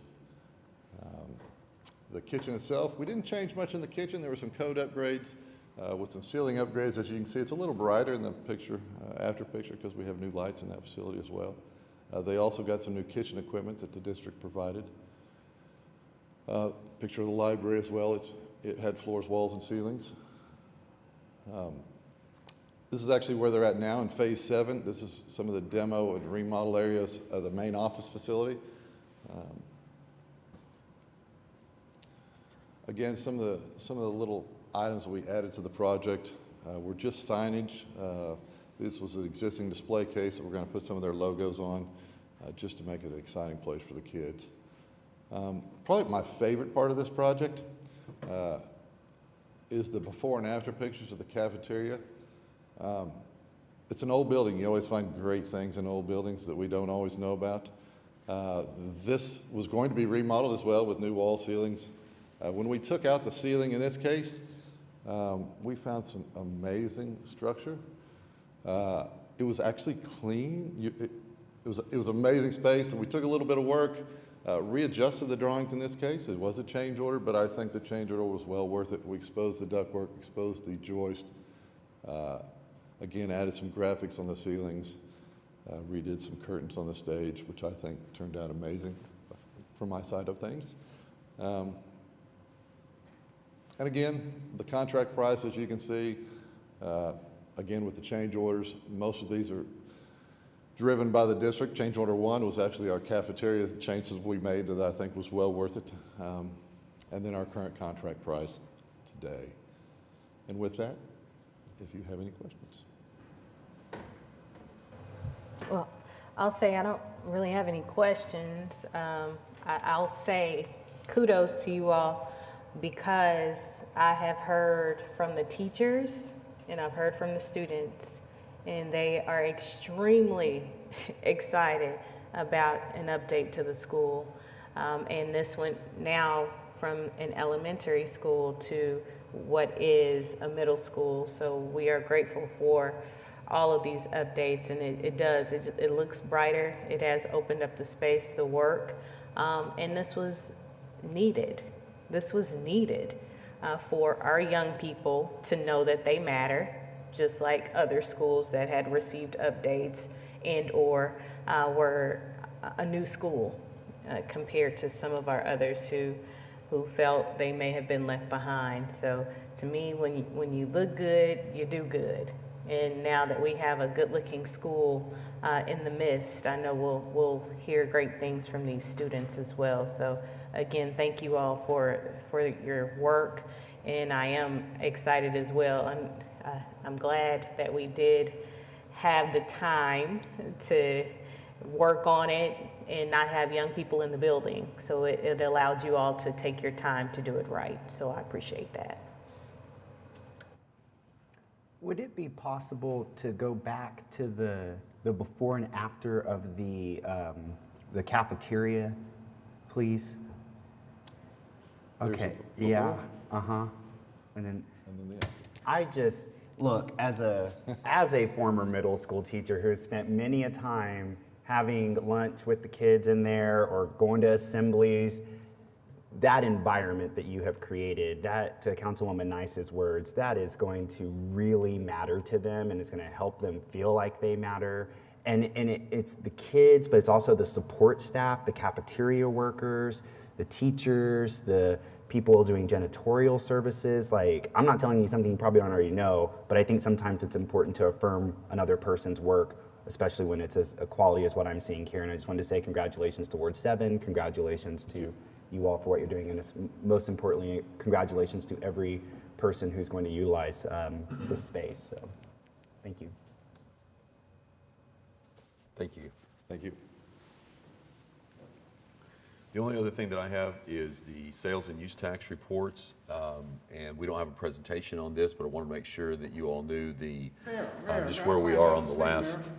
The kitchen itself, we didn't change much in the kitchen. There were some code upgrades with some ceiling upgrades. As you can see, it's a little brighter in the picture, after picture, because we have new lights in that facility as well. They also got some new kitchen equipment that the district provided. Picture of the library as well. It had floors, walls, and ceilings. This is actually where they're at now in phase 7. This is some of the demo and remodel areas of the main office facility. Again, some of the little items that we added to the project were just signage. This was an existing display case that we're going to put some of their logos on just to make it an exciting place for the kids. Probably my favorite part of this project is the before and after pictures of the cafeteria. It's an old building. You always find great things in old buildings that we don't always know about. This was going to be remodeled as well with new wall ceilings. When we took out the ceiling in this case, we found some amazing structure. It was actually clean. It was amazing space, and we took a little bit of work, readjusted the drawings in this case. It was a change order, but I think the change order was well worth it. We exposed the ductwork, exposed the joist, again, added some graphics on the ceilings, redid some curtains on the stage, which I think turned out amazing from my side of things. And again, the contract price, as you can see, again, with the change orders, most of these are driven by the district. Change order 1 was actually our cafeteria changes we made that I think was well worth it. And then our current contract price today. And with that, if you have any questions. Well, I'll say I don't really have any questions. I'll say kudos to you all because I have heard from the teachers and I've heard from the students, and they are extremely excited about an update to the school. And this went now from an elementary school to what is a middle school. So we are grateful for all of these updates, and it looks brighter. It has opened up the space, the work, and this was needed. This was needed for our young people to know that they matter, just like other schools that had received updates and or were a new school compared to some of our others who felt they may have been left behind. So to me, when you look good, you do good. And now that we have a good-looking school in the midst, I know we'll hear great things from these students as well. So again, thank you all for your work, and I am excited as well. I'm glad that we did have the time to work on it and not have young people in the building. So it allowed you all to take your time to do it right. So I appreciate that. Would it be possible to go back to the before and after of the cafeteria, please? Okay, yeah, and then the I just, look, as a former middle school teacher who has spent many a time having lunch with the kids in there or going to assemblies, that environment that you have created, that, to Councilwoman Nice's words, that is going to really matter to them, and it's going to help them feel like they matter. And it's the kids, but it's also the support staff, the cafeteria workers, the teachers, the people doing janitorial services. Like, I'm not telling you something you probably don't already know, but I think sometimes it's important to affirm another person's work, especially when it's as a quality as what I'm seeing here. And I just wanted to say congratulations to Ward 7, congratulations to you all for what you're doing, and most importantly, congratulations to every person who's going to utilize this space. So, thank you. Thank you. Thank you. The only other thing that I have is the sales and use tax reports, and we don't have a presentation on this, but I want to make sure that you all knew just where we are on the last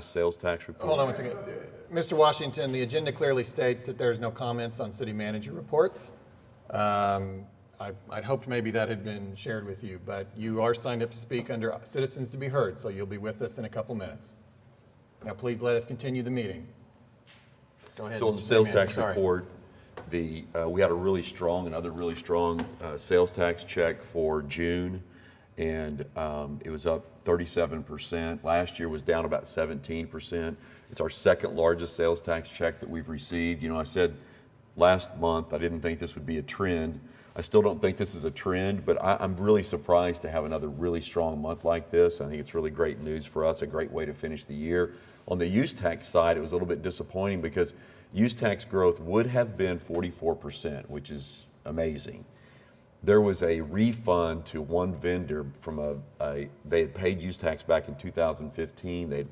sales tax report. Hold on one second. Mr. Washington, the agenda clearly states that there's no comments on city manager reports. I'd hoped maybe that had been shared with you, but you are signed up to speak under citizens to be heard, so you'll be with us in a couple minutes. Now, please let us continue the meeting. Go ahead. So on the sales tax report, we had a really strong, another really strong sales tax check for June, and it was up 37%. Last year was down about 17%. It's our second largest sales tax check that we've received. You know, I said last month I didn't think this would be a trend. I still don't think this is a trend, but I'm really surprised to have another really strong month like this. I think it's really great news for us, a great way to finish the year. On the use tax side, it was a little bit disappointing because use tax growth would have been 44%, which is amazing. There was a refund to one vendor from they had paid use tax back in 2015. They'd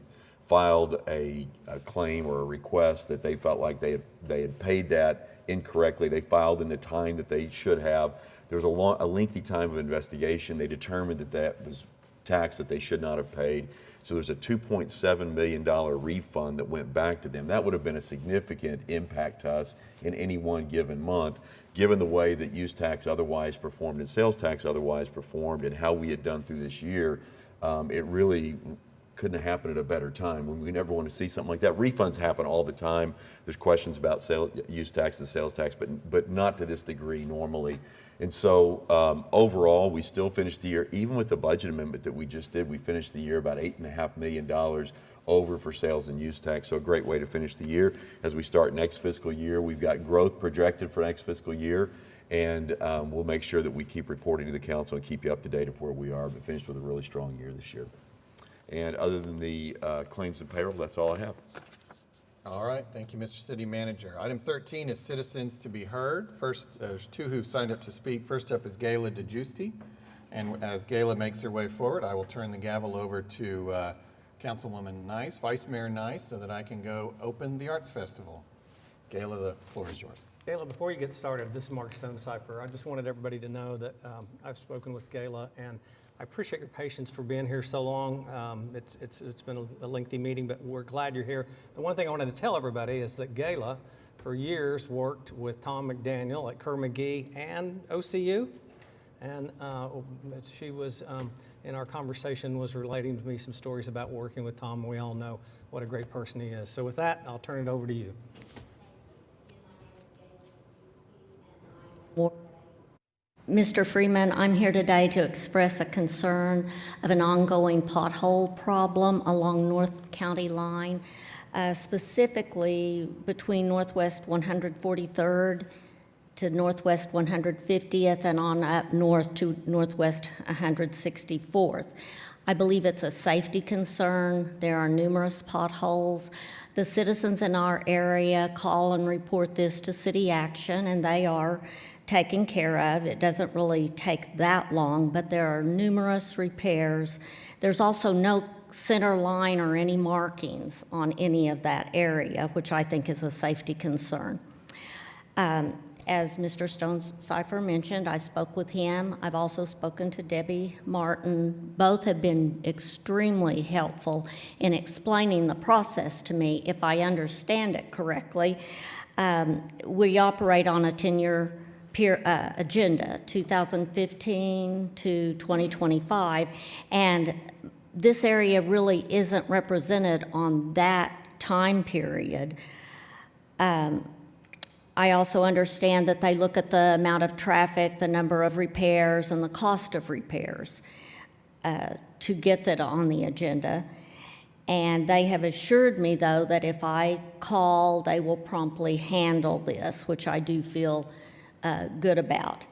filed a claim or a request that they felt like they had paid that incorrectly. They filed in the time that they should have. There was a lengthy time of investigation. They determined that that was tax that they should not have paid. So there's a $2.7 million refund that went back to them. That would have been a significant impact to us in any one given month, given the way that use tax otherwise performed and sales tax otherwise performed and how we had done through this year. It really couldn't have happened at a better time. We never want to see something like that. Refunds happen all the time. There's questions about use tax and sales tax, but not to this degree normally. And so overall, we still finished the year, even with the budget amendment that we just did, we finished the year about $8.5 million over for sales and use tax. So a great way to finish the year. As we start next fiscal year, we've got growth projected for next fiscal year. And we'll make sure that we keep reporting to the council and keep you up to date of where we are, but finished with a really strong year this year. And other than the claims and payroll, that's all I have. All right, thank you, Mr. City Manager. Item 13 is citizens to be heard. First, there's two who've signed up to speak. First up is Gayla DeGiusti. And as Gayla makes her way forward, I will turn the gavel over to Councilwoman Nice, Vice Mayor Nice, so that I can go open the Arts Festival. Gayla, the floor is yours. Gayla, before you get started, this is Mark Stonecipher. I just wanted everybody to know that I've spoken with Gayla, and I appreciate your patience for being here so long. It's been a lengthy meeting, but we're glad you're here. The one thing I wanted to tell everybody is that Gayla, for years, worked with Tom McDaniel at Kerr McGee and OCU, and she was, in our conversation, was relating to me some stories about working with Tom, and we all know what a great person he is. So with that, I'll turn it over to you. Mr. Freeman, I'm here today to express a concern of an ongoing pothole problem along North County line, specifically between Northwest 143rd to Northwest 150th and on up north to Northwest 164th. I believe it's a safety concern. There are numerous potholes. The citizens in our area call and report this to city action, and they are taken care of. It doesn't really take that long, but there are numerous repairs. There's also no center line or any markings on any of that area, which I think is a safety concern. As Mr. Stonecipher mentioned, I spoke with him. I've also spoken to Debbie Martin. Both have been extremely helpful in explaining the process to me, if I understand it correctly. We operate on a 10-year agenda, 2015 to 2025, and this area really isn't represented on that time period. I also understand that they look at the amount of traffic, the number of repairs, and the cost of repairs to get that on the agenda. And they have assured me, though, that if I call, they will promptly handle this, which I do feel good about.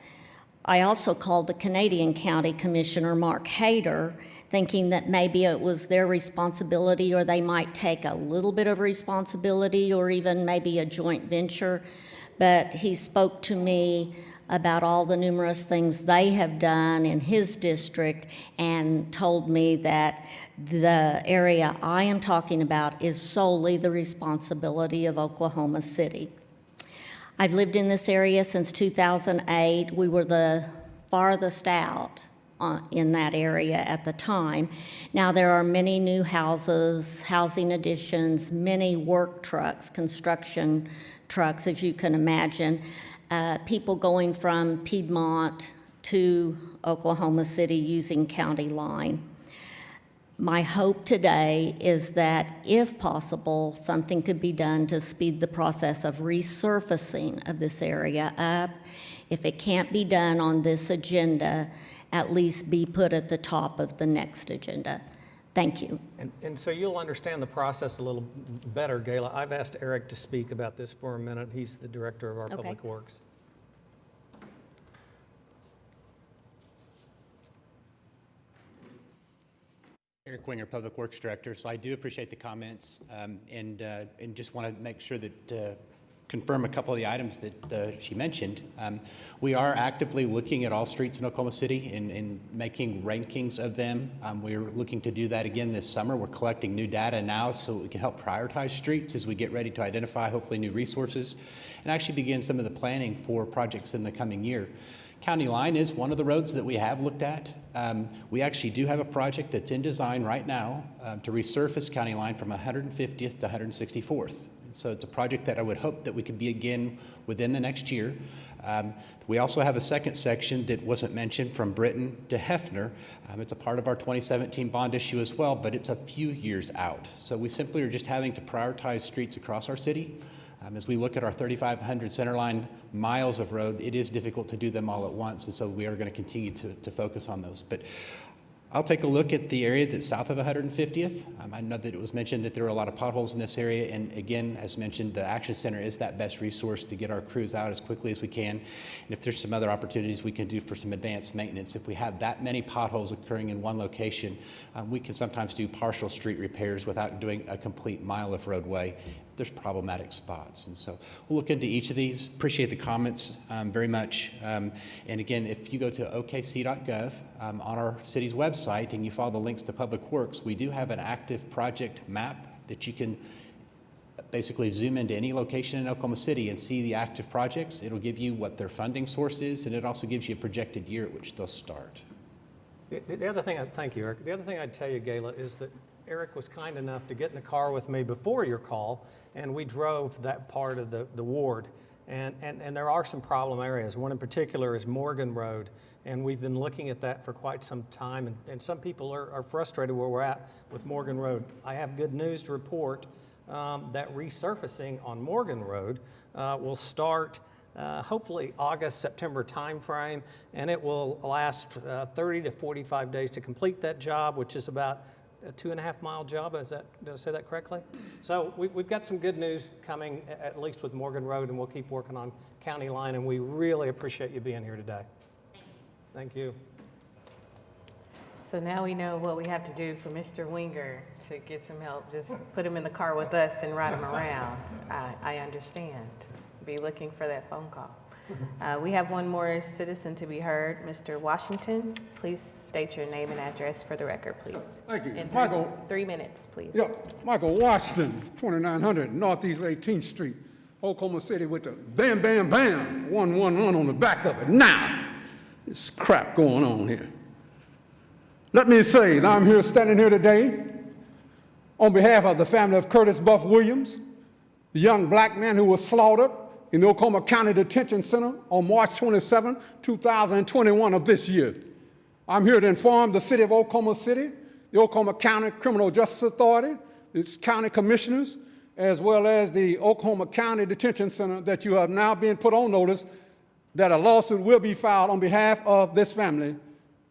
I also called the Canadian County Commissioner, Mark Hayter, thinking that maybe it was their responsibility or they might take a little bit of responsibility or even maybe a joint venture. But he spoke to me about all the numerous things they have done in his district and told me that the area I am talking about is solely the responsibility of Oklahoma City. I've lived in this area since 2008. We were the farthest out in that area at the time. Now there are many new houses, housing additions, many work trucks, construction trucks, as you can imagine, people going from Piedmont to Oklahoma City using county line. My hope today is that, if possible, something could be done to speed the process of resurfacing of this area up. If it can't be done on this agenda, at least be put at the top of the next agenda. Thank you. And so you'll understand the process a little better, Gayla. I've asked Eric to speak about this for a minute. He's the director of our Public Works. Eric Winger, Public Works Director. So I do appreciate the comments and just want to make sure that confirm a couple of the items that she mentioned. We are actively looking at all streets in Oklahoma City and making rankings of them. We're looking to do that again this summer. We're collecting new data now so we can help prioritize streets as we get ready to identify hopefully new resources and actually begin some of the planning for projects in the coming year. County line is one of the roads that we have looked at. We actually do have a project that's in design right now to resurface County line from 150th to 164th. So it's a project that I would hope that we could begin within the next year. We also have a second section that wasn't mentioned from Britton to Hefner. It's a part of our 2017 bond issue as well, but it's a few years out. So we simply are just having to prioritize streets across our city. As we look at our 3,500 centerline miles of road, it is difficult to do them all at once, and so we are going to continue to focus on those. But I'll take a look at the area that's south of 150th. I know that it was mentioned that there are a lot of potholes in this area, and again, as mentioned, the Action Center is that best resource to get our crews out as quickly as we can. And if there's some other opportunities we can do for some advanced maintenance, if we have that many potholes occurring in one location, we can sometimes do partial street repairs without doing a complete mile of roadway. There's problematic spots, and so we'll look into each of these. Appreciate the comments very much. And again, if you go to okc.gov on our city's website and you follow the links to Public Works, we do have an active project map that you can basically zoom into any location in Oklahoma City and see the active projects. It'll give you what their funding source is, and it also gives you a projected year at which they'll start. The other thing, thank you, Eric. The other thing I'd tell you, Gayla, is that Eric was kind enough to get in the car with me before your call, and we drove that part of the ward. And there are some problem areas. One in particular is Morgan Road, and we've been looking at that for quite some time, and some people are frustrated where we're at with Morgan Road. I have good news to report that resurfacing on Morgan Road will start hopefully August, September timeframe, and it will last 30 to 45 days to complete that job, which is about a 2.5-mile job. Did I say that correctly? So we've got some good news coming, at least with Morgan Road, and we'll keep working on County Line, and we really appreciate you being here today. Thank you. So now we know what we have to do for Mr. Winger to get some help. Just put him in the car with us and ride him around. I understand. Be looking for that phone call. We have one more citizen to be heard. Mr. Washington, please state your name and address for the record, please. Thank you. And Michael. 3 minutes, please. Yeah, Michael Washington, 2900 Northeast 18th Street, Oklahoma City, with the bam, bam, bam, 111 on the back of it. Now, this crap going on here. Let me say that I'm here standing here today on behalf of the family of Curtis Buff Williams, the young black man who was slaughtered in the Oklahoma County Detention Center on March 27, 2021 of this year. I'm here to inform the city of Oklahoma City, the Oklahoma County Criminal Justice Authority, its county commissioners, as well as the Oklahoma County Detention Center, that you have now been put on notice that a lawsuit will be filed on behalf of this family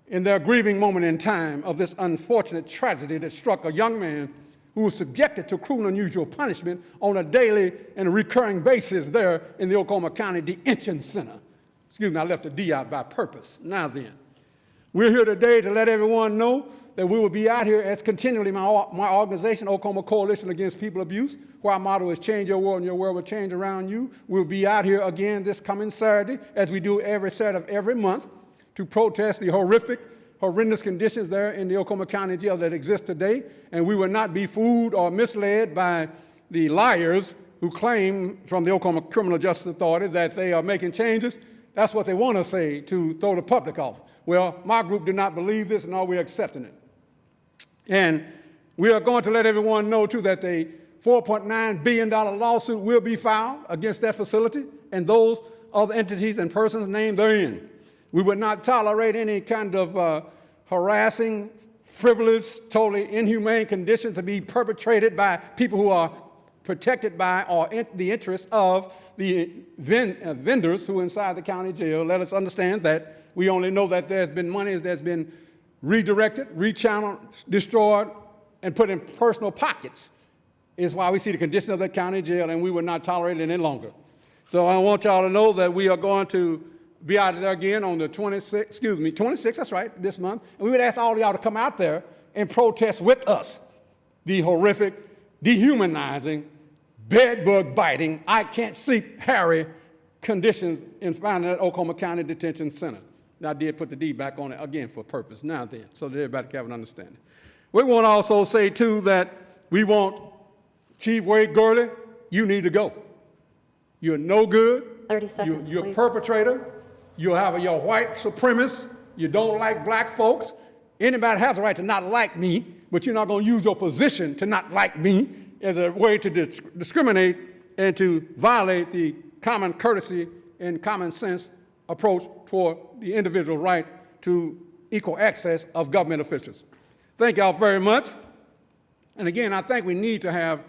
in their grieving moment in time of this unfortunate tragedy that struck a young man who was subjected to cruel and unusual punishment on a daily and a recurring basis there in the Oklahoma County Detention Center. Excuse me, I left the D out by purpose. Now then, we're here today to let everyone know that we will be out here as continually my organization, Oklahoma Coalition Against People Abuse, where our motto is change your world and your world will change around you. We'll be out here again this coming Saturday, as we do every Saturday of every month, to protest the horrendous conditions there in the Oklahoma County Jail that exist today. And we will not be fooled or misled by the liars who claim from the Oklahoma Criminal Justice Authority that they are making changes. That's what they want to say to throw the public off. Well, my group did not believe this, and we're accepting it. And we are going to let everyone know, too, that the $4.9 billion lawsuit will be filed against that facility and those other entities and persons named therein. We would not tolerate any kind of harassing, frivolous, totally inhumane conditions to be perpetrated by people who are protected by or in the interests of the vendors who are inside the county jail. Let us understand that we only know that there's been money that's been redirected, rechanneled, destroyed, and put in personal pockets. Is why we see the condition of the county jail, and we will not tolerate it any longer. So I want y'all to know that we are going to be out there again on the 26th, that's right, this month. And we would ask all of y'all to come out there and protest with us the horrific, dehumanizing, bedbug biting, I can't sleep, hairy conditions in finding that Oklahoma County Detention Center. I did put the D back on it again for purpose now then, so that everybody can have an understanding. We want to also say too that we want Chief Wade Gurley, you need to go. You're no good. 30 seconds, You're a please. perpetrator. You're a white supremacist. You don't like black folks. Anybody has a right to not like me, but you're not going to use your position to not like me as a way to discriminate and to violate the common courtesy and common sense approach toward the individual right to equal access of government officials. Thank y'all very much. And again, I think we need to have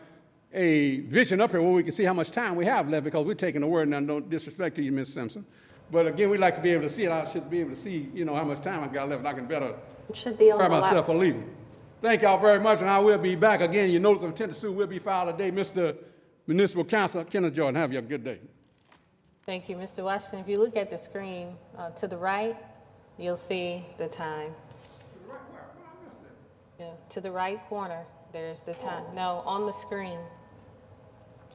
a vision up here where we can see how much time we have left, because we're taking the word, and I don't disrespect to you, Ms. Simpson. But again, we'd like to be able to see it. I should be able to see, how much time I've got left, and I can better It should be on prepare the myself lap. for leaving. Thank y'all very much, and I will be back. Again, your notice of intent to sue will be filed today. Mr. Municipal Council, Kenneth Jordan, have you a good day. Thank you, Mr. Washington. If you look at the screen to the right, you'll see the time. Yeah, to the right corner, there's the time. No, on the screen,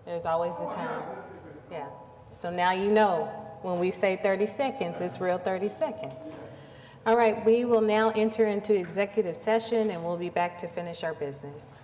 there's always the time. Yeah. So now you know when we say 30 seconds, it's real 30 seconds. All right, we will now enter into executive session, and we'll be back to finish our business.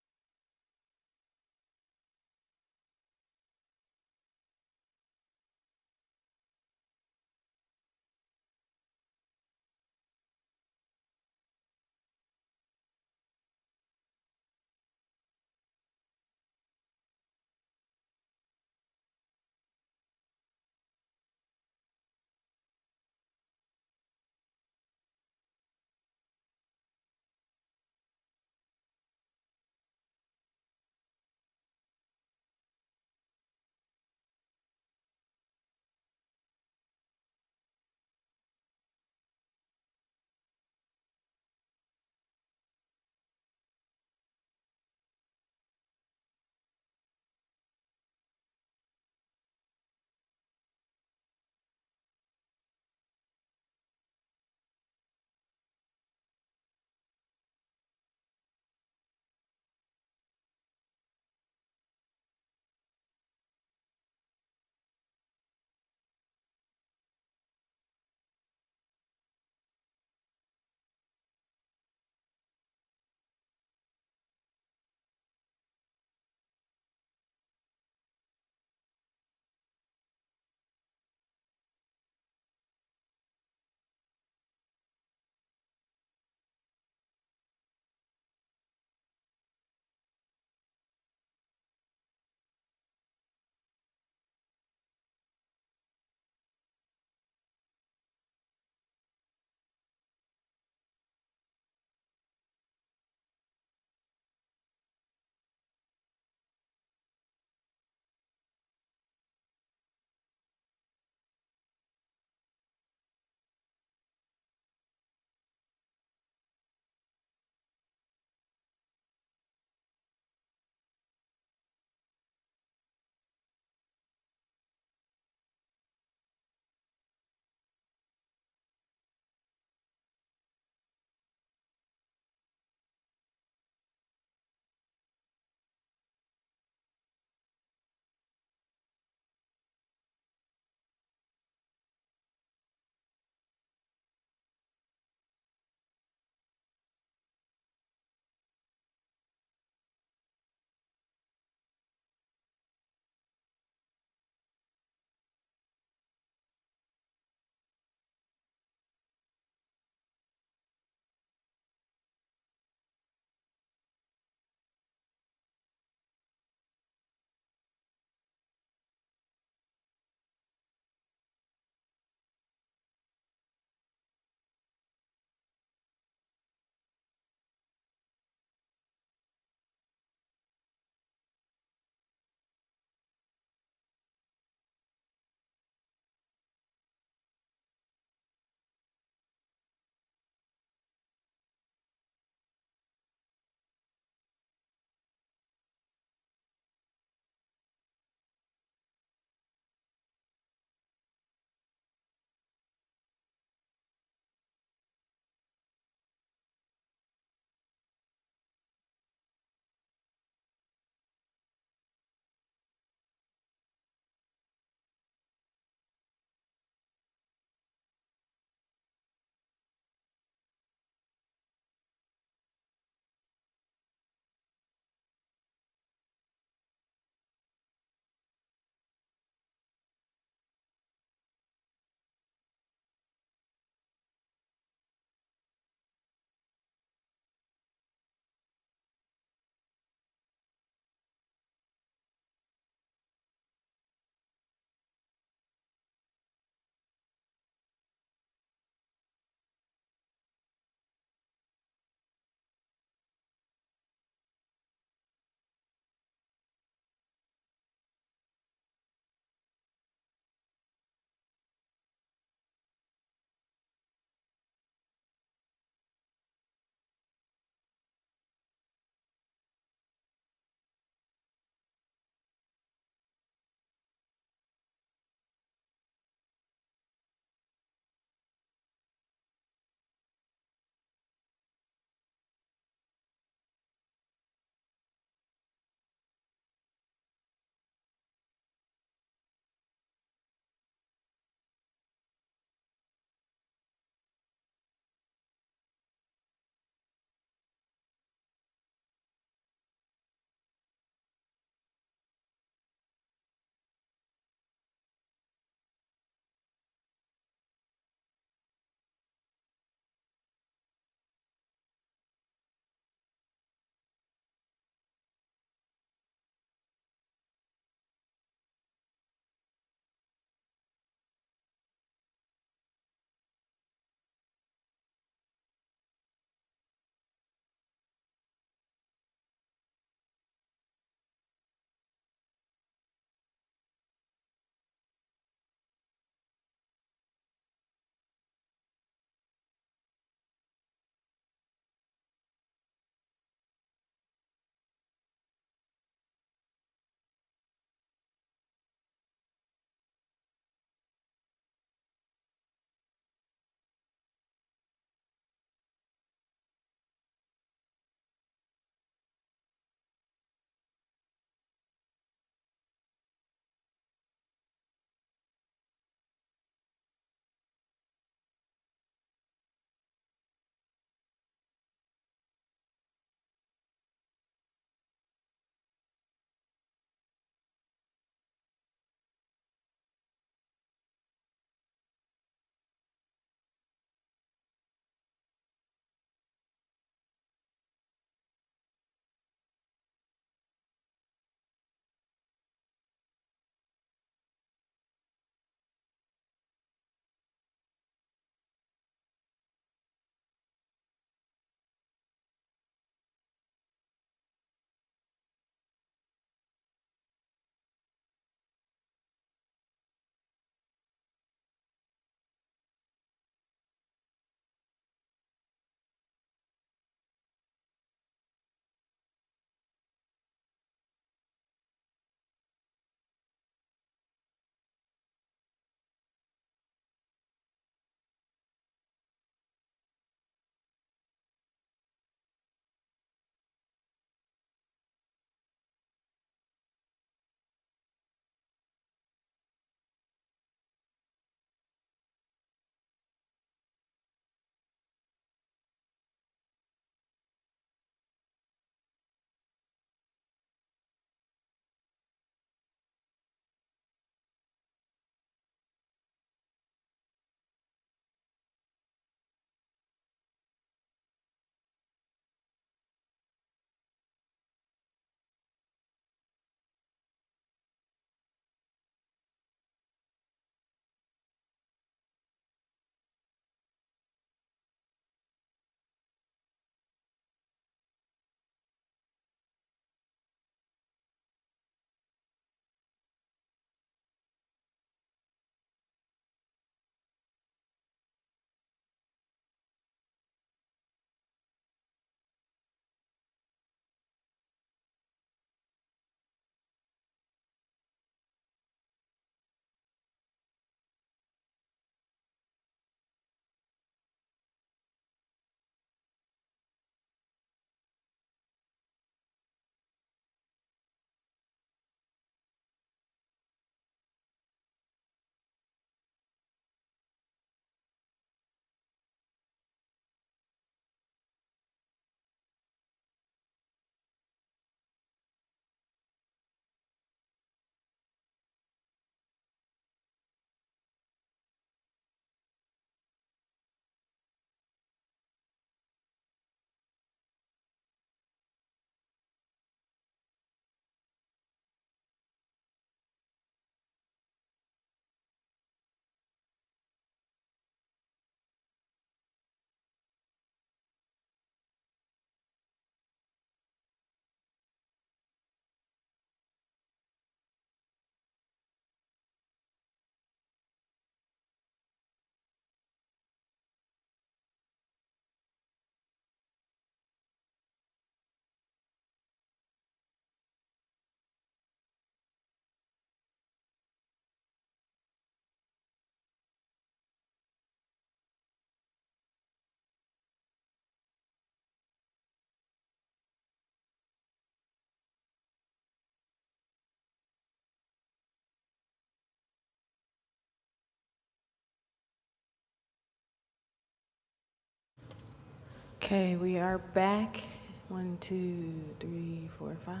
Okay, we are back. 1, 2, 3, 4, 5. I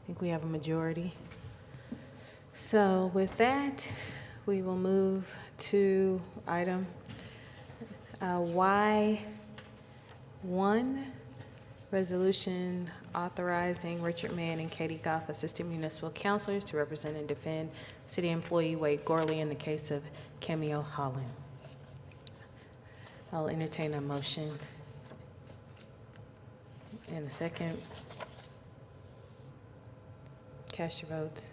think we have a majority. So with that, we will move to item Y1, resolution authorizing Richard Mann and Katie Goff, assistant municipal counselors, to represent and defend city employee Wade Gorley in the case of Cameo Holland. I'll entertain a motion in a second. Cast your votes.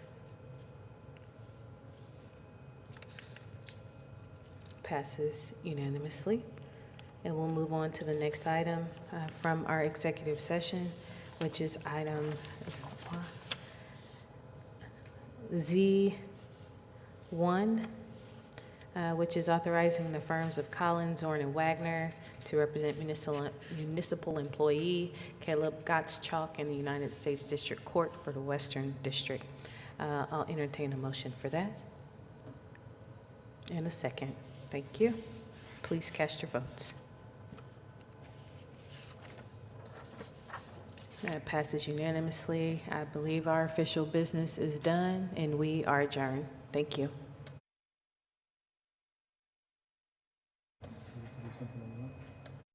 Passes unanimously. And we'll move on to the next item from our executive session, which is item Z1, which is authorizing the firms of Collins, Zorn, and Wagner to represent municipal employee Caleb Gottschalk in the United States District Court for the Western District. I'll entertain a motion for that. In a second. Thank you. Please cast your votes. That passes unanimously. I believe our official business is done, and we are adjourned. Thank you.